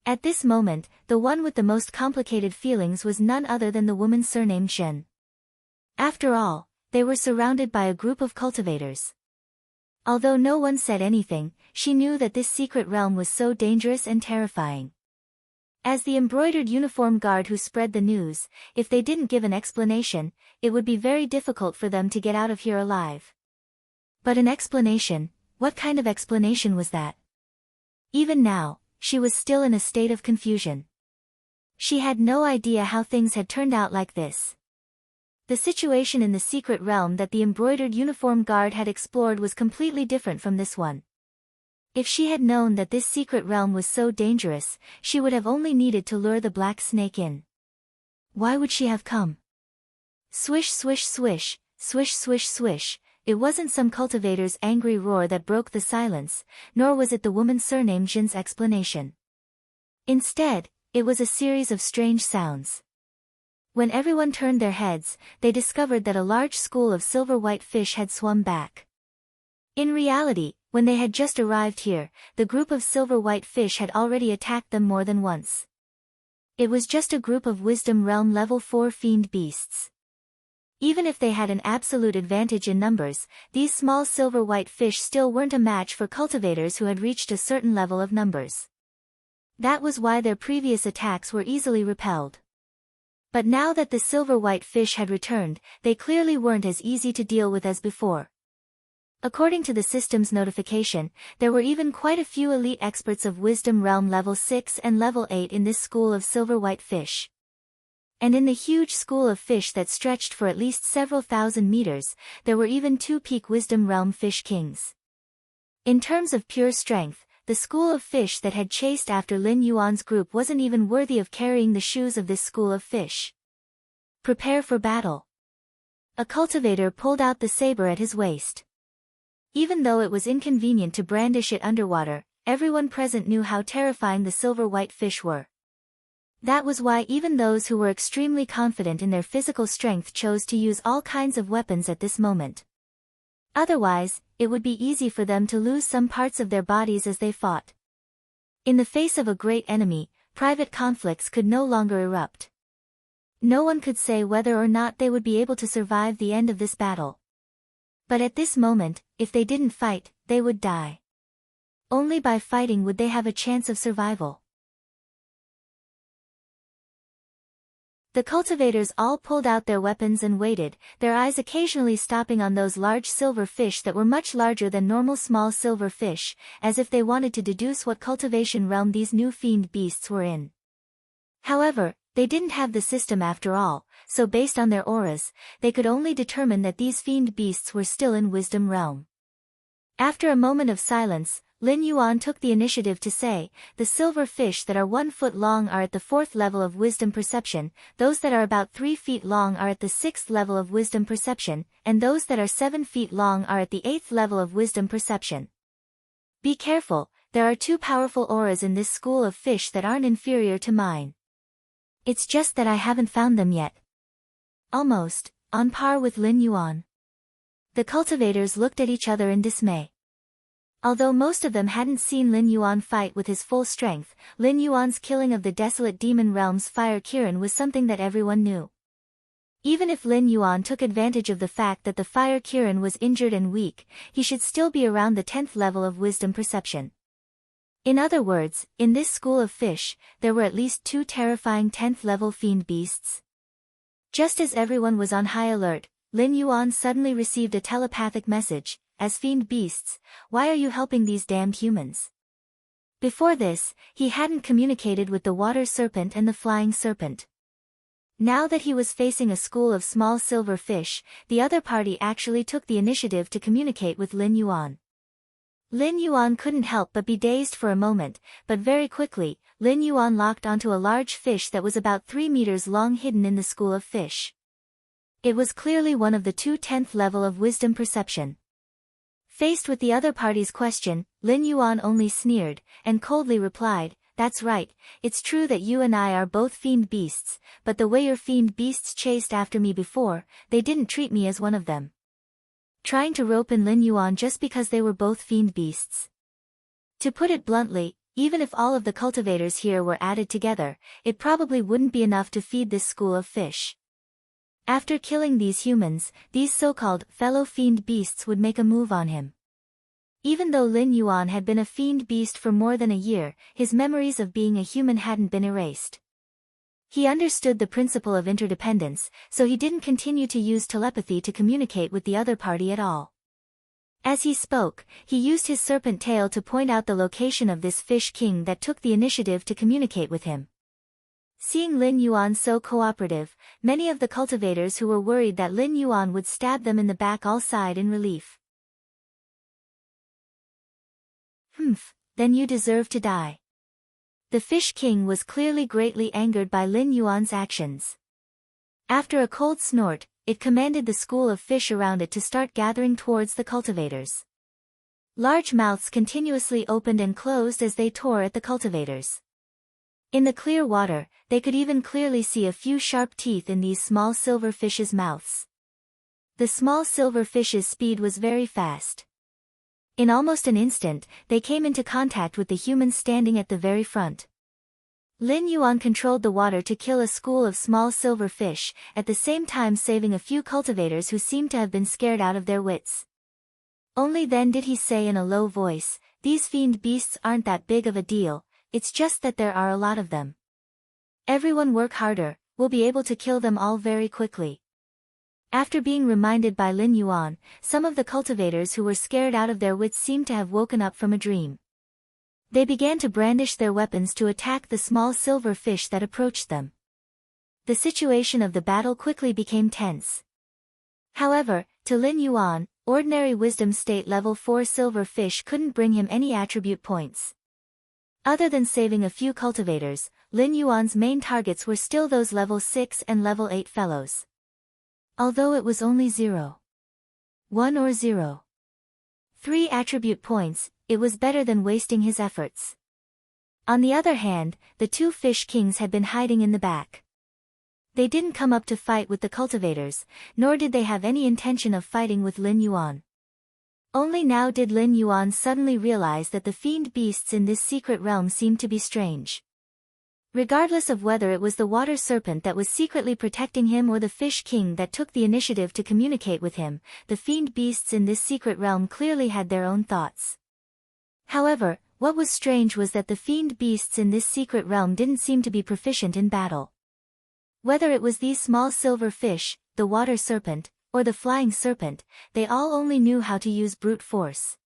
At this moment, the one with the most complicated feelings was none other than the woman surnamed Zhen. After all, they were surrounded by a group of cultivators. Although no one said anything, she knew that this secret realm was so dangerous and terrifying. As the embroidered uniform guard who spread the news, if they didn't give an explanation, it would be very difficult for them to get out of here alive. But an explanation, what kind of explanation was that? Even now, she was still in a state of confusion. She had no idea how things had turned out like this. The situation in the secret realm that the embroidered uniform guard had explored was completely different from this one. If she had known that this secret realm was so dangerous, she would have only needed to lure the black snake in. Why would she have come? Swish swish swish, swish swish swish. It wasn't some cultivator's angry roar that broke the silence, nor was it the woman surnamed Zhen's explanation. Instead, it was a series of strange sounds. When everyone turned their heads, they discovered that a large school of silver-white fish had swum back. In reality, when they had just arrived here, the group of silver-white fish had already attacked them more than once. It was just a group of Wisdom Realm Level 4 fiend beasts. Even if they had an absolute advantage in numbers, these small silver-white fish still weren't a match for cultivators who had reached a certain level of numbers. That was why their previous attacks were easily repelled. But now that the silver-white fish had returned, they clearly weren't as easy to deal with as before. According to the system's notification, there were even quite a few elite experts of Wisdom Realm Level 6 and Level 8 in this school of silver-white fish. And in the huge school of fish that stretched for at least several thousand meters, there were even 2 peak Wisdom Realm fish kings. In terms of pure strength, the school of fish that had chased after Lin Yuan's group wasn't even worthy of carrying the shoes of this school of fish. Prepare for battle. A cultivator pulled out the saber at his waist. Even though it was inconvenient to brandish it underwater, everyone present knew how terrifying the silver-white fish were. That was why even those who were extremely confident in their physical strength chose to use all kinds of weapons at this moment. Otherwise, it would be easy for them to lose some parts of their bodies as they fought. In the face of a great enemy, private conflicts could no longer erupt. No one could say whether or not they would be able to survive the end of this battle. But at this moment, if they didn't fight, they would die. Only by fighting would they have a chance of survival. The cultivators all pulled out their weapons and waited, their eyes occasionally stopping on those large silver fish that were much larger than normal small silver fish, as if they wanted to deduce what cultivation realm these new fiend beasts were in. However, they didn't have the system after all, so based on their auras, they could only determine that these fiend beasts were still in Wisdom Realm. After a moment of silence, Lin Yuan took the initiative to say, "The silver fish that are 1 foot long are at the 4th level of wisdom perception, those that are about 3 feet long are at the 6th level of wisdom perception, and those that are 7 feet long are at the 8th level of wisdom perception. Be careful, there are 2 powerful auras in this school of fish that aren't inferior to mine. It's just that I haven't found them yet." Almost, on par with Lin Yuan. The cultivators looked at each other in dismay. Although most of them hadn't seen Lin Yuan fight with his full strength, Lin Yuan's killing of the desolate demon realm's fire Kirin was something that everyone knew. Even if Lin Yuan took advantage of the fact that the fire Kirin was injured and weak, he should still be around the 10th level of wisdom perception. In other words, in this school of fish, there were at least 2 terrifying 10th level fiend beasts. Just as everyone was on high alert, Lin Yuan suddenly received a telepathic message, "As fiend beasts, why are you helping these damned humans?" Before this, he hadn't communicated with the water serpent and the flying serpent. Now that he was facing a school of small silver fish, the other party actually took the initiative to communicate with Lin Yuan. Lin Yuan couldn't help but be dazed for a moment, but very quickly, Lin Yuan locked onto a large fish that was about 3 meters long hidden in the school of fish. It was clearly one of the 2 10th level of wisdom perception. Faced with the other party's question, Lin Yuan only sneered, and coldly replied, "That's right, it's true that you and I are both fiend beasts, but the way your fiend beasts chased after me before, they didn't treat me as one of them." Trying to rope in Lin Yuan just because they were both fiend beasts. To put it bluntly, even if all of the cultivators here were added together, it probably wouldn't be enough to feed this school of fish. After killing these humans, these so-called fellow fiend beasts would make a move on him. Even though Lin Yuan had been a fiend beast for more than a year, his memories of being a human hadn't been erased. He understood the principle of interdependence, so he didn't continue to use telepathy to communicate with the other party at all. As he spoke, he used his serpent tail to point out the location of this fish king that took the initiative to communicate with him. Seeing Lin Yuan so cooperative, many of the cultivators who were worried that Lin Yuan would stab them in the back all sighed in relief. Then you deserve to die." The Fish King was clearly greatly angered by Lin Yuan's actions. After a cold snort, it commanded the school of fish around it to start gathering towards the cultivators. Large mouths continuously opened and closed as they tore at the cultivators. In the clear water, they could even clearly see a few sharp teeth in these small silver fishes' mouths. The small silver fishes' speed was very fast. In almost an instant, they came into contact with the humans standing at the very front. Lin Yuan controlled the water to kill a school of small silver fish, at the same time saving a few cultivators who seemed to have been scared out of their wits. Only then did he say in a low voice, "These fiend beasts aren't that big of a deal, it's just that there are a lot of them. Everyone work harder, we'll be able to kill them all very quickly." After being reminded by Lin Yuan, some of the cultivators who were scared out of their wits seemed to have woken up from a dream. They began to brandish their weapons to attack the small silver fish that approached them. The situation of the battle quickly became tense. However, to Lin Yuan, ordinary wisdom state level 4 silver fish couldn't bring him any attribute points. Other than saving a few cultivators, Lin Yuan's main targets were still those level 6 and level 8 fellows. Although it was only 1 or 3 attribute points, it was better than wasting his efforts. On the other hand, the 2 fish kings had been hiding in the back. They didn't come up to fight with the cultivators, nor did they have any intention of fighting with Lin Yuan. Only now did Lin Yuan suddenly realize that the fiend beasts in this secret realm seemed to be strange. Regardless of whether it was the water serpent that was secretly protecting him or the fish king that took the initiative to communicate with him, the fiend beasts in this secret realm clearly had their own thoughts. However, what was strange was that the fiend beasts in this secret realm didn't seem to be proficient in battle. Whether it was these small silver fish, the water serpent, or the flying serpent, they all only knew how to use brute force.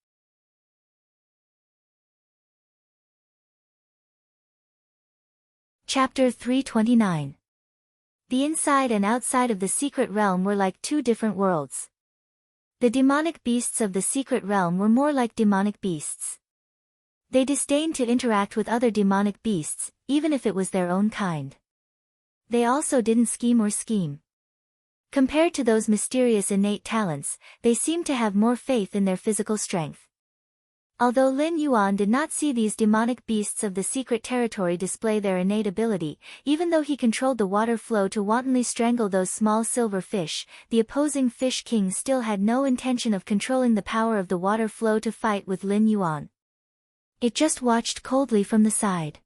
Chapter 329. The inside and outside of the secret realm were like 2 different worlds. The demonic beasts of the secret realm were more like demonic beasts. They disdained to interact with other demonic beasts, even if it was their own kind. They also didn't scheme. Compared to those mysterious innate talents, they seemed to have more faith in their physical strength. Although Lin Yuan did not see these demonic beasts of the secret territory display their innate ability, even though he controlled the water flow to wantonly strangle those small silver fish, the opposing Fish King still had no intention of controlling the power of the water flow to fight with Lin Yuan. It just watched coldly from the side.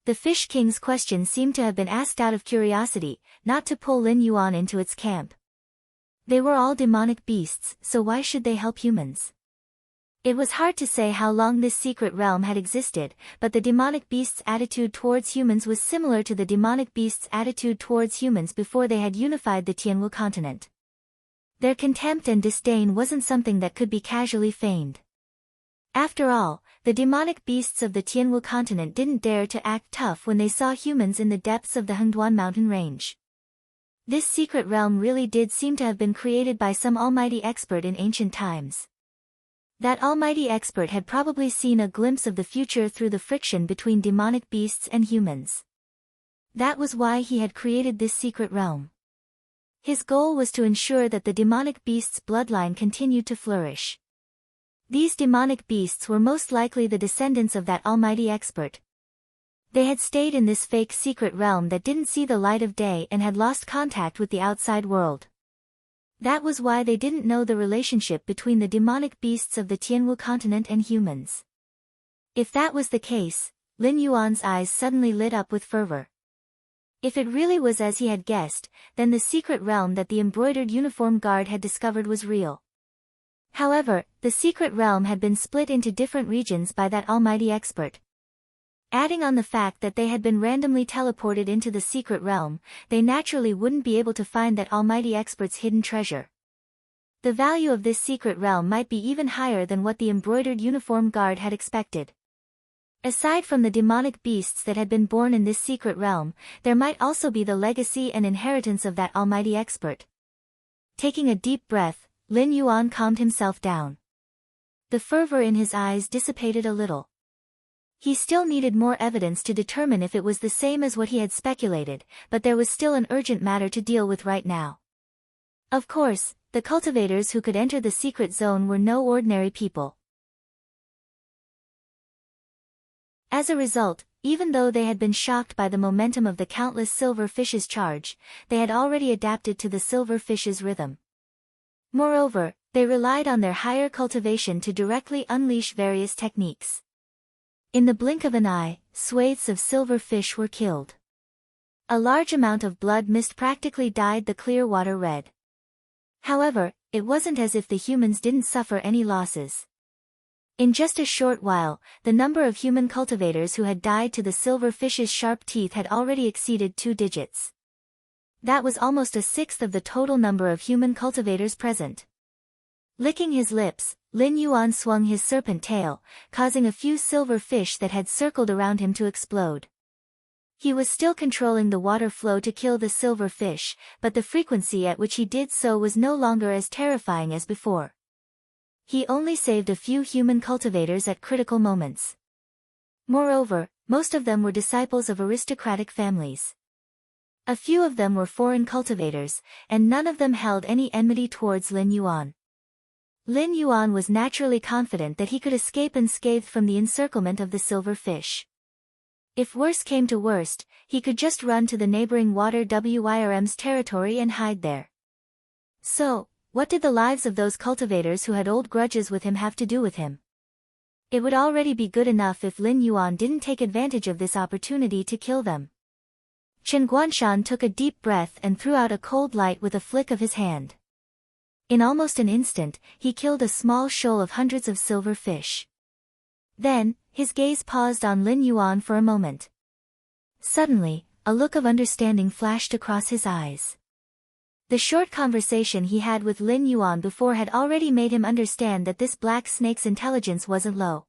The Fish King's question seemed to have been asked out of curiosity, not to pull Lin Yuan into its camp. They were all demonic beasts, so why should they help humans? It was hard to say how long this secret realm had existed, but the demonic beasts' attitude towards humans was similar to the demonic beasts' attitude towards humans before they had unified the Tianwu continent. Their contempt and disdain wasn't something that could be casually feigned. After all, the demonic beasts of the Tianwu continent didn't dare to act tough when they saw humans in the depths of the Hengduan mountain range. This secret realm really did seem to have been created by some almighty expert in ancient times. That almighty expert had probably seen a glimpse of the future through the friction between demonic beasts and humans. That was why he had created this secret realm. His goal was to ensure that the demonic beast's bloodline continued to flourish. These demonic beasts were most likely the descendants of that almighty expert. They had stayed in this fake secret realm that didn't see the light of day and had lost contact with the outside world. That was why they didn't know the relationship between the demonic beasts of the Tianwu continent and humans. If that was the case, Lin Yuan's eyes suddenly lit up with fervor. If it really was as he had guessed, then the secret realm that the embroidered uniform guard had discovered was real. However, the secret realm had been split into different regions by that almighty expert. Adding on the fact that they had been randomly teleported into the secret realm, they naturally wouldn't be able to find that almighty expert's hidden treasure. The value of this secret realm might be even higher than what the embroidered uniform guard had expected. Aside from the demonic beasts that had been born in this secret realm, there might also be the legacy and inheritance of that almighty expert. Taking a deep breath, Lin Yuan calmed himself down. The fervor in his eyes dissipated a little. He still needed more evidence to determine if it was the same as what he had speculated, but there was still an urgent matter to deal with right now. Of course, the cultivators who could enter the secret zone were no ordinary people. As a result, even though they had been shocked by the momentum of the countless silver fishes' charge, they had already adapted to the silver fishes' rhythm. Moreover, they relied on their higher cultivation to directly unleash various techniques. In the blink of an eye, swathes of silver fish were killed. A large amount of blood mist practically dyed the clear water red. However, it wasn't as if the humans didn't suffer any losses. In just a short while, the number of human cultivators who had died to the silver fish's sharp teeth had already exceeded 2 digits. That was almost a sixth of the total number of human cultivators present. Licking his lips, Lin Yuan swung his serpent tail, causing a few silver fish that had circled around him to explode. He was still controlling the water flow to kill the silver fish, but the frequency at which he did so was no longer as terrifying as before. He only saved a few human cultivators at critical moments. Moreover, most of them were disciples of aristocratic families. A few of them were foreign cultivators, and none of them held any enmity towards Lin Yuan. Lin Yuan was naturally confident that he could escape unscathed from the encirclement of the silver fish. If worse came to worst, he could just run to the neighboring water Wyrm's territory and hide there. So, what did the lives of those cultivators who had old grudges with him have to do with him? It would already be good enough if Lin Yuan didn't take advantage of this opportunity to kill them. Chen Guanshan took a deep breath and threw out a cold light with a flick of his hand. In almost an instant, he killed a small shoal of hundreds of silver fish. Then, his gaze paused on Lin Yuan for a moment. Suddenly, a look of understanding flashed across his eyes. The short conversation he had with Lin Yuan before had already made him understand that this black snake's intelligence wasn't low.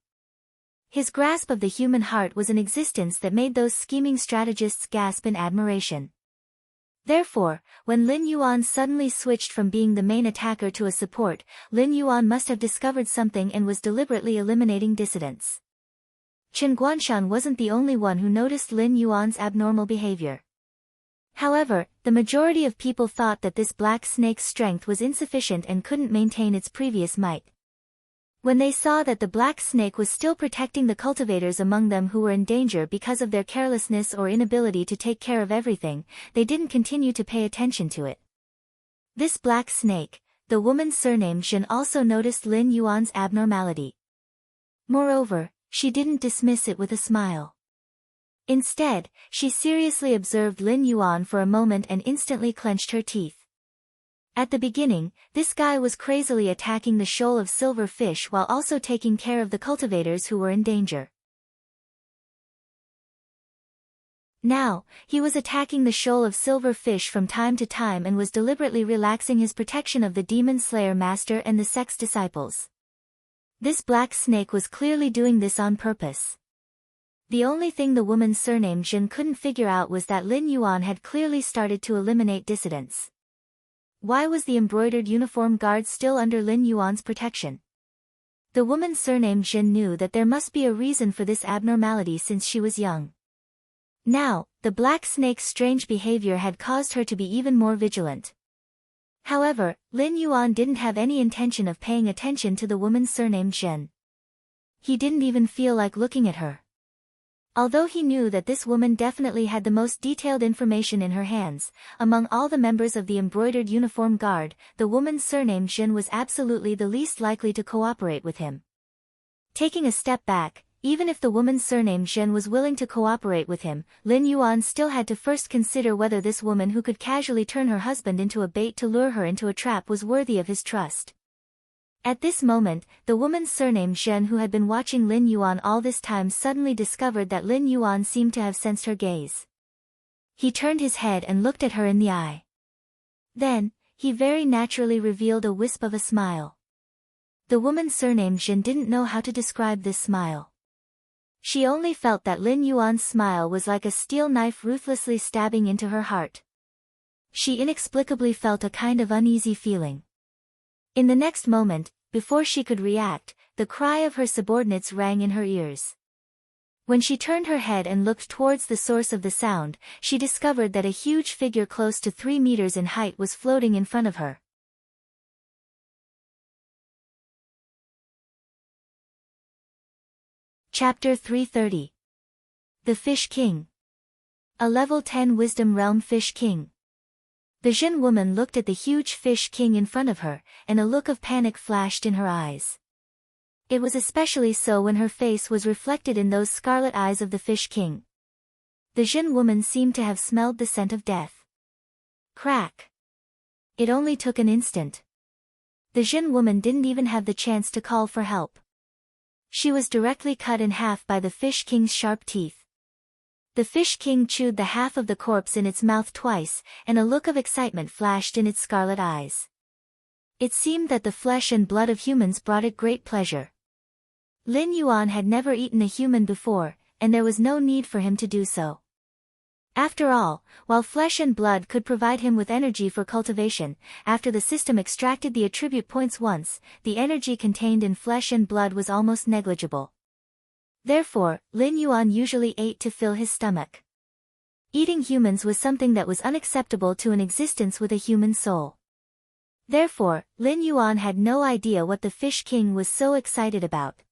His grasp of the human heart was an existence that made those scheming strategists gasp in admiration. Therefore, when Lin Yuan suddenly switched from being the main attacker to a support, Lin Yuan must have discovered something and was deliberately eliminating dissidents. Chen Guanshan wasn't the only one who noticed Lin Yuan's abnormal behavior. However, the majority of people thought that this black snake's strength was insufficient and couldn't maintain its previous might. When they saw that the black snake was still protecting the cultivators among them who were in danger because of their carelessness or inability to take care of everything, they didn't continue to pay attention to it. This black snake, the woman surnamed Zhen, also noticed Lin Yuan's abnormality. Moreover, she didn't dismiss it with a smile. Instead, she seriously observed Lin Yuan for a moment and instantly clenched her teeth. At the beginning, this guy was crazily attacking the shoal of silver fish while also taking care of the cultivators who were in danger. Now, he was attacking the shoal of silver fish from time to time and was deliberately relaxing his protection of the demon slayer master and the sect's disciples. This black snake was clearly doing this on purpose. The only thing the woman surnamed Zhen couldn't figure out was that Lin Yuan had clearly started to eliminate dissidents. Why was the embroidered uniform guard still under Lin Yuan's protection? The woman surnamed Zhen knew that there must be a reason for this abnormality since she was young. Now, the black snake's strange behavior had caused her to be even more vigilant. However, Lin Yuan didn't have any intention of paying attention to the woman surnamed Zhen. He didn't even feel like looking at her. Although he knew that this woman definitely had the most detailed information in her hands, among all the members of the embroidered uniform guard, the woman surnamed Zhen was absolutely the least likely to cooperate with him. Taking a step back, even if the woman surnamed Zhen was willing to cooperate with him, Lin Yuan still had to first consider whether this woman who could casually turn her husband into a bait to lure her into a trap was worthy of his trust. At this moment, the woman surnamed Zhen who had been watching Lin Yuan all this time suddenly discovered that Lin Yuan seemed to have sensed her gaze. He turned his head and looked at her in the eye. Then, he very naturally revealed a wisp of a smile. The woman surnamed Zhen didn't know how to describe this smile. She only felt that Lin Yuan's smile was like a steel knife ruthlessly stabbing into her heart. She inexplicably felt a kind of uneasy feeling. In the next moment, before she could react, the cry of her subordinates rang in her ears. When she turned her head and looked towards the source of the sound, she discovered that a huge figure close to 3 meters in height was floating in front of her. Chapter 330. The Fish King. A Level 10 Wisdom Realm Fish King. The Zhen woman looked at the huge fish king in front of her, and a look of panic flashed in her eyes. It was especially so when her face was reflected in those scarlet eyes of the fish king. The Zhen woman seemed to have smelled the scent of death. Crack! It only took an instant. The Zhen woman didn't even have the chance to call for help. She was directly cut in half by the fish king's sharp teeth. The fish king chewed the half of the corpse in its mouth twice, and a look of excitement flashed in its scarlet eyes. It seemed that the flesh and blood of humans brought it great pleasure. Lin Yuan had never eaten a human before, and there was no need for him to do so. After all, while flesh and blood could provide him with energy for cultivation, after the system extracted the attribute points once, the energy contained in flesh and blood was almost negligible. Therefore, Lin Yuan usually ate to fill his stomach. Eating humans was something that was unacceptable to an existence with a human soul. Therefore, Lin Yuan had no idea what the Fish King was so excited about.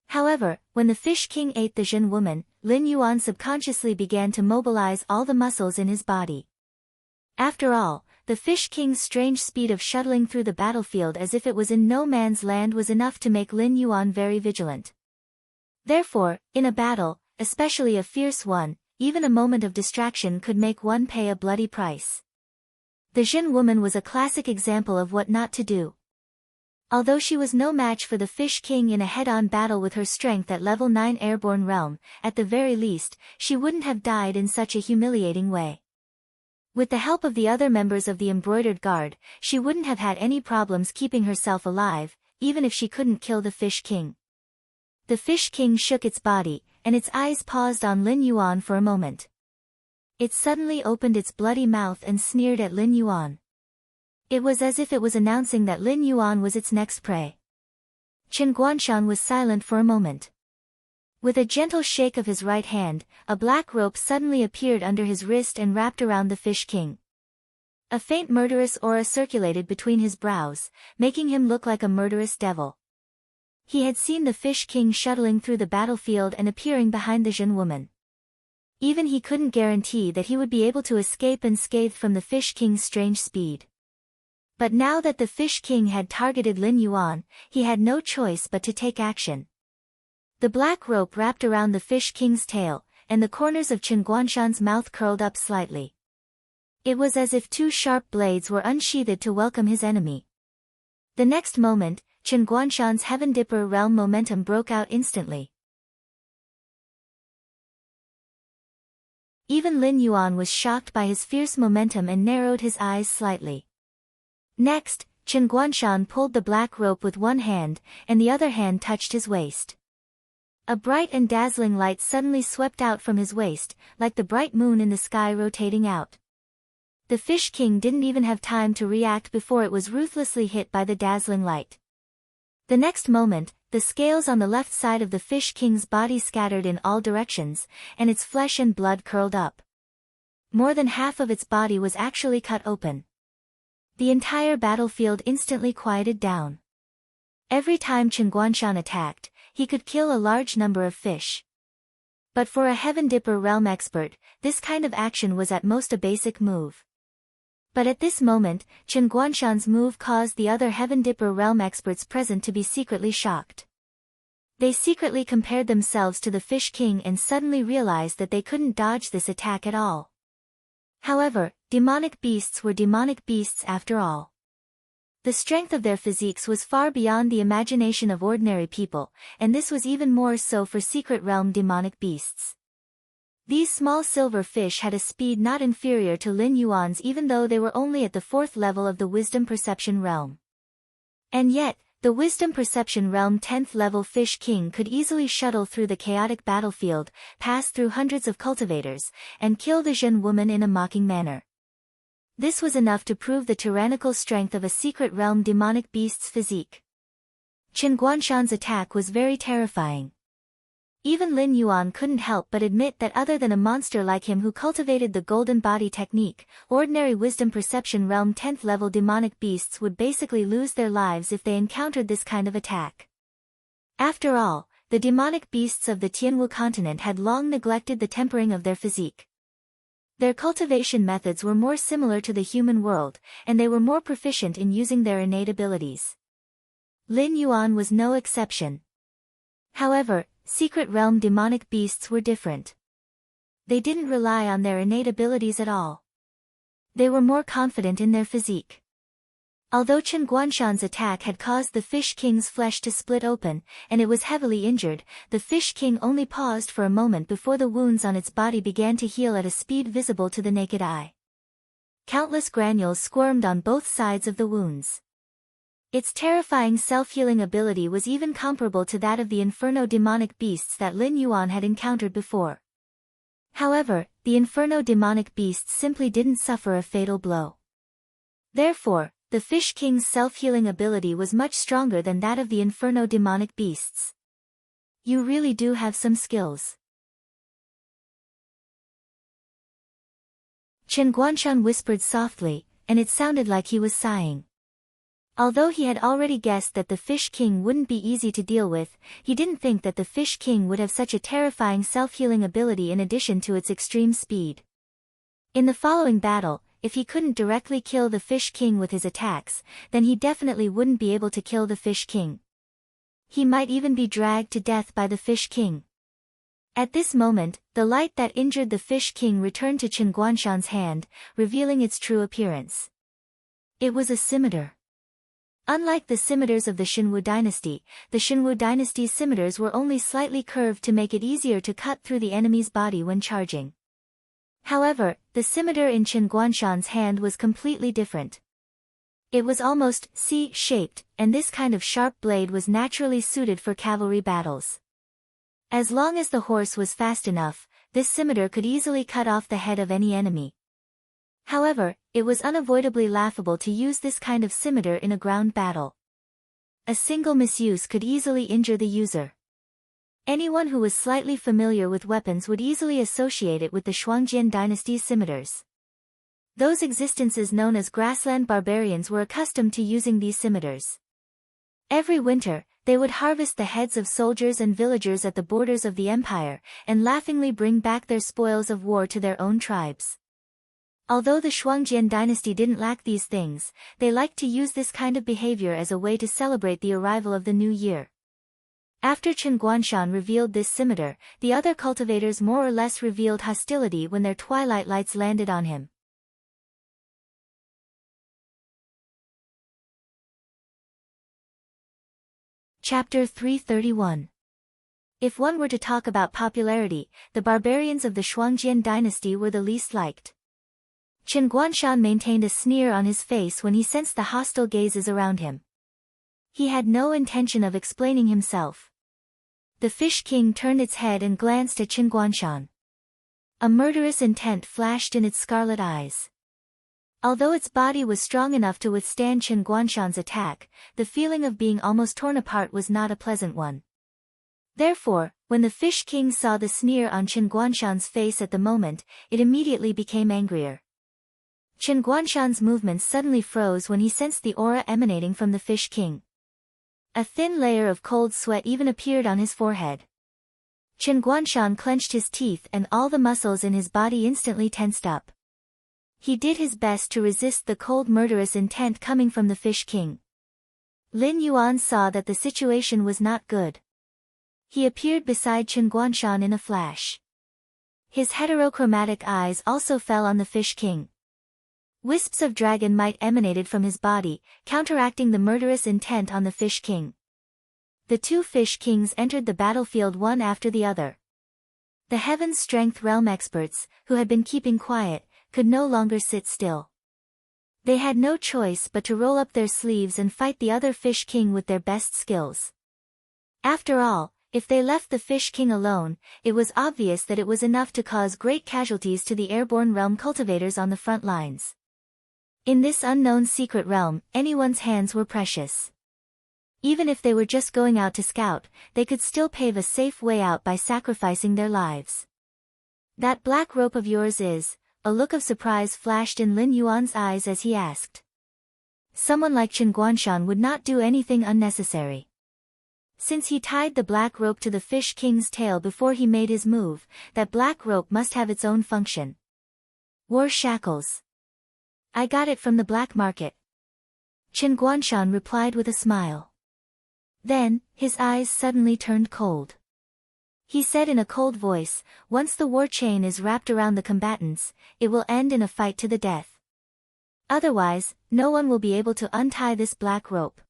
However, when the Fish King ate the Zhen woman, Lin Yuan subconsciously began to mobilize all the muscles in his body. After all, the Fish King's strange speed of shuttling through the battlefield as if it was in no man's land was enough to make Lin Yuan very vigilant. Therefore, in a battle, especially a fierce one, even a moment of distraction could make one pay a bloody price. The Zhen woman was a classic example of what not to do. Although she was no match for the Fish King in a head-on battle with her strength at level 9 airborne realm, at the very least, she wouldn't have died in such a humiliating way. With the help of the other members of the embroidered guard, she wouldn't have had any problems keeping herself alive, even if she couldn't kill the Fish King. The Fish King shook its body, and its eyes paused on Lin Yuan for a moment. It suddenly opened its bloody mouth and sneered at Lin Yuan. It was as if it was announcing that Lin Yuan was its next prey. Chen Guanshan was silent for a moment. With a gentle shake of his right hand, a black rope suddenly appeared under his wrist and wrapped around the Fish King. A faint murderous aura circulated between his brows, making him look like a murderous devil. He had seen the Fish King shuttling through the battlefield and appearing behind the Jin woman. Even he couldn't guarantee that he would be able to escape unscathed from the Fish King's strange speed. But now that the Fish King had targeted Lin Yuan, he had no choice but to take action. The black rope wrapped around the Fish King's tail, and the corners of Chen Guanshan's mouth curled up slightly. It was as if two sharp blades were unsheathed to welcome his enemy. The next moment, Chen Guanshan's Heaven Dipper realm momentum broke out instantly. Even Lin Yuan was shocked by his fierce momentum and narrowed his eyes slightly. Next, Chen Guanshan pulled the black rope with one hand, and the other hand touched his waist. A bright and dazzling light suddenly swept out from his waist, like the bright moon in the sky rotating out. The Fish King didn't even have time to react before it was ruthlessly hit by the dazzling light. The next moment, the scales on the left side of the Fish King's body scattered in all directions, and its flesh and blood curled up. More than half of its body was actually cut open. The entire battlefield instantly quieted down. Every time Chen Guanshan attacked, he could kill a large number of fish. But for a Heaven Dipper realm expert, this kind of action was at most a basic move. But at this moment, Chen Guanshan's move caused the other Heaven Dipper realm experts present to be secretly shocked. They secretly compared themselves to the Fish King and suddenly realized that they couldn't dodge this attack at all. However, demonic beasts were demonic beasts after all. The strength of their physiques was far beyond the imagination of ordinary people, and this was even more so for secret realm demonic beasts. These small silver fish had a speed not inferior to Lin Yuan's even though they were only at the 4th level of the Wisdom Perception realm. And yet, the Wisdom Perception realm 10th level Fish King could easily shuttle through the chaotic battlefield, pass through hundreds of cultivators, and kill the Jin woman in a mocking manner. This was enough to prove the tyrannical strength of a secret realm demonic beast's physique. Chen Guanshan's attack was very terrifying. Even Lin Yuan couldn't help but admit that other than a monster like him who cultivated the golden body technique, ordinary Wisdom Perception realm 10th level demonic beasts would basically lose their lives if they encountered this kind of attack. After all, the demonic beasts of the Tianwu continent had long neglected the tempering of their physique. Their cultivation methods were more similar to the human world, and they were more proficient in using their innate abilities. Lin Yuan was no exception. However, secret realm demonic beasts were different. They didn't rely on their innate abilities at all. They were more confident in their physique. Although Chen Guanshan's attack had caused the Fish King's flesh to split open, and it was heavily injured, the Fish King only paused for a moment before the wounds on its body began to heal at a speed visible to the naked eye. Countless granules squirmed on both sides of the wounds. Its terrifying self-healing ability was even comparable to that of the Inferno demonic beasts that Lin Yuan had encountered before. However, the Inferno demonic beasts simply didn't suffer a fatal blow. Therefore, the Fish King's self-healing ability was much stronger than that of the Inferno demonic beasts. You really do have some skills. Chen Guanshan whispered softly, and it sounded like he was sighing. Although he had already guessed that the Fish King wouldn't be easy to deal with, he didn't think that the Fish King would have such a terrifying self-healing ability in addition to its extreme speed. In the following battle, if he couldn't directly kill the Fish King with his attacks, then he definitely wouldn't be able to kill the Fish King. He might even be dragged to death by the Fish King. At this moment, the light that injured the Fish King returned to Chen Guanshan's hand, revealing its true appearance. It was a scimitar. Unlike the scimitars of the Xinwu dynasty, the Xinwu dynasty's scimitars were only slightly curved to make it easier to cut through the enemy's body when charging. However, the scimitar in Chen Guanshan's hand was completely different. It was almost C-shaped, and this kind of sharp blade was naturally suited for cavalry battles. As long as the horse was fast enough, this scimitar could easily cut off the head of any enemy. However, it was unavoidably laughable to use this kind of scimitar in a ground battle. A single misuse could easily injure the user. Anyone who was slightly familiar with weapons would easily associate it with the Shuangjian dynasty's scimitars. Those existences known as grassland barbarians were accustomed to using these scimitars. Every winter, they would harvest the heads of soldiers and villagers at the borders of the empire, and laughingly bring back their spoils of war to their own tribes. Although the Shuangjian dynasty didn't lack these things, they liked to use this kind of behavior as a way to celebrate the arrival of the new year. After Chen Guanshan revealed this scimitar, the other cultivators more or less revealed hostility when their twilight lights landed on him. Chapter 331. If one were to talk about popularity, the barbarians of the Shuangjian dynasty were the least liked. Chen Guanshan maintained a sneer on his face when he sensed the hostile gazes around him. He had no intention of explaining himself. The Fish King turned its head and glanced at Chen Guanshan. A murderous intent flashed in its scarlet eyes. Although its body was strong enough to withstand Chen Guanshan's attack, the feeling of being almost torn apart was not a pleasant one. Therefore, when the Fish King saw the sneer on Chen Guanshan's face at the moment, it immediately became angrier. Chen Guanshan's movements suddenly froze when he sensed the aura emanating from the Fish King. A thin layer of cold sweat even appeared on his forehead. Chen Guanshan clenched his teeth and all the muscles in his body instantly tensed up. He did his best to resist the cold murderous intent coming from the Fish King. Lin Yuan saw that the situation was not good. He appeared beside Chen Guanshan in a flash. His heterochromatic eyes also fell on the Fish King. Wisps of dragon might emanated from his body, counteracting the murderous intent on the Fish King. The two Fish Kings entered the battlefield one after the other. The Heaven's Strength Realm experts, who had been keeping quiet, could no longer sit still. They had no choice but to roll up their sleeves and fight the other Fish King with their best skills. After all, if they left the Fish King alone, it was obvious that it was enough to cause great casualties to the airborne realm cultivators on the front lines. In this unknown secret realm, anyone's hands were precious. Even if they were just going out to scout, they could still pave a safe way out by sacrificing their lives. "That black rope of yours is..." A look of surprise flashed in Lin Yuan's eyes as he asked. Someone like Chen Guanshan would not do anything unnecessary. Since he tied the black rope to the Fish King's tail before he made his move, that black rope must have its own function. War shackles. I got it from the black market. Chen Guanshan replied with a smile. Then, his eyes suddenly turned cold. He said in a cold voice, "Once the war chain is wrapped around the combatants, it will end in a fight to the death. Otherwise, no one will be able to untie this black rope.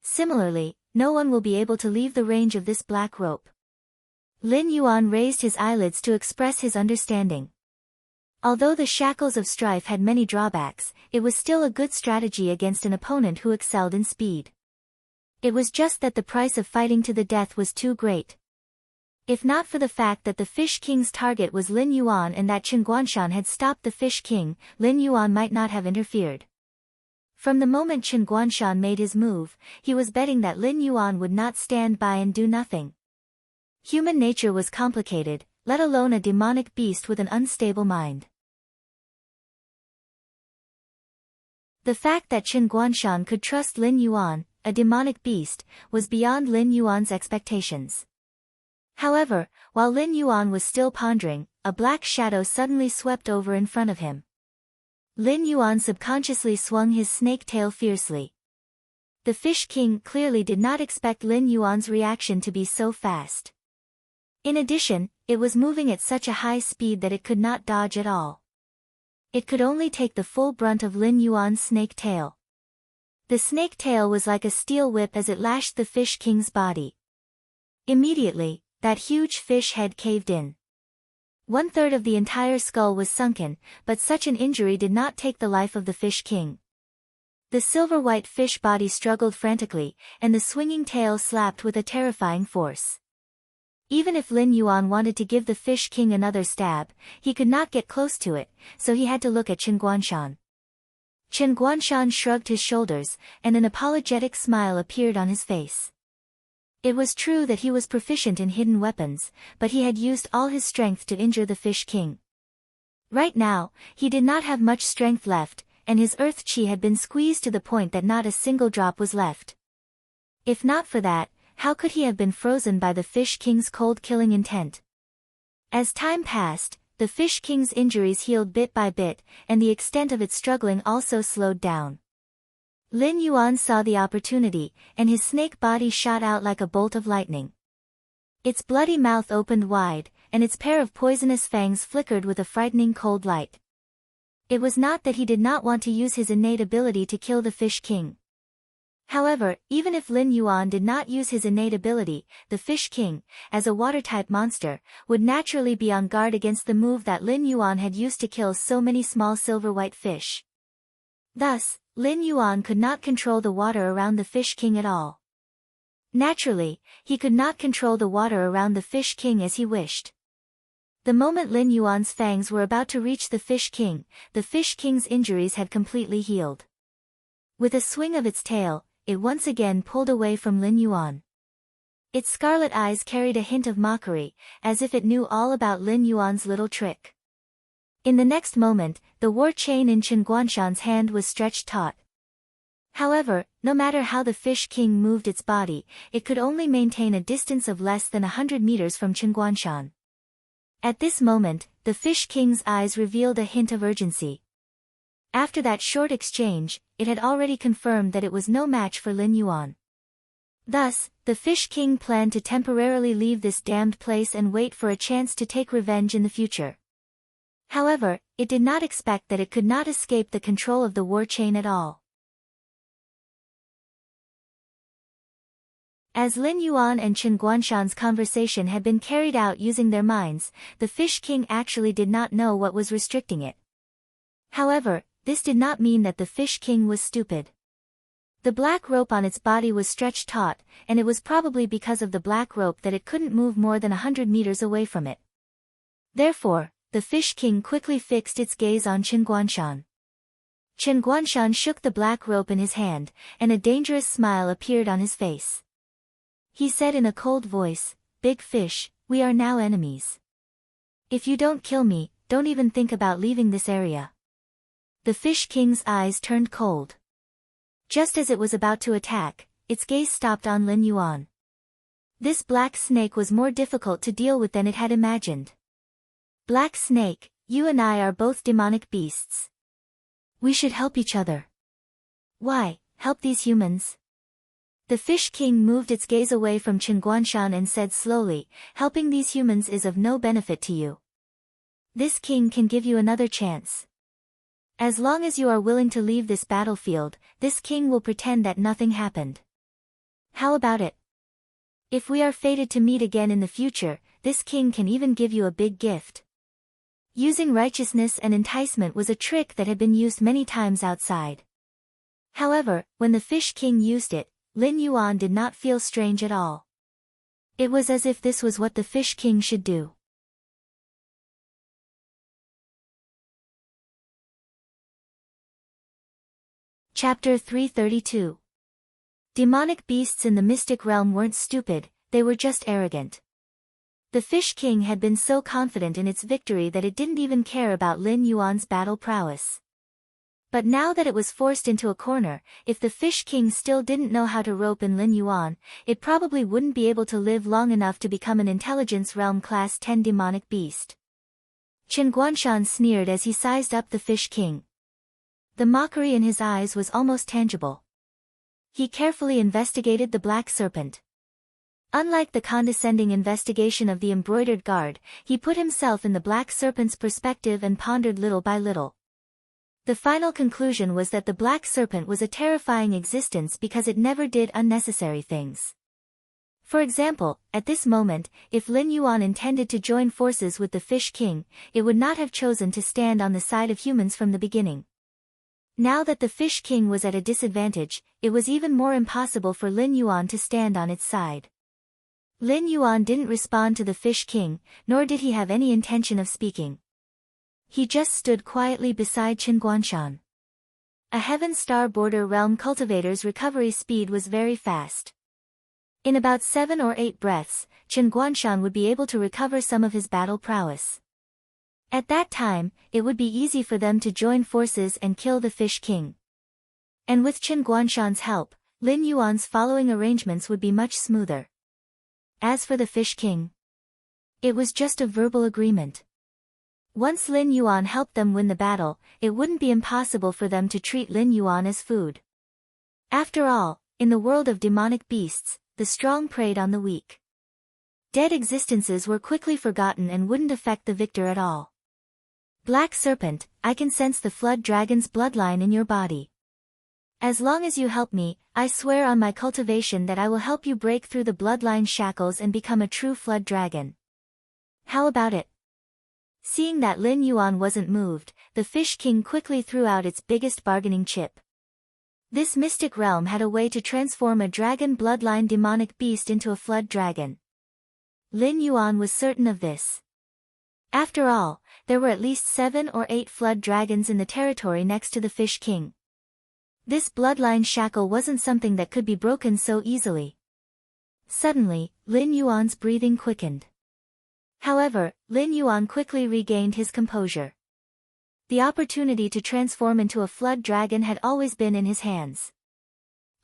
Similarly, no one will be able to leave the range of this black rope." Lin Yuan raised his eyelids to express his understanding. Although the shackles of strife had many drawbacks, it was still a good strategy against an opponent who excelled in speed. It was just that the price of fighting to the death was too great. If not for the fact that the Fish King's target was Lin Yuan and that Chen Guanshan had stopped the Fish King, Lin Yuan might not have interfered. From the moment Chen Guanshan made his move, he was betting that Lin Yuan would not stand by and do nothing. Human nature was complicated, let alone a demonic beast with an unstable mind. The fact that Chen Guanshan could trust Lin Yuan, a demonic beast, was beyond Lin Yuan's expectations. However, while Lin Yuan was still pondering, a black shadow suddenly swept over in front of him. Lin Yuan subconsciously swung his snake tail fiercely. The Fish King clearly did not expect Lin Yuan's reaction to be so fast. In addition, it was moving at such a high speed that it could not dodge at all. It could only take the full brunt of Lin Yuan's snake tail. The snake tail was like a steel whip as it lashed the Fish King's body. Immediately, that huge fish head caved in. 1/3 of the entire skull was sunken, but such an injury did not take the life of the Fish King. The silver-white fish body struggled frantically, and the swinging tail slapped with a terrifying force. Even if Lin Yuan wanted to give the Fish King another stab, he could not get close to it, so he had to look at Chen Guanshan. Chen Guanshan shrugged his shoulders, and an apologetic smile appeared on his face. It was true that he was proficient in hidden weapons, but he had used all his strength to injure the Fish King. Right now, he did not have much strength left, and his earth chi had been squeezed to the point that not a single drop was left. If not for that, how could he have been frozen by the Fish King's cold-killing intent? As time passed, the Fish King's injuries healed bit by bit, and the extent of its struggling also slowed down. Lin Yuan saw the opportunity, and his snake body shot out like a bolt of lightning. Its bloody mouth opened wide, and its pair of poisonous fangs flickered with a frightening cold light. It was not that he did not want to use his innate ability to kill the Fish King. However, even if Lin Yuan did not use his innate ability, the Fish King, as a water-type monster, would naturally be on guard against the move that Lin Yuan had used to kill so many small silver-white fish. Thus, Lin Yuan could not control the water around the Fish King at all. Naturally, he could not control the water around the Fish King as he wished. The moment Lin Yuan's fangs were about to reach the Fish King's injuries had completely healed. With a swing of its tail, it once again pulled away from Lin Yuan. Its scarlet eyes carried a hint of mockery, as if it knew all about Lin Yuan's little trick. In the next moment, the war chain in Chen Guanshan's hand was stretched taut. However, no matter how the Fish King moved its body, it could only maintain a distance of less than 100 meters from Chen Guanshan. At this moment, the Fish King's eyes revealed a hint of urgency. After that short exchange, it had already confirmed that it was no match for Lin Yuan. Thus, the Fish King planned to temporarily leave this damned place and wait for a chance to take revenge in the future. However, it did not expect that it could not escape the control of the war chain at all. As Lin Yuan and Chen Guanshan's conversation had been carried out using their minds, the Fish King actually did not know what was restricting it. However, this did not mean that the Fish King was stupid. The black rope on its body was stretched taut, and it was probably because of the black rope that it couldn't move more than 100 meters away from it. Therefore, the Fish King quickly fixed its gaze on Chen Guanshan. Chen Guanshan shook the black rope in his hand, and a dangerous smile appeared on his face. He said in a cold voice, "Big fish, we are now enemies. If you don't kill me, don't even think about leaving this area." The Fish King's eyes turned cold. Just as it was about to attack, its gaze stopped on Lin Yuan. This black snake was more difficult to deal with than it had imagined. "Black Snake, you and I are both demonic beasts. We should help each other." "Why, help these humans?" The Fish King moved its gaze away from Chen Guanshan and said slowly, "Helping these humans is of no benefit to you. This king can give you another chance. As long as you are willing to leave this battlefield, this king will pretend that nothing happened. How about it? If we are fated to meet again in the future, this king can even give you a big gift." Using righteousness and enticement was a trick that had been used many times outside. However, when the Fish King used it, Lin Yuan did not feel strange at all. It was as if this was what the Fish King should do. Chapter 332. Demonic beasts in the mystic realm weren't stupid, they were just arrogant. The Fish King had been so confident in its victory that it didn't even care about Lin Yuan's battle prowess. But now that it was forced into a corner, if the Fish King still didn't know how to rope in Lin Yuan, it probably wouldn't be able to live long enough to become an intelligence realm class 10 demonic beast. Chen Guanshan sneered as he sized up the Fish King. The mockery in his eyes was almost tangible. He carefully investigated the black serpent. Unlike the condescending investigation of the embroidered guard, he put himself in the black serpent's perspective and pondered little by little. The final conclusion was that the black serpent was a terrifying existence because it never did unnecessary things. For example, at this moment, if Lin Yuan intended to join forces with the Fish King, it would not have chosen to stand on the side of humans from the beginning. Now that the Fish King was at a disadvantage, it was even more impossible for Lin Yuan to stand on its side. Lin Yuan didn't respond to the Fish King, nor did he have any intention of speaking. He just stood quietly beside Chen Guanshan. A Heaven Star border realm cultivator's recovery speed was very fast. In about 7 or 8 breaths, Chen Guanshan would be able to recover some of his battle prowess. At that time, it would be easy for them to join forces and kill the Fish King. And with Chen Guanshan's help, Lin Yuan's following arrangements would be much smoother. As for the Fish King, it was just a verbal agreement. Once Lin Yuan helped them win the battle, it wouldn't be impossible for them to treat Lin Yuan as food. After all, in the world of demonic beasts, the strong preyed on the weak. Dead existences were quickly forgotten and wouldn't affect the victor at all. Black Serpent, I can sense the Flood Dragon's bloodline in your body. As long as you help me, I swear on my cultivation that I will help you break through the bloodline shackles and become a true Flood Dragon. How about it? Seeing that Lin Yuan wasn't moved, the Fish King quickly threw out its biggest bargaining chip. This mystic realm had a way to transform a dragon bloodline demonic beast into a Flood Dragon. Lin Yuan was certain of this. After all, there were at least 7 or 8 Flood Dragons in the territory next to the Fish King. This bloodline shackle wasn't something that could be broken so easily. Suddenly, Lin Yuan's breathing quickened. However, Lin Yuan quickly regained his composure. The opportunity to transform into a Flood Dragon had always been in his hands.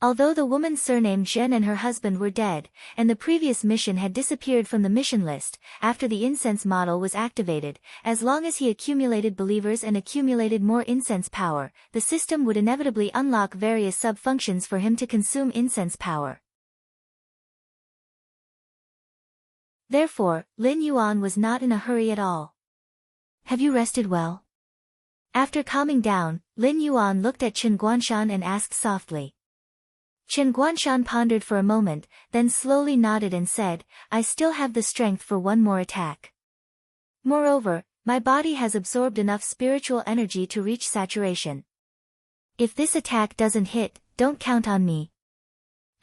Although the woman surnamed Zhen and her husband were dead, and the previous mission had disappeared from the mission list, after the incense model was activated, as long as he accumulated believers and accumulated more incense power, the system would inevitably unlock various sub-functions for him to consume incense power. Therefore, Lin Yuan was not in a hurry at all. Have you rested well? After calming down, Lin Yuan looked at Chen Guanshan and asked softly. Chen Guanshan pondered for a moment, then slowly nodded and said, I still have the strength for one more attack. Moreover, my body has absorbed enough spiritual energy to reach saturation. If this attack doesn't hit, don't count on me.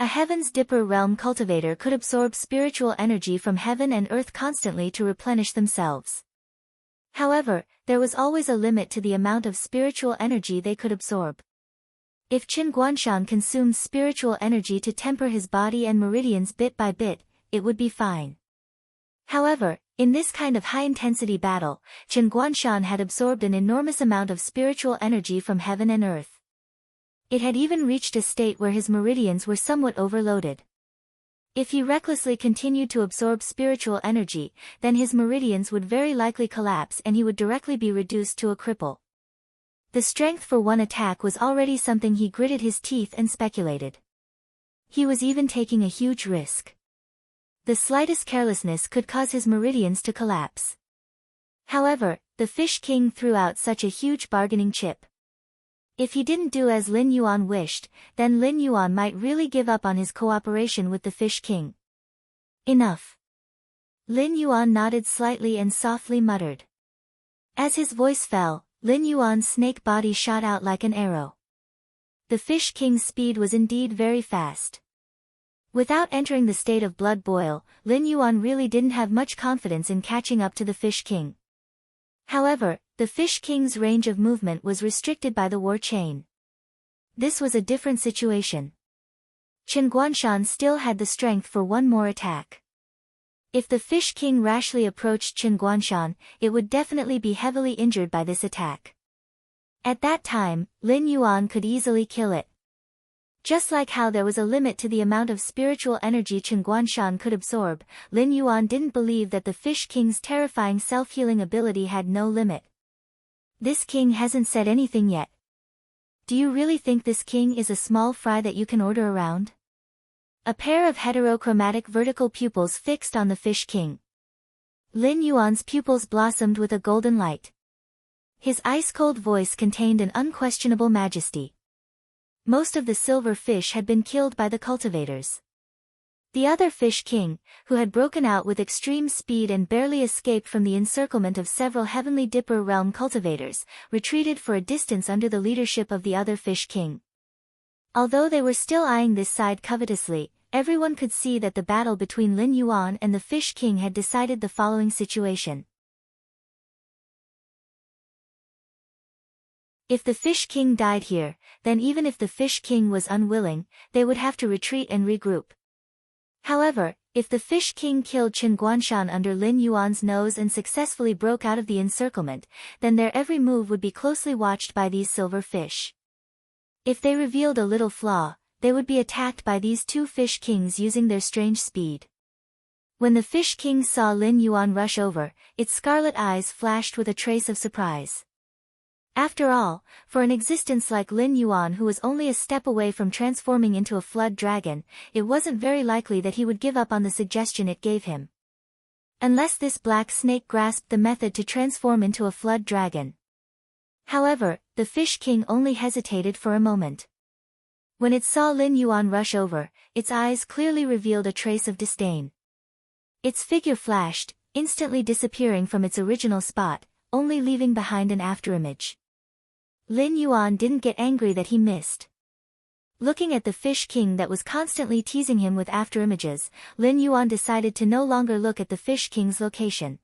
A Heaven's Dipper realm cultivator could absorb spiritual energy from heaven and earth constantly to replenish themselves. However, there was always a limit to the amount of spiritual energy they could absorb. If Chen Guanshan consumed spiritual energy to temper his body and meridians bit by bit, it would be fine. However, in this kind of high-intensity battle, Chen Guanshan had absorbed an enormous amount of spiritual energy from heaven and earth. It had even reached a state where his meridians were somewhat overloaded. If he recklessly continued to absorb spiritual energy, then his meridians would very likely collapse and he would directly be reduced to a cripple. The strength for one attack was already something he gritted his teeth and speculated. He was even taking a huge risk. The slightest carelessness could cause his meridians to collapse. However, the Fish King threw out such a huge bargaining chip. If he didn't do as Lin Yuan wished, then Lin Yuan might really give up on his cooperation with the Fish King. Enough. Lin Yuan nodded slightly and softly muttered. As his voice fell, Lin Yuan's snake body shot out like an arrow. The Fish King's speed was indeed very fast. Without entering the state of blood boil, Lin Yuan really didn't have much confidence in catching up to the Fish King. However, the Fish King's range of movement was restricted by the war chain. This was a different situation. Chen Guanshan still had the strength for one more attack. If the Fish King rashly approached Chen Guanshan, it would definitely be heavily injured by this attack. At that time, Lin Yuan could easily kill it. Just like how there was a limit to the amount of spiritual energy Chen Guanshan could absorb, Lin Yuan didn't believe that the Fish King's terrifying self-healing ability had no limit. This king hasn't said anything yet. Do you really think this king is a small fry that you can order around? A pair of heterochromatic vertical pupils fixed on the Fish King. Lin Yuan's pupils blossomed with a golden light. His ice-cold voice contained an unquestionable majesty. Most of the silver fish had been killed by the cultivators. The other Fish King, who had broken out with extreme speed and barely escaped from the encirclement of several Heavenly Dipper realm cultivators, retreated for a distance under the leadership of the other Fish King. Although they were still eyeing this side covetously, everyone could see that the battle between Lin Yuan and the Fish King had decided the following situation. If the Fish King died here, then even if the Fish King was unwilling, they would have to retreat and regroup. However, if the Fish King killed Qin Guanshan under Lin Yuan's nose and successfully broke out of the encirclement, then their every move would be closely watched by these silver fish. If they revealed a little flaw, they would be attacked by these two Fish Kings using their strange speed. When the Fish King saw Lin Yuan rush over, its scarlet eyes flashed with a trace of surprise. After all, for an existence like Lin Yuan, who was only a step away from transforming into a flood dragon, it wasn't very likely that he would give up on the suggestion it gave him. Unless this black snake grasped the method to transform into a flood dragon. However, the Fish King only hesitated for a moment. When it saw Lin Yuan rush over, its eyes clearly revealed a trace of disdain. Its figure flashed, instantly disappearing from its original spot, only leaving behind an afterimage. Lin Yuan didn't get angry that he missed. Looking at the Fish King that was constantly teasing him with afterimages, Lin Yuan decided to no longer look at the Fish King's location.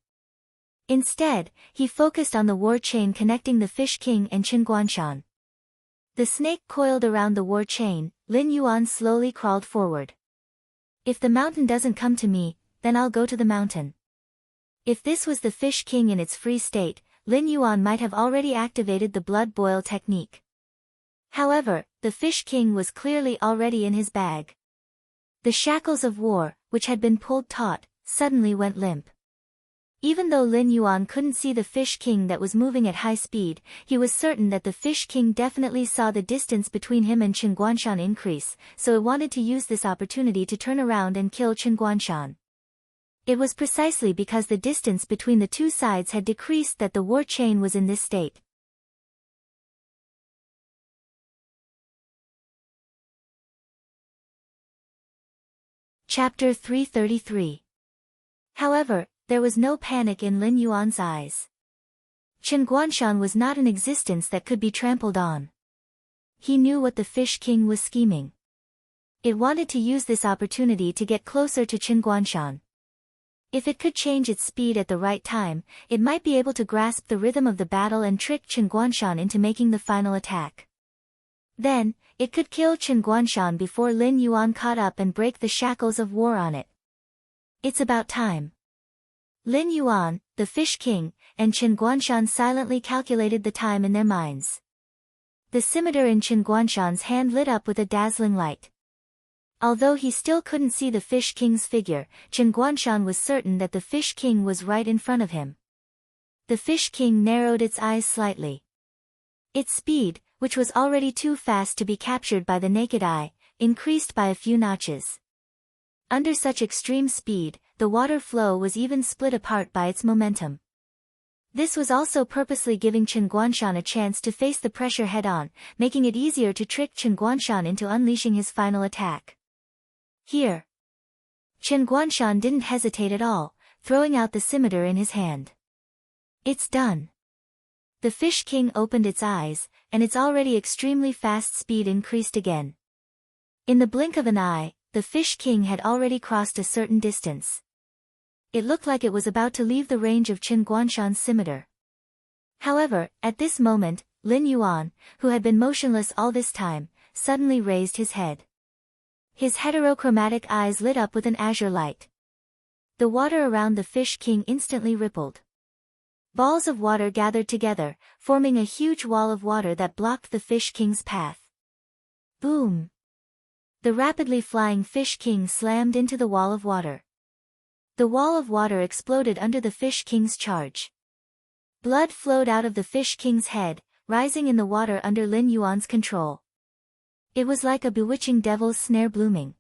Instead, he focused on the war chain connecting the Fish King and Qin Guanshan. The snake coiled around the war chain. Lin Yuan slowly crawled forward. If the mountain doesn't come to me, then I'll go to the mountain. If this was the Fish King in its free state, Lin Yuan might have already activated the blood boil technique. However, the Fish King was clearly already in his bag. The shackles of war, which had been pulled taut, suddenly went limp. Even though Lin Yuan couldn't see the Fish King that was moving at high speed, he was certain that the Fish King definitely saw the distance between him and Qin Guanshan increase, so it wanted to use this opportunity to turn around and kill Qin Guanshan. It was precisely because the distance between the two sides had decreased that the war chain was in this state. Chapter 333. However, there was no panic in Lin Yuan's eyes. Qin Guanshan was not an existence that could be trampled on. He knew what the Fish King was scheming. It wanted to use this opportunity to get closer to Qin Guanshan. If it could change its speed at the right time, it might be able to grasp the rhythm of the battle and trick Qin Guanshan into making the final attack. Then, it could kill Qin Guanshan before Lin Yuan caught up and break the shackles of war on it. It's about time. Lin Yuan, the Fish King, and Qin Guanshan silently calculated the time in their minds. The scimitar in Qin Guanshan's hand lit up with a dazzling light. Although he still couldn't see the Fish King's figure, Qin Guanshan was certain that the Fish King was right in front of him. The Fish King narrowed its eyes slightly. Its speed, which was already too fast to be captured by the naked eye, increased by a few notches. Under such extreme speed, the water flow was even split apart by its momentum. This was also purposely giving Qin Guanshan a chance to face the pressure head-on, making it easier to trick Qin Guanshan into unleashing his final attack. Here. Qin Guanshan didn't hesitate at all, throwing out the scimitar in his hand. It's done. The Fish King opened its eyes, and its already extremely fast speed increased again. In the blink of an eye, the Fish King had already crossed a certain distance. It looked like it was about to leave the range of Qin Guanshan's scimitar. However, at this moment, Lin Yuan, who had been motionless all this time, suddenly raised his head. His heterochromatic eyes lit up with an azure light. The water around the Fish King instantly rippled. Balls of water gathered together, forming a huge wall of water that blocked the Fish King's path. Boom! The rapidly flying Fish King slammed into the wall of water. The wall of water exploded under the Fish King's charge. Blood flowed out of the Fish King's head, rising in the water under Lin Yuan's control. It was like a bewitching devil's snare blooming.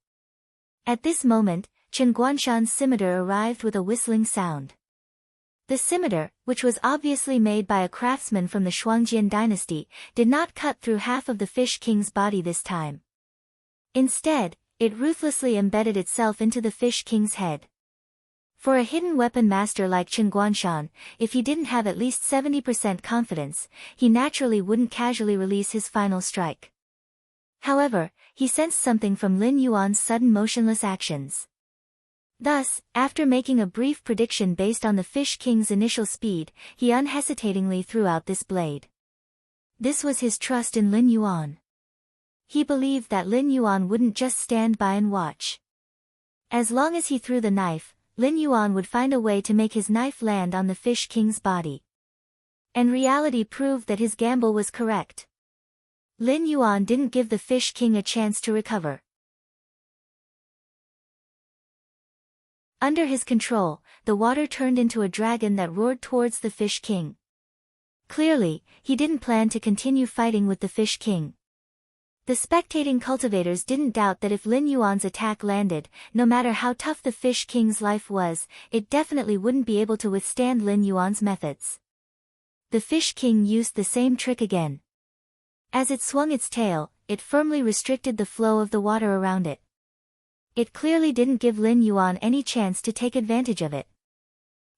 At this moment, Qin Guanshan's scimitar arrived with a whistling sound. The scimitar, which was obviously made by a craftsman from the Shuangjian dynasty, did not cut through half of the Fish King's body this time. Instead, it ruthlessly embedded itself into the Fish King's head. For a hidden weapon master like Qin Guanshan, if he didn't have at least 70% confidence, he naturally wouldn't casually release his final strike. However, he sensed something from Lin Yuan's sudden motionless actions. Thus, after making a brief prediction based on the Fish King's initial speed, he unhesitatingly threw out this blade. This was his trust in Lin Yuan. He believed that Lin Yuan wouldn't just stand by and watch. As long as he threw the knife, Lin Yuan would find a way to make his knife land on the Fish King's body. And reality proved that his gamble was correct. Lin Yuan didn't give the Fish King a chance to recover. Under his control, the water turned into a dragon that roared towards the Fish King. Clearly, he didn't plan to continue fighting with the Fish King. The spectating cultivators didn't doubt that if Lin Yuan's attack landed, no matter how tough the Fish King's life was, it definitely wouldn't be able to withstand Lin Yuan's methods. The Fish King used the same trick again. As it swung its tail, it firmly restricted the flow of the water around it. It clearly didn't give Lin Yuan any chance to take advantage of it.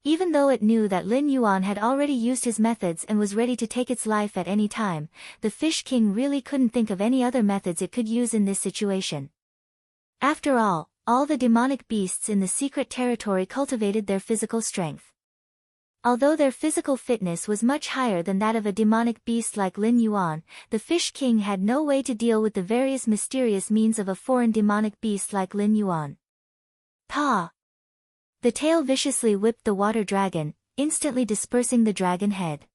Even though it knew that Lin Yuan had already used his methods and was ready to take its life at any time, the Fish King really couldn't think of any other methods it could use in this situation. After all the demonic beasts in the secret territory cultivated their physical strength. Although their physical fitness was much higher than that of a demonic beast like Lin Yuan, the Fish King had no way to deal with the various mysterious means of a foreign demonic beast like Lin Yuan. Paw! The tail viciously whipped the water dragon, instantly dispersing the dragon head.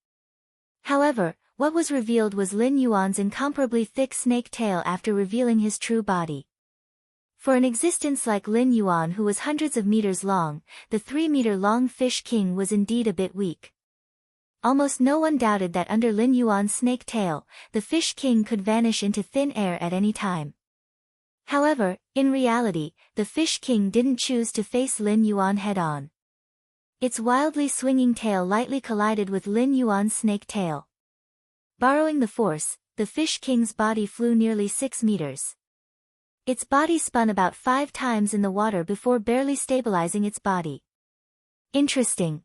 However, what was revealed was Lin Yuan's incomparably thick snake tail after revealing his true body. For an existence like Lin Yuan, who was hundreds of meters long, the 3-meter-long Fish King was indeed a bit weak. Almost no one doubted that under Lin Yuan's snake tail, the Fish King could vanish into thin air at any time. However, in reality, the Fish King didn't choose to face Lin Yuan head-on. Its wildly swinging tail lightly collided with Lin Yuan's snake tail. Borrowing the force, the Fish King's body flew nearly 6 meters. Its body spun about 5 times in the water before barely stabilizing its body. Interesting.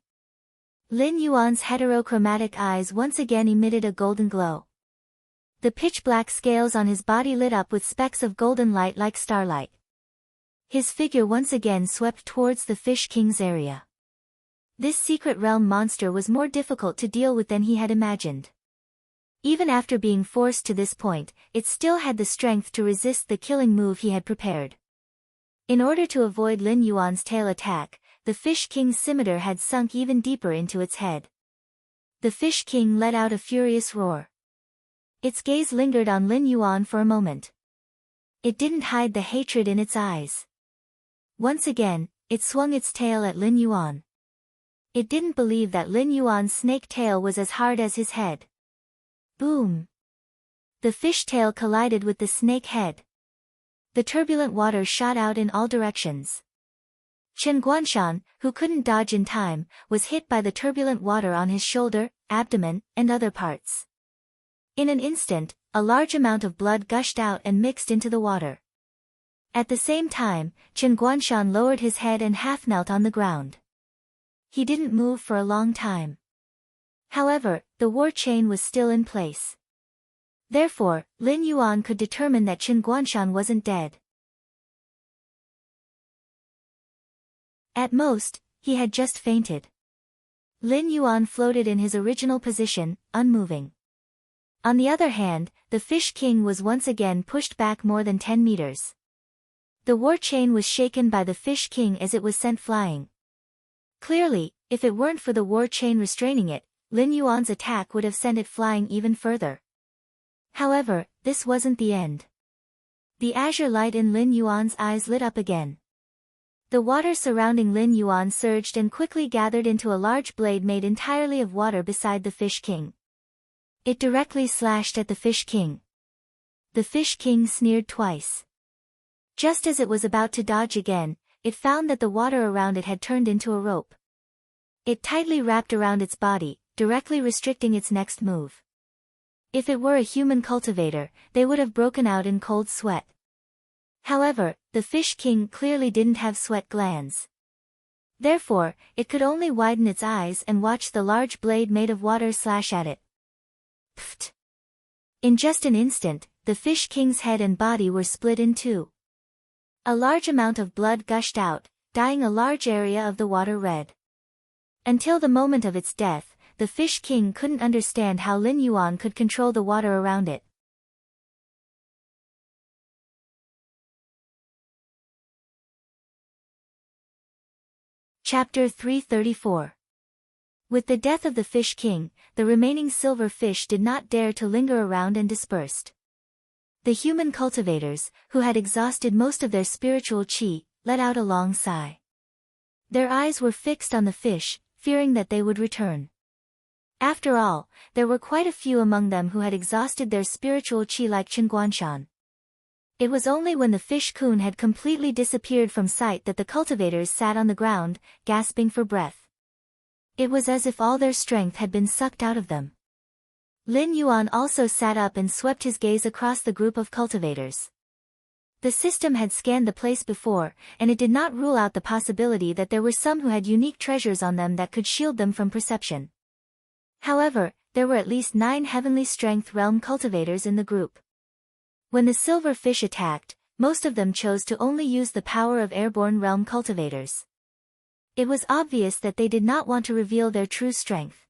Lin Yuan's heterochromatic eyes once again emitted a golden glow. The pitch-black scales on his body lit up with specks of golden light like starlight. His figure once again swept towards the Fish King's area. This secret realm monster was more difficult to deal with than he had imagined. Even after being forced to this point, it still had the strength to resist the killing move he had prepared. In order to avoid Lin Yuan's tail attack, the Fish King's scimitar had sunk even deeper into its head. The Fish King let out a furious roar. Its gaze lingered on Lin Yuan for a moment. It didn't hide the hatred in its eyes. Once again, it swung its tail at Lin Yuan. It didn't believe that Lin Yuan's snake tail was as hard as his head. Boom! The fish tail collided with the snake head. The turbulent water shot out in all directions. Chen Guanshan, who couldn't dodge in time, was hit by the turbulent water on his shoulder, abdomen, and other parts. In an instant, a large amount of blood gushed out and mixed into the water. At the same time, Chen Guanshan lowered his head and half knelt on the ground. He didn't move for a long time. However, the war chain was still in place. Therefore, Lin Yuan could determine that Chen Guanshan wasn't dead. At most, he had just fainted. Lin Yuan floated in his original position, unmoving. On the other hand, the Fish King was once again pushed back more than 10 meters. The war chain was shaken by the Fish King as it was sent flying. Clearly, if it weren't for the war chain restraining it, Lin Yuan's attack would have sent it flying even further. However, this wasn't the end. The azure light in Lin Yuan's eyes lit up again. The water surrounding Lin Yuan surged and quickly gathered into a large blade made entirely of water beside the Fish King. It directly slashed at the Fish King. The Fish King sneered twice. Just as it was about to dodge again, it found that the water around it had turned into a rope. It tightly wrapped around its body, directly restricting its next move. If it were a human cultivator, they would have broken out in cold sweat. However, the Fish King clearly didn't have sweat glands. Therefore, it could only widen its eyes and watch the large blade made of water slash at it. Pfft! In just an instant, the Fish King's head and body were split in two. A large amount of blood gushed out, dyeing a large area of the water red. Until the moment of its death, the Fish King couldn't understand how Lin Yuan could control the water around it. Chapter 334. With the death of the Fish King, the remaining silver fish did not dare to linger around and dispersed. The human cultivators, who had exhausted most of their spiritual qi, let out a long sigh. Their eyes were fixed on the fish, fearing that they would return. After all, there were quite a few among them who had exhausted their spiritual qi like Chen Guanshan. It was only when the fish kun had completely disappeared from sight that the cultivators sat on the ground, gasping for breath. It was as if all their strength had been sucked out of them. Lin Yuan also sat up and swept his gaze across the group of cultivators. The system had scanned the place before, and it did not rule out the possibility that there were some who had unique treasures on them that could shield them from perception. However, there were at least 9 heavenly strength realm cultivators in the group. When the silver fish attacked, most of them chose to only use the power of airborne realm cultivators. It was obvious that they did not want to reveal their true strength.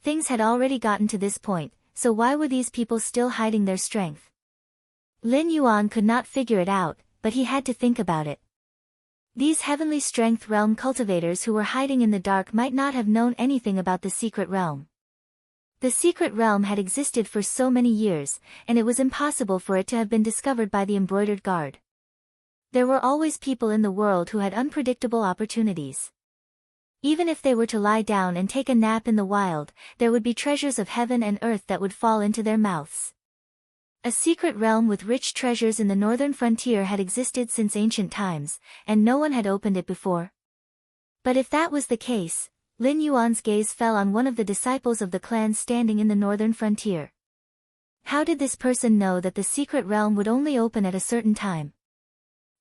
Things had already gotten to this point, so why were these people still hiding their strength? Lin Yuan could not figure it out, but he had to think about it. These heavenly strength realm cultivators who were hiding in the dark might not have known anything about the secret realm. The secret realm had existed for so many years, and it was impossible for it to have been discovered by the embroidered guard. There were always people in the world who had unpredictable opportunities. Even if they were to lie down and take a nap in the wild, there would be treasures of heaven and earth that would fall into their mouths. A secret realm with rich treasures in the northern frontier had existed since ancient times, and no one had opened it before. But if that was the case, Lin Yuan's gaze fell on one of the disciples of the clan standing in the northern frontier. How did this person know that the secret realm would only open at a certain time?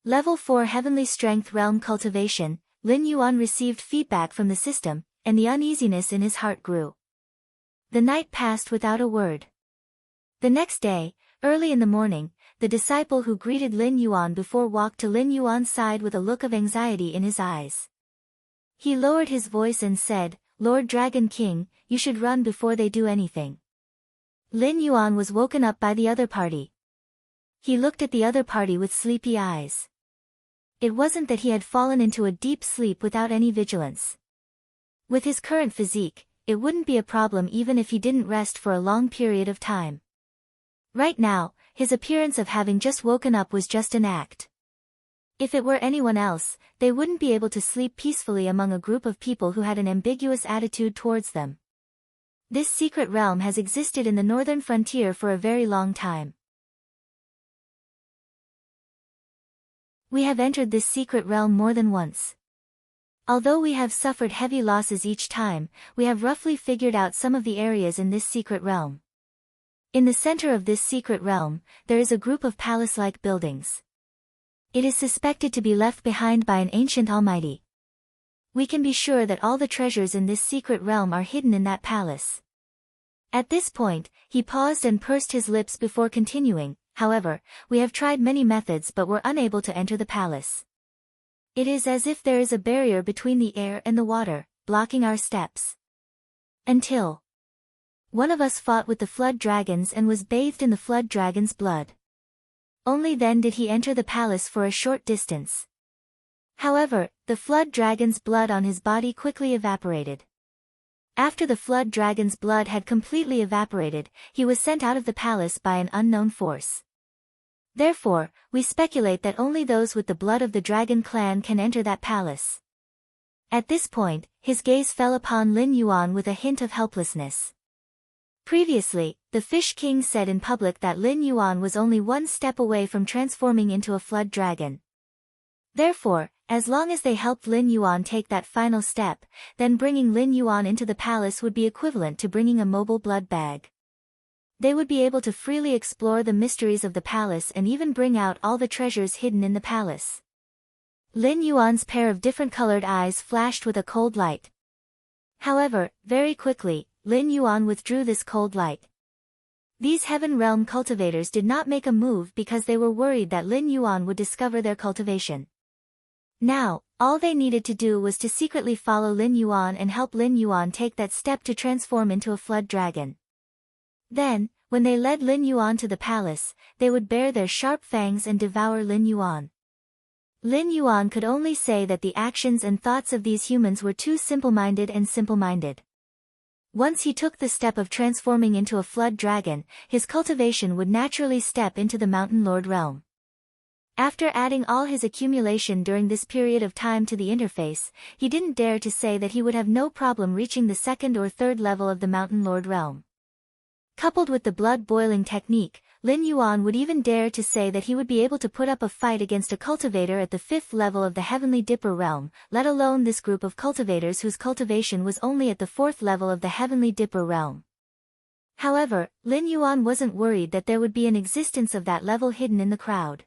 Level 4 Heavenly Strength Realm Cultivation, Lin Yuan received feedback from the system, and the uneasiness in his heart grew. The night passed without a word. The next day, early in the morning, the disciple who greeted Lin Yuan before walked to Lin Yuan's side with a look of anxiety in his eyes. He lowered his voice and said, "Lord Dragon King, you should run before they do anything." Lin Yuan was woken up by the other party. He looked at the other party with sleepy eyes. It wasn't that he had fallen into a deep sleep without any vigilance. With his current physique, it wouldn't be a problem even if he didn't rest for a long period of time. Right now, his appearance of having just woken up was just an act. If it were anyone else, they wouldn't be able to sleep peacefully among a group of people who had an ambiguous attitude towards them. This secret realm has existed in the northern frontier for a very long time. We have entered this secret realm more than once. Although we have suffered heavy losses each time, we have roughly figured out some of the areas in this secret realm. In the center of this secret realm, there is a group of palace-like buildings. It is suspected to be left behind by an ancient almighty. We can be sure that all the treasures in this secret realm are hidden in that palace. At this point, he paused and pursed his lips before continuing. However, we have tried many methods but were unable to enter the palace. It is as if there is a barrier between the air and the water, blocking our steps. Until one of us fought with the flood dragons and was bathed in the flood dragon's blood. Only then did he enter the palace for a short distance. However, the flood dragon's blood on his body quickly evaporated. After the flood dragon's blood had completely evaporated, he was sent out of the palace by an unknown force. Therefore, we speculate that only those with the blood of the dragon clan can enter that palace. At this point, his gaze fell upon Lin Yuan with a hint of helplessness. Previously, the Fish King said in public that Lin Yuan was only one step away from transforming into a flood dragon. Therefore, as long as they helped Lin Yuan take that final step, then bringing Lin Yuan into the palace would be equivalent to bringing a mobile blood bag. They would be able to freely explore the mysteries of the palace and even bring out all the treasures hidden in the palace. Lin Yuan's pair of different colored eyes flashed with a cold light. However, very quickly, Lin Yuan withdrew this cold light. These Heaven Realm cultivators did not make a move because they were worried that Lin Yuan would discover their cultivation. Now, all they needed to do was to secretly follow Lin Yuan and help Lin Yuan take that step to transform into a flood dragon. Then, when they led Lin Yuan to the palace, they would bare their sharp fangs and devour Lin Yuan. Lin Yuan could only say that the actions and thoughts of these humans were too simple-minded and simple-minded. Once he took the step of transforming into a flood dragon, his cultivation would naturally step into the Mountain Lord realm. After adding all his accumulation during this period of time to the interface, he didn't dare to say that he would have no problem reaching the second or third level of the Mountain Lord realm. Coupled with the blood-boiling technique, Lin Yuan would even dare to say that he would be able to put up a fight against a cultivator at the 5th level of the Heavenly Dipper realm, let alone this group of cultivators whose cultivation was only at the 4th level of the Heavenly Dipper realm. However, Lin Yuan wasn't worried that there would be an existence of that level hidden in the crowd.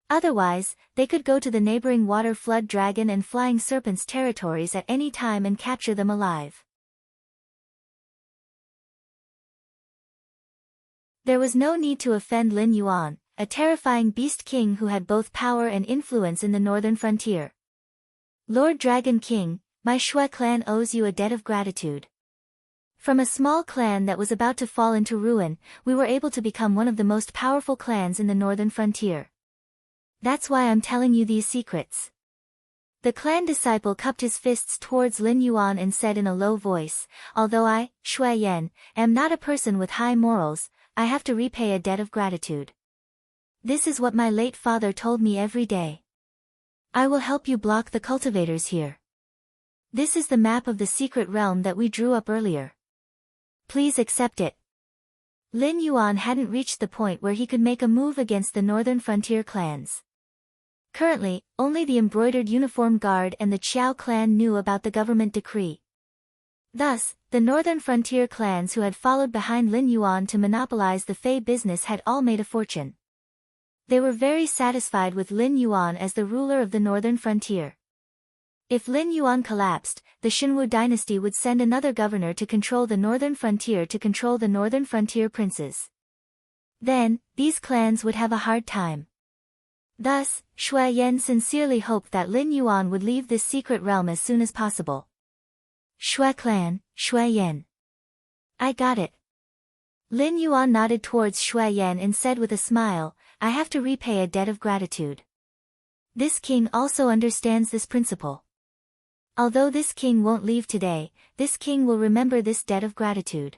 Otherwise, they could go to the neighboring water flood dragon and flying serpent's territories at any time and capture them alive. There was no need to offend Lin Yuan, a terrifying beast king who had both power and influence in the northern frontier. Lord Dragon King, my Shui clan owes you a debt of gratitude. From a small clan that was about to fall into ruin, we were able to become one of the most powerful clans in the northern frontier. That's why I'm telling you these secrets. The clan disciple cupped his fists towards Lin Yuan and said in a low voice, although I, Shui Yan, am not a person with high morals, I have to repay a debt of gratitude. This is what my late father told me every day. I will help you block the cultivators here. This is the map of the secret realm that we drew up earlier. Please accept it. Lin Yuan hadn't reached the point where he could make a move against the northern frontier clans. Currently, only the embroidered uniform guard and the Qiao clan knew about the government decree. Thus, the northern frontier clans who had followed behind Lin Yuan to monopolize the Fey business had all made a fortune. They were very satisfied with Lin Yuan as the ruler of the northern frontier. If Lin Yuan collapsed, the Xinwu dynasty would send another governor to control the northern frontier to control the northern frontier princes. Then, these clans would have a hard time. Thus, Shui Yan sincerely hoped that Lin Yuan would leave this secret realm as soon as possible. Shui clan, Shui Yan. I got it. Lin Yuan nodded towards Shui Yan and said with a smile, I have to repay a debt of gratitude. This king also understands this principle. Although this king won't leave today, this king will remember this debt of gratitude.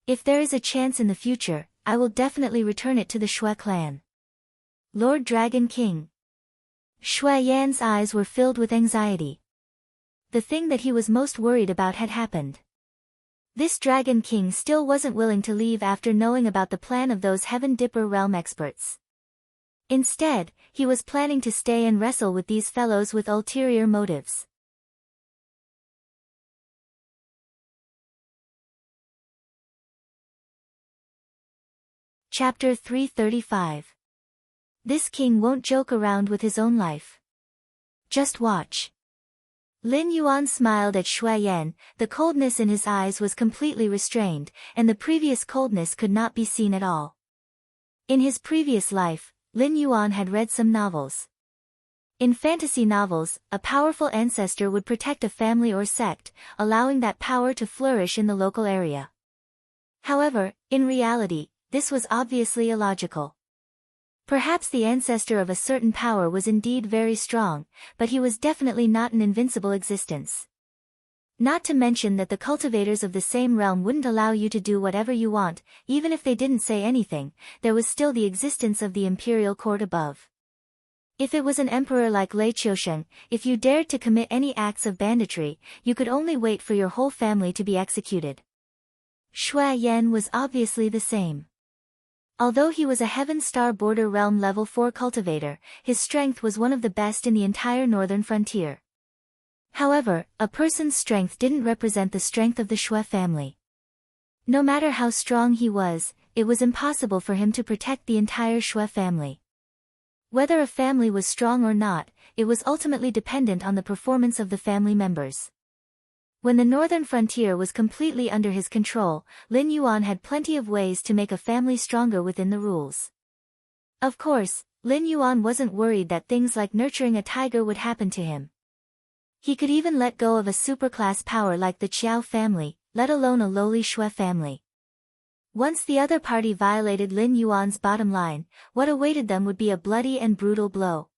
If there is a chance in the future, I will definitely return it to the Shui clan. Lord Dragon King. Shui Yan's eyes were filled with anxiety. The thing that he was most worried about had happened. This Dragon King still wasn't willing to leave after knowing about the plan of those Heaven Dipper realm experts. Instead, he was planning to stay and wrestle with these fellows with ulterior motives. Chapter 335. This king won't joke around with his own life. Just watch. Lin Yuan smiled at Shui Yan, the coldness in his eyes was completely restrained, and the previous coldness could not be seen at all. In his previous life, Lin Yuan had read some novels. In fantasy novels, a powerful ancestor would protect a family or sect, allowing that power to flourish in the local area. However, in reality, this was obviously illogical. Perhaps the ancestor of a certain power was indeed very strong, but he was definitely not an invincible existence. Not to mention that the cultivators of the same realm wouldn't allow you to do whatever you want, even if they didn't say anything, there was still the existence of the imperial court above. If it was an emperor like Lei Qiusheng, if you dared to commit any acts of banditry, you could only wait for your whole family to be executed. Shui Yan was obviously the same. Although he was a Heaven Star Border Realm Level 4 cultivator, his strength was one of the best in the entire northern frontier. However, a person's strength didn't represent the strength of the Shui family. No matter how strong he was, it was impossible for him to protect the entire Shui family. Whether a family was strong or not, it was ultimately dependent on the performance of the family members. When the northern frontier was completely under his control, Lin Yuan had plenty of ways to make a family stronger within the rules. Of course, Lin Yuan wasn't worried that things like nurturing a tiger would happen to him. He could even let go of a superclass power like the Qiao family, let alone a lowly Shui family. Once the other party violated Lin Yuan's bottom line, what awaited them would be a bloody and brutal blow.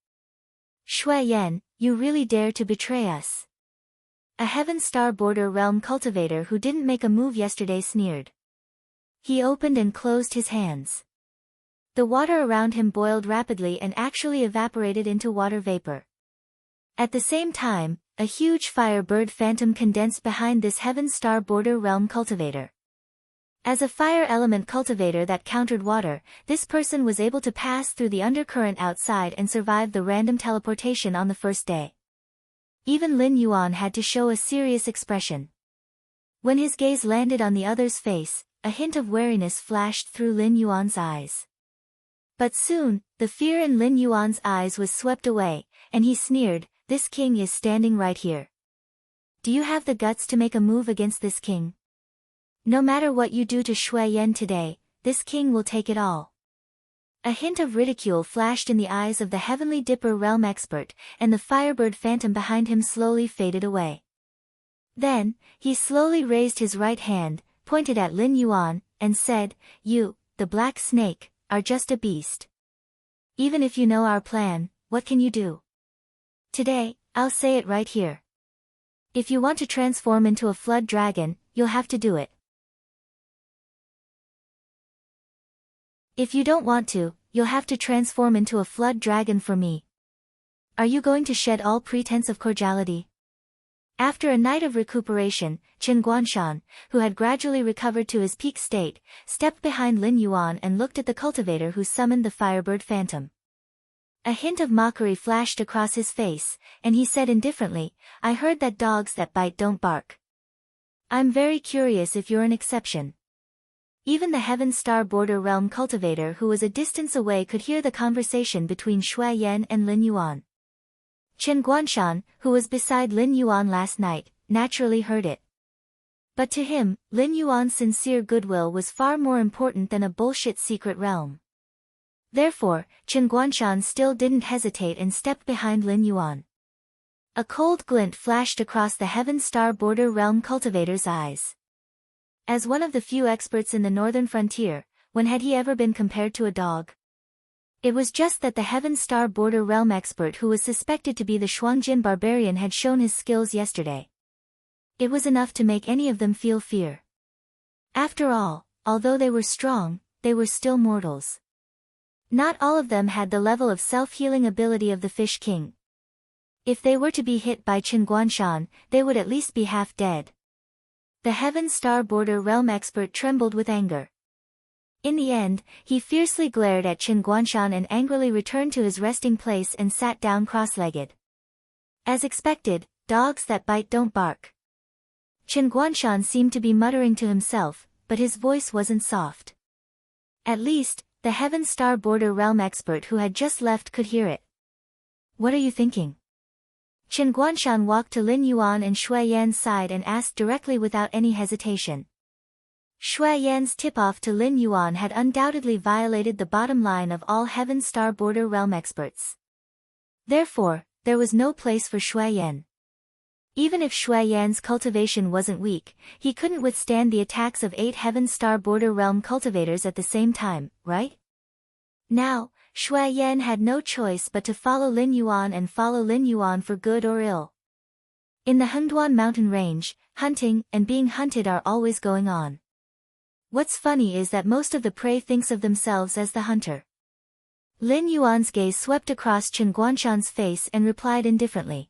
Shui Yan, you really dare to betray us? A Heaven Star Border Realm cultivator who didn't make a move yesterday sneered. He opened and closed his hands. The water around him boiled rapidly and actually evaporated into water vapor. At the same time, a huge fire bird phantom condensed behind this Heaven Star Border Realm cultivator. As a fire element cultivator that countered water, this person was able to pass through the undercurrent outside and survive the random teleportation on the first day. Even Lin Yuan had to show a serious expression. When his gaze landed on the other's face, a hint of wariness flashed through Lin Yuan's eyes. But soon, the fear in Lin Yuan's eyes was swept away, and he sneered, "This king is standing right here. Do you have the guts to make a move against this king? No matter what you do to Shui Yan today, this king will take it all." A hint of ridicule flashed in the eyes of the Heavenly Dipper realm expert, and the firebird phantom behind him slowly faded away. Then, he slowly raised his right hand, pointed at Lin Yuan, and said, "You, the black snake, are just a beast. Even if you know our plan, what can you do? Today, I'll say it right here. If you want to transform into a flood dragon, you'll have to do it. If you don't want to, you'll have to transform into a flood dragon for me. Are you going to shed all pretense of cordiality?" After a night of recuperation, Qin Guanshan, who had gradually recovered to his peak state, stepped behind Lin Yuan and looked at the cultivator who summoned the firebird phantom. A hint of mockery flashed across his face, and he said indifferently, "I heard that dogs that bite don't bark. I'm very curious if you're an exception." Even the Heaven Star Border Realm cultivator who was a distance away could hear the conversation between Shui Yan and Lin Yuan. Qin Guanshan, who was beside Lin Yuan last night, naturally heard it. But to him, Lin Yuan's sincere goodwill was far more important than a bullshit secret realm. Therefore, Qin Guanshan still didn't hesitate and stepped behind Lin Yuan. A cold glint flashed across the Heaven Star Border Realm cultivator's eyes. As one of the few experts in the northern frontier, when had he ever been compared to a dog? It was just that the Heaven Star Border Realm expert who was suspected to be the Shuangjin barbarian had shown his skills yesterday. It was enough to make any of them feel fear. After all, although they were strong, they were still mortals. Not all of them had the level of self-healing ability of the Fish King. If they were to be hit by Qin Guanshan, they would at least be half dead. The Heaven Star Border Realm expert trembled with anger. In the end, he fiercely glared at Qin Guanshan and angrily returned to his resting place and sat down cross-legged. As expected, dogs that bite don't bark. Qin Guanshan seemed to be muttering to himself, but his voice wasn't soft. At least, the Heaven Star Border Realm expert who had just left could hear it. "What are you thinking?" Qin Guanshan walked to Lin Yuan and Shui Yan's side and asked directly without any hesitation. Shui Yan's tip-off to Lin Yuan had undoubtedly violated the bottom line of all Heaven Star Border Realm experts. Therefore, there was no place for Shui Yan. Even if Shui Yan's cultivation wasn't weak, he couldn't withstand the attacks of 8 Heaven Star Border Realm cultivators at the same time, right? Now, Shui Yan had no choice but to follow Lin Yuan and follow Lin Yuan for good or ill. In the Hengduan mountain range, hunting and being hunted are always going on. What's funny is that most of the prey thinks of themselves as the hunter. Lin Yuan's gaze swept across Qin Guanshan's face and replied indifferently.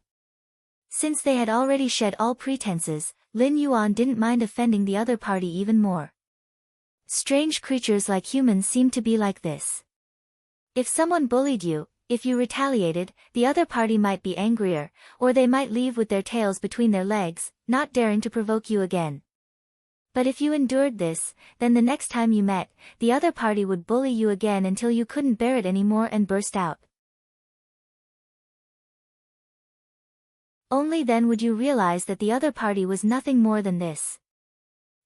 Since they had already shed all pretenses, Lin Yuan didn't mind offending the other party even more. Strange creatures like humans seem to be like this. If someone bullied you, if you retaliated, the other party might be angrier, or they might leave with their tails between their legs, not daring to provoke you again. But if you endured this, then the next time you met, the other party would bully you again until you couldn't bear it anymore and burst out. Only then would you realize that the other party was nothing more than this.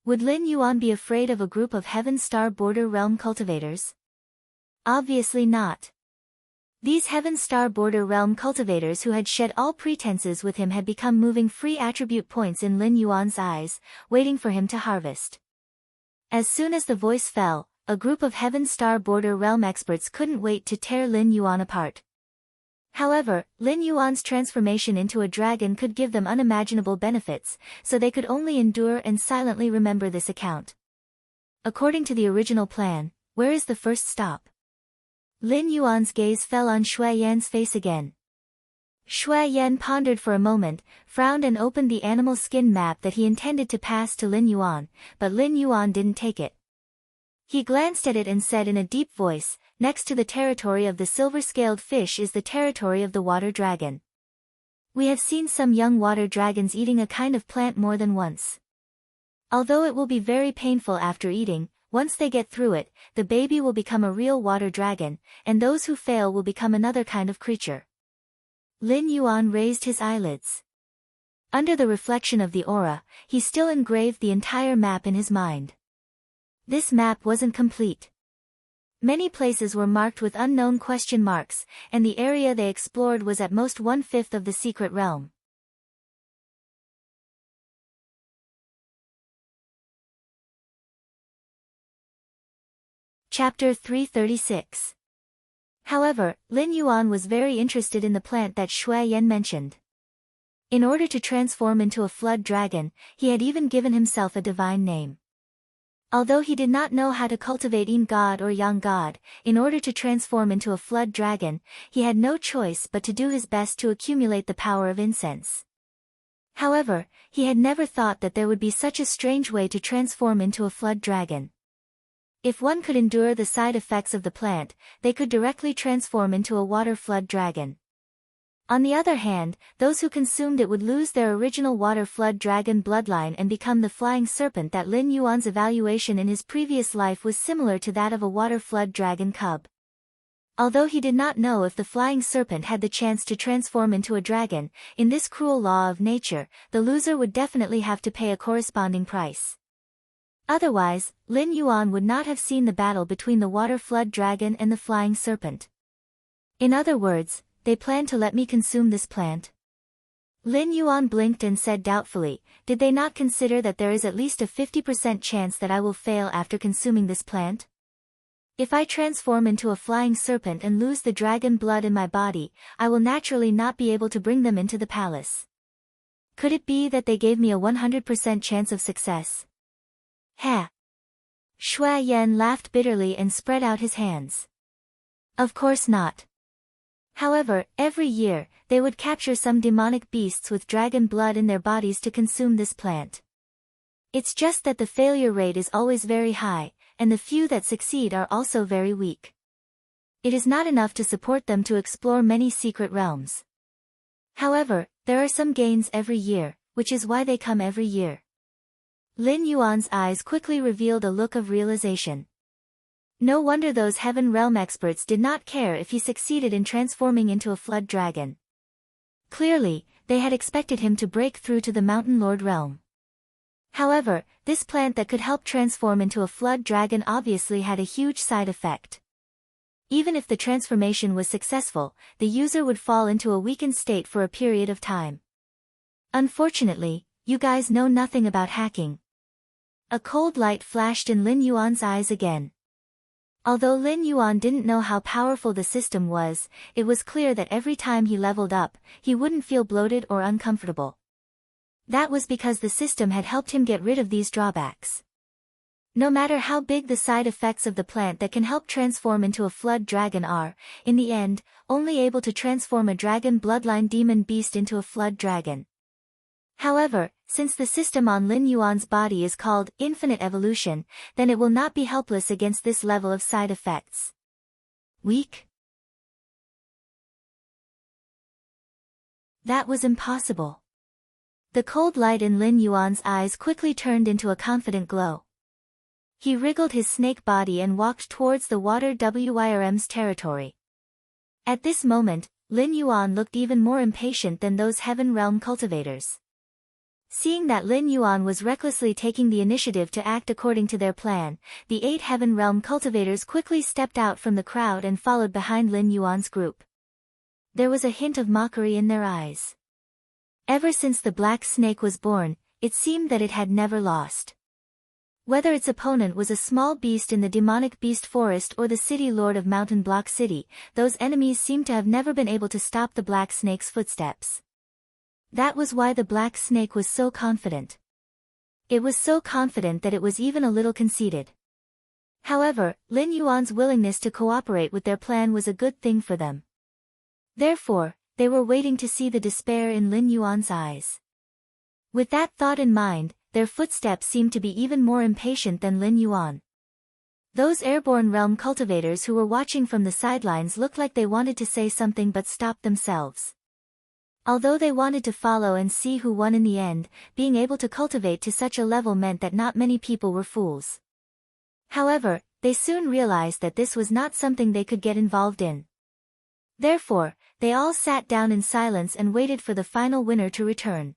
Would Lin Yuan be afraid of a group of Heaven Star Border Realm cultivators? Obviously not. These Heaven Star Border Realm cultivators who had shed all pretenses with him had become moving free attribute points in Lin Yuan's eyes, waiting for him to harvest. As soon as the voice fell, a group of Heaven Star Border Realm experts couldn't wait to tear Lin Yuan apart. However, Lin Yuan's transformation into a dragon could give them unimaginable benefits, so they could only endure and silently remember this account. According to the original plan, where is the first stop? Lin Yuan's gaze fell on Shui Yan's face again. Shui Yan pondered for a moment, frowned and opened the animal skin map that he intended to pass to Lin Yuan, but Lin Yuan didn't take it. He glanced at it and said in a deep voice, "Next to the territory of the silver-scaled fish is the territory of the water dragon. We have seen some young water dragons eating a kind of plant more than once. Although it will be very painful after eating, once they get through it, the baby will become a real water dragon, and those who fail will become another kind of creature." Lin Yuan raised his eyelids. Under the reflection of the aura, he still engraved the entire map in his mind. This map wasn't complete. Many places were marked with unknown question marks, and the area they explored was at most 1/5 of the secret realm. Chapter 336. However, Lin Yuan was very interested in the plant that Shui Yan mentioned. In order to transform into a flood dragon, he had even given himself a divine name. Although he did not know how to cultivate Yin God or Yang God, in order to transform into a flood dragon, he had no choice but to do his best to accumulate the power of incense. However, he had never thought that there would be such a strange way to transform into a flood dragon. If one could endure the side effects of the plant, they could directly transform into a water flood dragon. On the other hand, those who consumed it would lose their original water flood dragon bloodline and become the flying serpent that Lin Yuan's evaluation in his previous life was similar to that of a water flood dragon cub. Although he did not know if the flying serpent had the chance to transform into a dragon, in this cruel law of nature, the loser would definitely have to pay a corresponding price. Otherwise, Lin Yuan would not have seen the battle between the water flood dragon and the flying serpent. In other words, they plan to let me consume this plant? Lin Yuan blinked and said doubtfully, "Did they not consider that there is at least a 50% chance that I will fail after consuming this plant? If I transform into a flying serpent and lose the dragon blood in my body, I will naturally not be able to bring them into the palace. Could it be that they gave me a 100% chance of success?" "Ha!" Shui Yan laughed bitterly and spread out his hands. "Of course not. However, every year, they would capture some demonic beasts with dragon blood in their bodies to consume this plant. It's just that the failure rate is always very high, and the few that succeed are also very weak. It is not enough to support them to explore many secret realms. However, there are some gains every year, which is why they come every year." Lin Yuan's eyes quickly revealed a look of realization. No wonder those Heaven Realm experts did not care if he succeeded in transforming into a flood dragon. Clearly, they had expected him to break through to the Mountain Lord realm. However, this plant that could help transform into a flood dragon obviously had a huge side effect. Even if the transformation was successful, the user would fall into a weakened state for a period of time. "Unfortunately, you guys know nothing about hacking." A cold light flashed in Lin Yuan's eyes again. Although Lin Yuan didn't know how powerful the system was, it was clear that every time he leveled up, he wouldn't feel bloated or uncomfortable. That was because the system had helped him get rid of these drawbacks. No matter how big the side effects of the plant that can help transform into a flood dragon are, in the end, only able to transform a dragon bloodline demon beast into a flood dragon. However, since the system on Lin Yuan's body is called infinite evolution, then it will not be helpless against this level of side effects. Weak? That was impossible. The cold light in Lin Yuan's eyes quickly turned into a confident glow. He wriggled his snake body and walked towards the water WYRM's territory. At this moment, Lin Yuan looked even more impatient than those Heaven Realm cultivators. Seeing that Lin Yuan was recklessly taking the initiative to act according to their plan, the 8 Heaven Realm cultivators quickly stepped out from the crowd and followed behind Lin Yuan's group. There was a hint of mockery in their eyes. Ever since the black snake was born, it seemed that it had never lost. Whether its opponent was a small beast in the demonic beast forest or the city lord of Mountain Block City, those enemies seemed to have never been able to stop the black snake's footsteps. That was why the black snake was so confident. It was so confident that it was even a little conceited. However, Lin Yuan's willingness to cooperate with their plan was a good thing for them. Therefore, they were waiting to see the despair in Lin Yuan's eyes. With that thought in mind, their footsteps seemed to be even more impatient than Lin Yuan. Those airborne realm cultivators who were watching from the sidelines looked like they wanted to say something but stopped themselves. Although they wanted to follow and see who won in the end, being able to cultivate to such a level meant that not many people were fools. However, they soon realized that this was not something they could get involved in. Therefore, they all sat down in silence and waited for the final winner to return.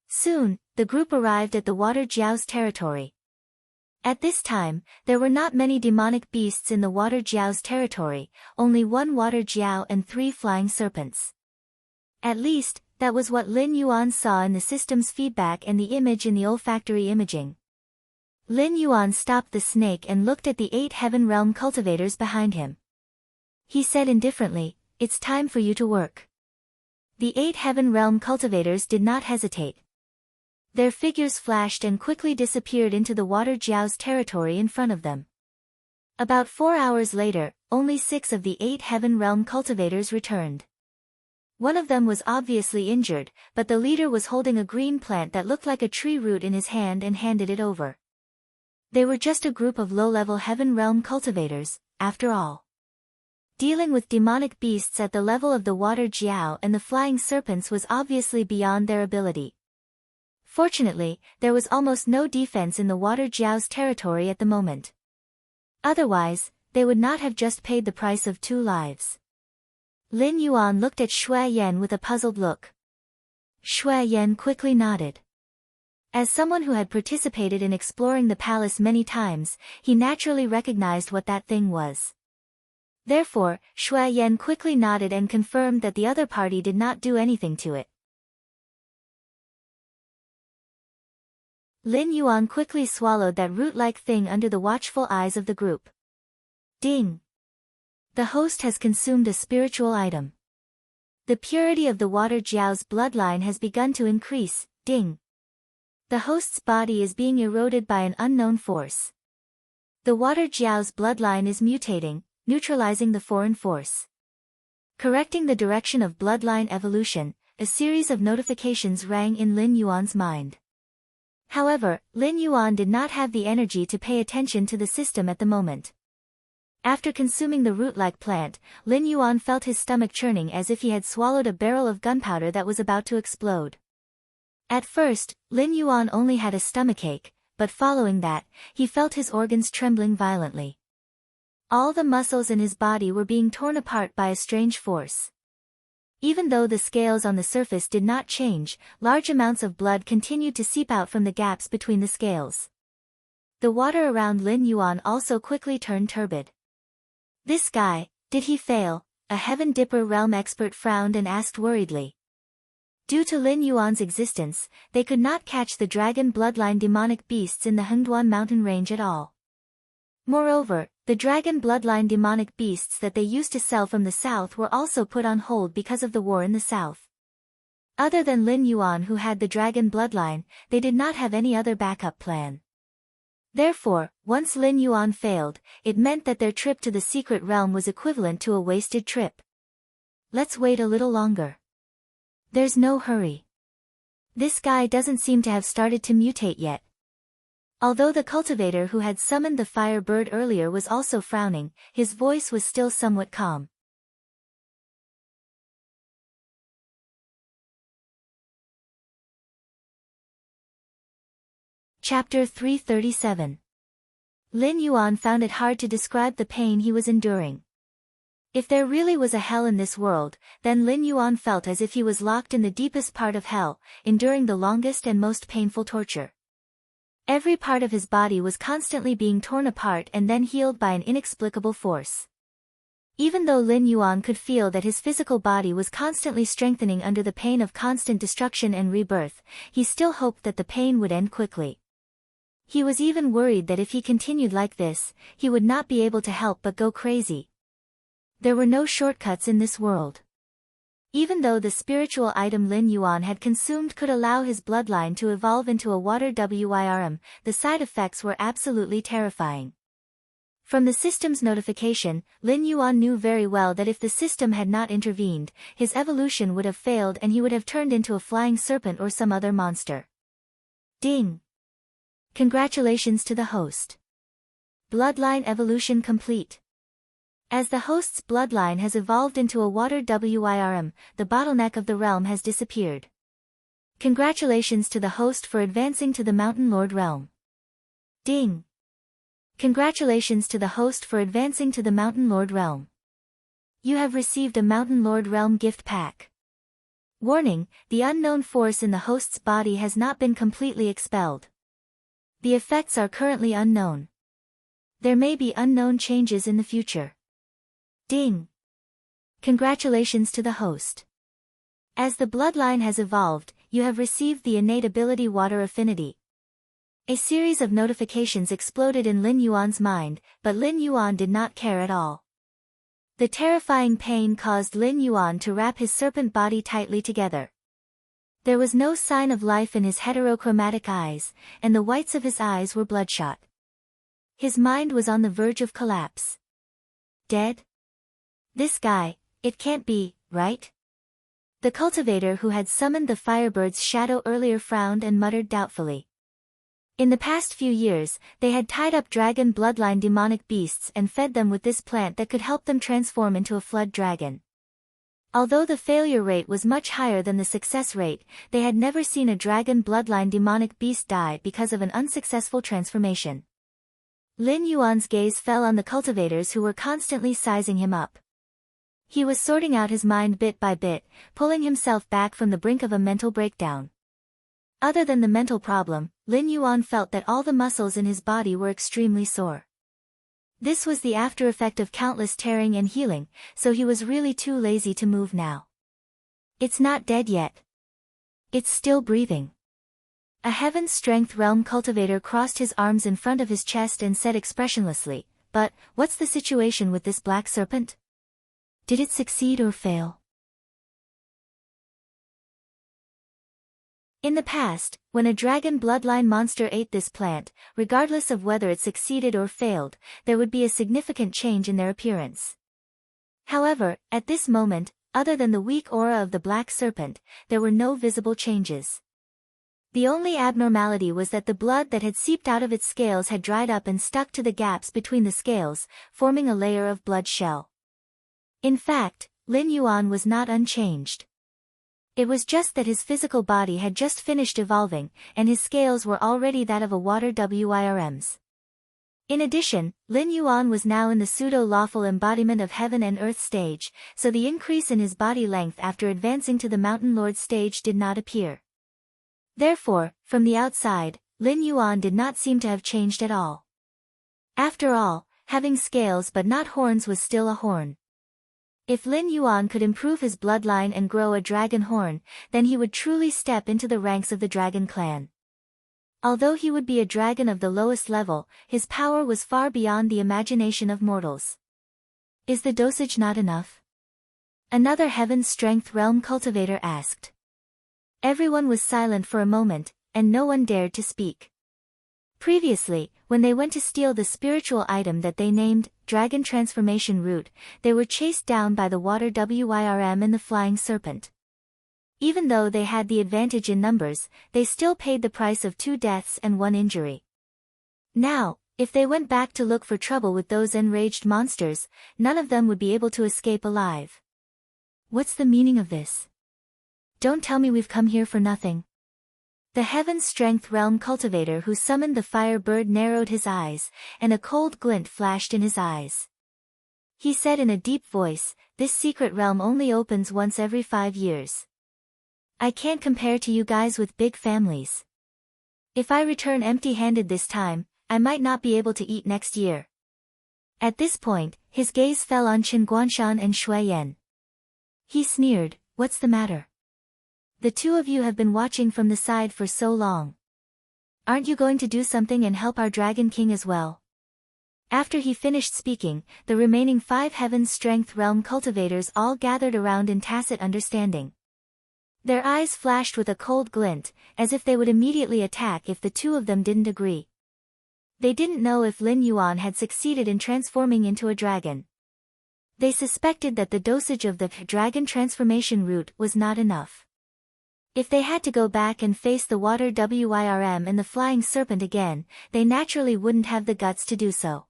Soon, the group arrived at the Water Jiao's territory. At this time, there were not many demonic beasts in the Water Jiao's territory, only 1 Water Jiao and 3 flying serpents. At least, that was what Lin Yuan saw in the system's feedback and the image in the olfactory imaging. Lin Yuan stopped the snake and looked at the 8 Heaven Realm cultivators behind him. He said indifferently, "It's time for you to work." The 8 Heaven Realm cultivators did not hesitate. Their figures flashed and quickly disappeared into the Water Jiao's territory in front of them. About 4 hours later, only 6 of the 8 Heaven Realm cultivators returned. One of them was obviously injured, but the leader was holding a green plant that looked like a tree root in his hand and handed it over. They were just a group of low-level Heaven Realm cultivators, after all. Dealing with demonic beasts at the level of the Water Jiao and the flying serpents was obviously beyond their ability. Fortunately, there was almost no defense in the Water Jiao's territory at the moment. Otherwise, they would not have just paid the price of 2 lives. Lin Yuan looked at Shui Yan with a puzzled look. Shui Yan quickly nodded. As someone who had participated in exploring the palace many times, he naturally recognized what that thing was. Therefore, Shui Yan quickly nodded and confirmed that the other party did not do anything to it. Lin Yuan quickly swallowed that root-like thing under the watchful eyes of the group. Ding! The host has consumed a spiritual item. The purity of the Water Jiao's bloodline has begun to increase, ding. The host's body is being eroded by an unknown force. The Water Jiao's bloodline is mutating, neutralizing the foreign force. Correcting the direction of bloodline evolution, a series of notifications rang in Lin Yuan's mind. However, Lin Yuan did not have the energy to pay attention to the system at the moment. After consuming the root-like plant, Lin Yuan felt his stomach churning as if he had swallowed a barrel of gunpowder that was about to explode. At first, Lin Yuan only had a stomachache, but following that, he felt his organs trembling violently. All the muscles in his body were being torn apart by a strange force. Even though the scales on the surface did not change, large amounts of blood continued to seep out from the gaps between the scales. The water around Lin Yuan also quickly turned turbid. This guy, did he fail? A Heaven Dipper realm expert frowned and asked worriedly. Due to Lin Yuan's existence, they could not catch the dragon bloodline demonic beasts in the Hengduan mountain range at all. Moreover, the dragon bloodline demonic beasts that they used to sell from the south were also put on hold because of the war in the south. Other than Lin Yuan who had the dragon bloodline, they did not have any other backup plan. Therefore, once Lin Yuan failed, it meant that their trip to the secret realm was equivalent to a wasted trip. Let's wait a little longer. There's no hurry. This guy doesn't seem to have started to mutate yet. Although the cultivator who had summoned the fire bird earlier was also frowning, his voice was still somewhat calm. Chapter 337. Lin Yuan found it hard to describe the pain he was enduring. If there really was a hell in this world, then Lin Yuan felt as if he was locked in the deepest part of hell, enduring the longest and most painful torture. Every part of his body was constantly being torn apart and then healed by an inexplicable force. Even though Lin Yuan could feel that his physical body was constantly strengthening under the pain of constant destruction and rebirth, he still hoped that the pain would end quickly. He was even worried that if he continued like this, he would not be able to help but go crazy. There were no shortcuts in this world. Even though the spiritual item Lin Yuan had consumed could allow his bloodline to evolve into a water worm, the side effects were absolutely terrifying. From the system's notification, Lin Yuan knew very well that if the system had not intervened, his evolution would have failed and he would have turned into a flying serpent or some other monster. Ding! Congratulations to the host. Bloodline evolution complete. As the host's bloodline has evolved into a water worm, the bottleneck of the realm has disappeared. Congratulations to the host for advancing to the Mountain Lord realm. Ding! Congratulations to the host for advancing to the Mountain Lord realm. You have received a Mountain Lord realm gift pack. Warning, the unknown force in the host's body has not been completely expelled. The effects are currently unknown. There may be unknown changes in the future. Ding! Congratulations to the host. As the bloodline has evolved, you have received the innate ability Water Affinity. A series of notifications exploded in Lin Yuan's mind, but Lin Yuan did not care at all. The terrifying pain caused Lin Yuan to wrap his serpent body tightly together. There was no sign of life in his heterochromatic eyes, and the whites of his eyes were bloodshot. His mind was on the verge of collapse. Dead? This guy, it can't be, right? The cultivator who had summoned the firebird's shadow earlier frowned and muttered doubtfully. In the past few years, they had tied up dragon bloodline demonic beasts and fed them with this plant that could help them transform into a flood dragon. Although the failure rate was much higher than the success rate, they had never seen a dragon bloodline demonic beast die because of an unsuccessful transformation. Lin Yuan's gaze fell on the cultivators who were constantly sizing him up. He was sorting out his mind bit by bit, pulling himself back from the brink of a mental breakdown. Other than the mental problem, Lin Yuan felt that all the muscles in his body were extremely sore. This was the after effect of countless tearing and healing, so he was really too lazy to move now. It's not dead yet. It's still breathing. A Heaven's Strength Realm cultivator crossed his arms in front of his chest and said expressionlessly, "But, what's the situation with this black serpent? Did it succeed or fail?" In the past, when a dragon bloodline monster ate this plant, regardless of whether it succeeded or failed, there would be a significant change in their appearance. However, at this moment, other than the weak aura of the black serpent, there were no visible changes. The only abnormality was that the blood that had seeped out of its scales had dried up and stuck to the gaps between the scales, forming a layer of blood shell. In fact, Lin Yuan was not unchanged. It was just that his physical body had just finished evolving, and his scales were already that of a water worm's. In addition, Lin Yuan was now in the pseudo-lawful embodiment of heaven and earth stage, so the increase in his body length after advancing to the Mountain Lord stage did not appear. Therefore, from the outside, Lin Yuan did not seem to have changed at all. After all, having scales but not horns was still a horn. If Lin Yuan could improve his bloodline and grow a dragon horn, then he would truly step into the ranks of the dragon clan. Although he would be a dragon of the lowest level, his power was far beyond the imagination of mortals. Is the dosage not enough? Another Heaven's Strength Realm cultivator asked. Everyone was silent for a moment, and no one dared to speak. Previously, when they went to steal the spiritual item that they named Dragon Transformation Root, they were chased down by the Water Worm and the Flying Serpent. Even though they had the advantage in numbers, they still paid the price of 2 deaths and 1 injury. Now, if they went back to look for trouble with those enraged monsters, none of them would be able to escape alive. What's the meaning of this? Don't tell me we've come here for nothing. The Heaven's Strength Realm cultivator who summoned the fire bird narrowed his eyes, and a cold glint flashed in his eyes. He said in a deep voice, "This secret realm only opens once every 5 years. I can't compare to you guys with big families. If I return empty-handed this time, I might not be able to eat next year." At this point, his gaze fell on Qin Guanshan and Shui Yan. He sneered, "What's the matter? The two of you have been watching from the side for so long. Aren't you going to do something and help our Dragon King as well?" After he finished speaking, the remaining 5 Heaven's Strength Realm cultivators all gathered around in tacit understanding. Their eyes flashed with a cold glint, as if they would immediately attack if the two of them didn't agree. They didn't know if Lin Yuan had succeeded in transforming into a dragon. They suspected that the dosage of the dragon transformation route was not enough. If they had to go back and face the water Wyrm and the flying serpent again, they naturally wouldn't have the guts to do so.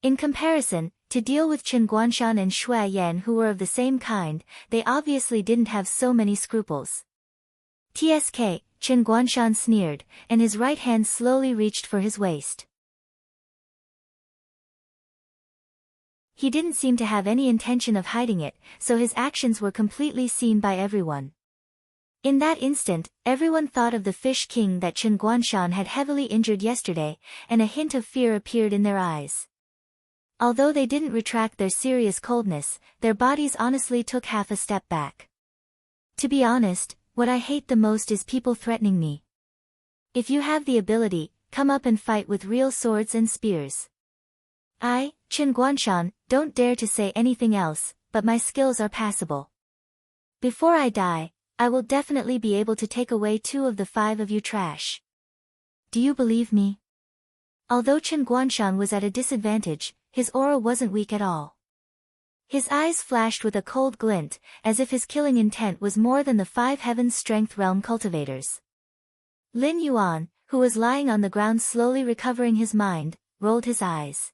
In comparison, to deal with Qin Guanshan and Shui Yan who were of the same kind, they obviously didn't have so many scruples. "Tsk," Qin Guanshan sneered, and his right hand slowly reached for his waist. He didn't seem to have any intention of hiding it, so his actions were completely seen by everyone. In that instant, everyone thought of the Fish King that Qin Guanshan had heavily injured yesterday, and a hint of fear appeared in their eyes. Although they didn't retract their serious coldness, their bodies honestly took half a step back. "To be honest, what I hate the most is people threatening me. If you have the ability, come up and fight with real swords and spears. I, Qin Guanshan, don't dare to say anything else, but my skills are passable. Before I die, I will definitely be able to take away 2 of the 5 of you trash. Do you believe me?" Although Qin Guanshan was at a disadvantage, his aura wasn't weak at all. His eyes flashed with a cold glint, as if his killing intent was more than the 5 Heaven's Strength Realm cultivators. Lin Yuan, who was lying on the ground slowly recovering his mind, rolled his eyes.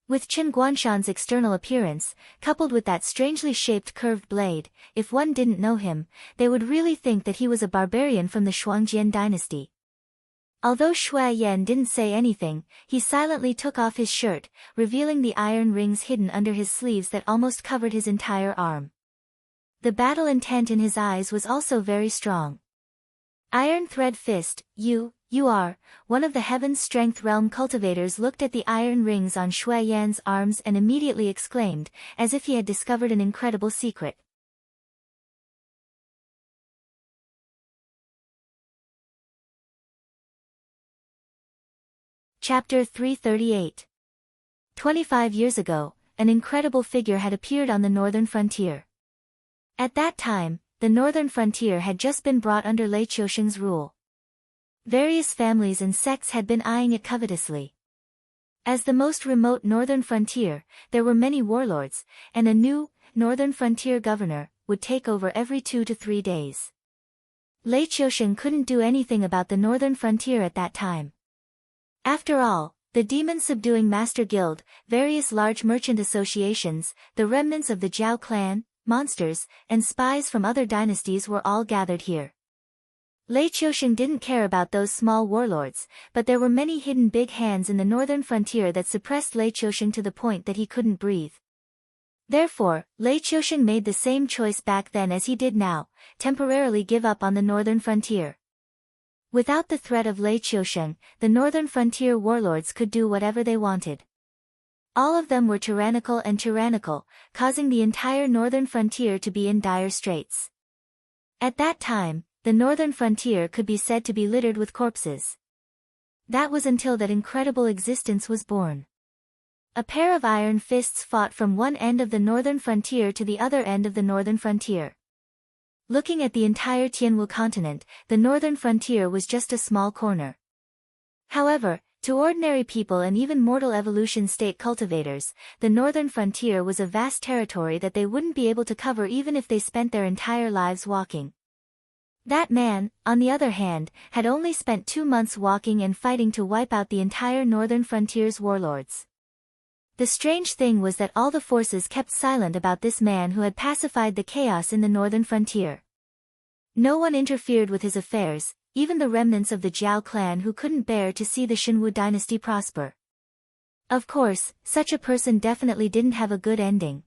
With Qin Guanshan's external appearance, coupled with that strangely shaped curved blade, if one didn't know him, they would really think that he was a barbarian from the Shuangjian dynasty. Although Shui Yan didn't say anything, he silently took off his shirt, revealing the iron rings hidden under his sleeves that almost covered his entire arm. The battle intent in his eyes was also very strong. "Iron Thread Fist, you are," one of the Heaven's Strength Realm cultivators looked at the iron rings on Shui Yan's arms and immediately exclaimed, as if he had discovered an incredible secret. Chapter 338. 25 years ago, an incredible figure had appeared on the northern frontier. At that time, the northern frontier had just been brought under Lei Qiusheng's rule. Various families and sects had been eyeing it covetously. As the most remote northern frontier, there were many warlords, and a new, northern frontier governor would take over every 2 to 3 days. Lei Qiusheng couldn't do anything about the northern frontier at that time. After all, the demon-subduing Master Guild, various large merchant associations, the remnants of the Jiao clan, monsters, and spies from other dynasties were all gathered here. Lei Qiusheng didn't care about those small warlords, but there were many hidden big hands in the northern frontier that suppressed Lei Qiusheng to the point that he couldn't breathe. Therefore, Lei Qiusheng made the same choice back then as he did now, temporarily give up on the northern frontier. Without the threat of Lei Qiusheng, the northern frontier warlords could do whatever they wanted. All of them were tyrannical, causing the entire northern frontier to be in dire straits. At that time, the northern frontier could be said to be littered with corpses. That was until that incredible existence was born. A pair of iron fists fought from one end of the northern frontier to the other end of the northern frontier. Looking at the entire Tianwu continent, the northern frontier was just a small corner. However, to ordinary people and even mortal evolution state cultivators, the northern frontier was a vast territory that they wouldn't be able to cover even if they spent their entire lives walking. That man, on the other hand, had only spent 2 months walking and fighting to wipe out the entire northern frontier's warlords. The strange thing was that all the forces kept silent about this man who had pacified the chaos in the northern frontier. No one interfered with his affairs, even the remnants of the Jiao clan who couldn't bear to see the Shenwu dynasty prosper. Of course, such a person definitely didn't have a good ending.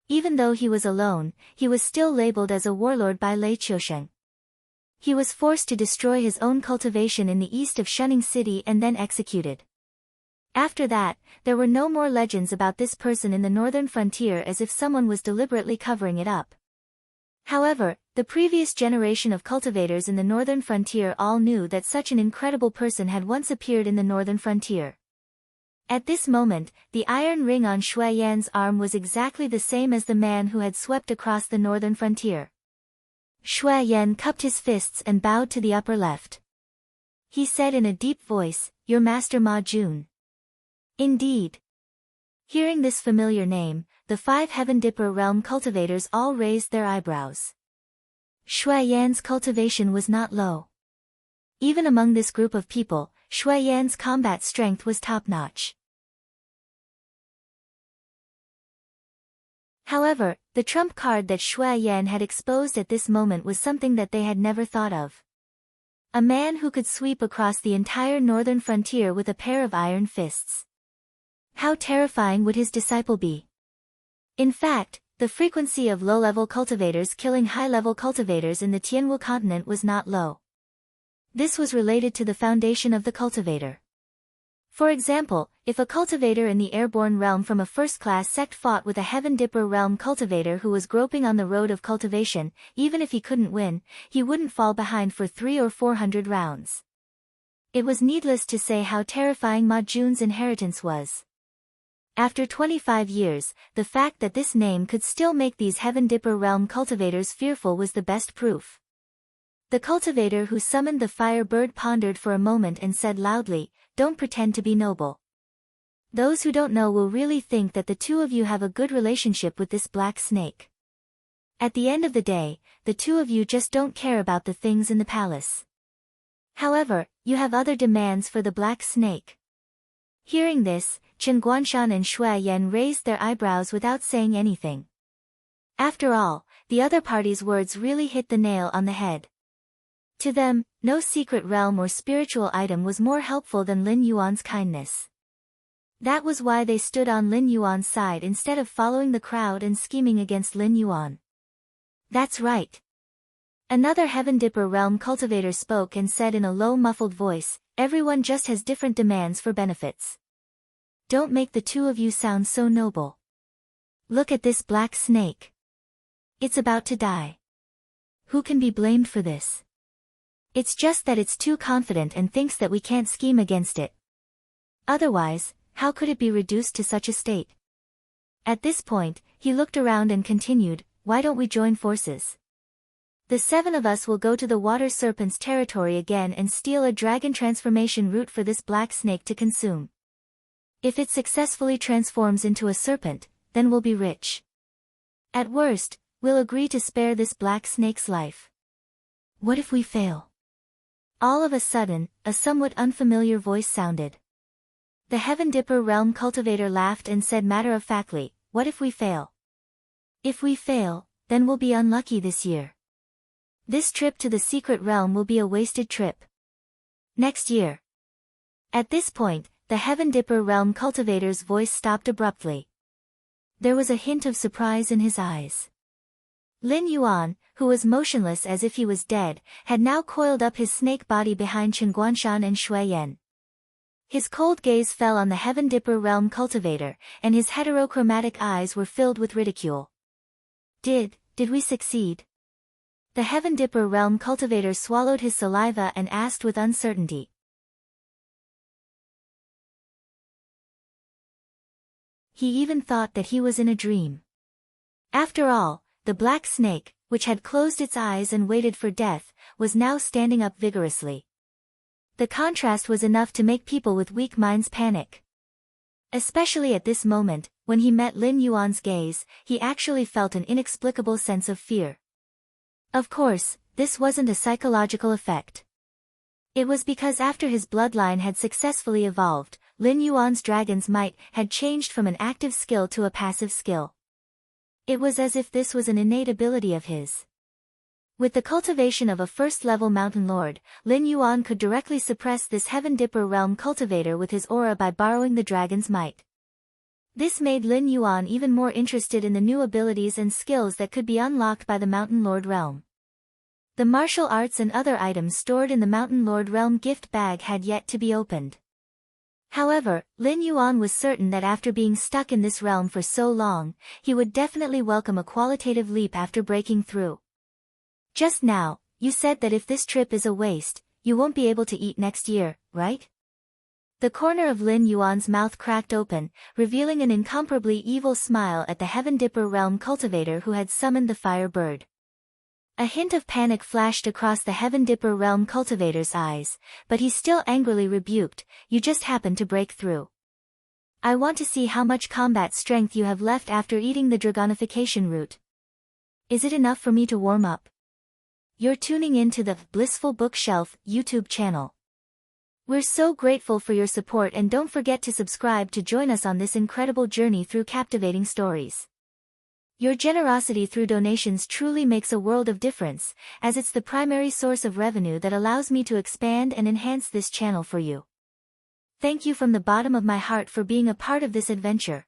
Even though he was alone, he was still labeled as a warlord by Lei Qiusheng. He was forced to destroy his own cultivation in the east of Shunning City and then executed. After that, there were no more legends about this person in the northern frontier, as if someone was deliberately covering it up. However, the previous generation of cultivators in the northern frontier all knew that such an incredible person had once appeared in the northern frontier. At this moment, the iron ring on Shui Yan's arm was exactly the same as the man who had swept across the northern frontier. Shui Yan cupped his fists and bowed to the upper left. He said in a deep voice, "Your master Ma Jun." Indeed. Hearing this familiar name, the 5 Heaven Dipper realm cultivators all raised their eyebrows. Shui Yan's cultivation was not low. Even among this group of people, Shui Yan's combat strength was top-notch. However, the trump card that Shui Yan had exposed at this moment was something that they had never thought of. A man who could sweep across the entire northern frontier with a pair of iron fists. How terrifying would his disciple be? In fact, the frequency of low-level cultivators killing high-level cultivators in the Tianwu continent was not low. This was related to the foundation of the cultivator. For example, if a cultivator in the airborne realm from a first-class sect fought with a Heaven Dipper realm cultivator who was groping on the road of cultivation, even if he couldn't win, he wouldn't fall behind for 300 or 400 rounds. It was needless to say how terrifying Ma Jun's inheritance was. After 25 years, the fact that this name could still make these Heaven Dipper realm cultivators fearful was the best proof. The cultivator who summoned the fire bird pondered for a moment and said loudly, "Don't pretend to be noble. Those who don't know will really think that the two of you have a good relationship with this black snake. At the end of the day, the two of you just don't care about the things in the palace. However, you have other demands for the black snake." Hearing this, Chen Guanshan and Shui Yan raised their eyebrows without saying anything. After all, the other party's words really hit the nail on the head. To them, no secret realm or spiritual item was more helpful than Lin Yuan's kindness. That was why they stood on Lin Yuan's side instead of following the crowd and scheming against Lin Yuan. That's right. Another Heaven Dipper realm cultivator spoke and said in a low muffled voice, "Everyone just has different demands for benefits. Don't make the two of you sound so noble. Look at this black snake. It's about to die. Who can be blamed for this? It's just that it's too confident and thinks that we can't scheme against it. Otherwise, how could it be reduced to such a state?" At this point, he looked around and continued, "Why don't we join forces? The 7 of us will go to the water serpent's territory again and steal a dragon transformation root for this black snake to consume. If it successfully transforms into a serpent, then we'll be rich. At worst, we'll agree to spare this black snake's life. What if we fail?" All of a sudden, a somewhat unfamiliar voice sounded. The Heaven Dipper realm cultivator laughed and said matter-of-factly, "What if we fail? If we fail, then we'll be unlucky this year. This trip to the secret realm will be a wasted trip. Next year." At this point, the Heaven Dipper realm cultivator's voice stopped abruptly. There was a hint of surprise in his eyes. Lin Yuan, who was motionless as if he was dead, had now coiled up his snake body behind Chen Guanshan and Shui Yan. His cold gaze fell on the Heaven Dipper realm cultivator, and his heterochromatic eyes were filled with ridicule. Did we succeed?" The Heaven Dipper realm cultivator swallowed his saliva and asked with uncertainty. He even thought that he was in a dream. After all, the black snake, which had closed its eyes and waited for death, was now standing up vigorously. The contrast was enough to make people with weak minds panic. Especially at this moment, when he met Lin Yuan's gaze, he actually felt an inexplicable sense of fear. Of course, this wasn't a psychological effect. It was because after his bloodline had successfully evolved, Lin Yuan's dragon's might had changed from an active skill to a passive skill. It was as if this was an innate ability of his. With the cultivation of a first-level mountain lord, Lin Yuan could directly suppress this Heaven Dipper realm cultivator with his aura by borrowing the dragon's might. This made Lin Yuan even more interested in the new abilities and skills that could be unlocked by the Mountain Lord realm. The martial arts and other items stored in the Mountain Lord realm gift bag had yet to be opened. However, Lin Yuan was certain that after being stuck in this realm for so long, he would definitely welcome a qualitative leap after breaking through. Just now, you said that if this trip is a waste, you won't be able to eat next year, right? The corner of Lin Yuan's mouth cracked open, revealing an incomparably evil smile at the Heaven Dipper realm cultivator who had summoned the fire bird. A hint of panic flashed across the Heaven Dipper realm cultivator's eyes, but he still angrily rebuked, "You just happened to break through. I want to see how much combat strength you have left after eating the dragonification root. Is it enough for me to warm up?" You're tuning in to the Blissful Bookshelf YouTube channel. We're so grateful for your support, and don't forget to subscribe to join us on this incredible journey through captivating stories. Your generosity through donations truly makes a world of difference, as it's the primary source of revenue that allows me to expand and enhance this channel for you. Thank you from the bottom of my heart for being a part of this adventure.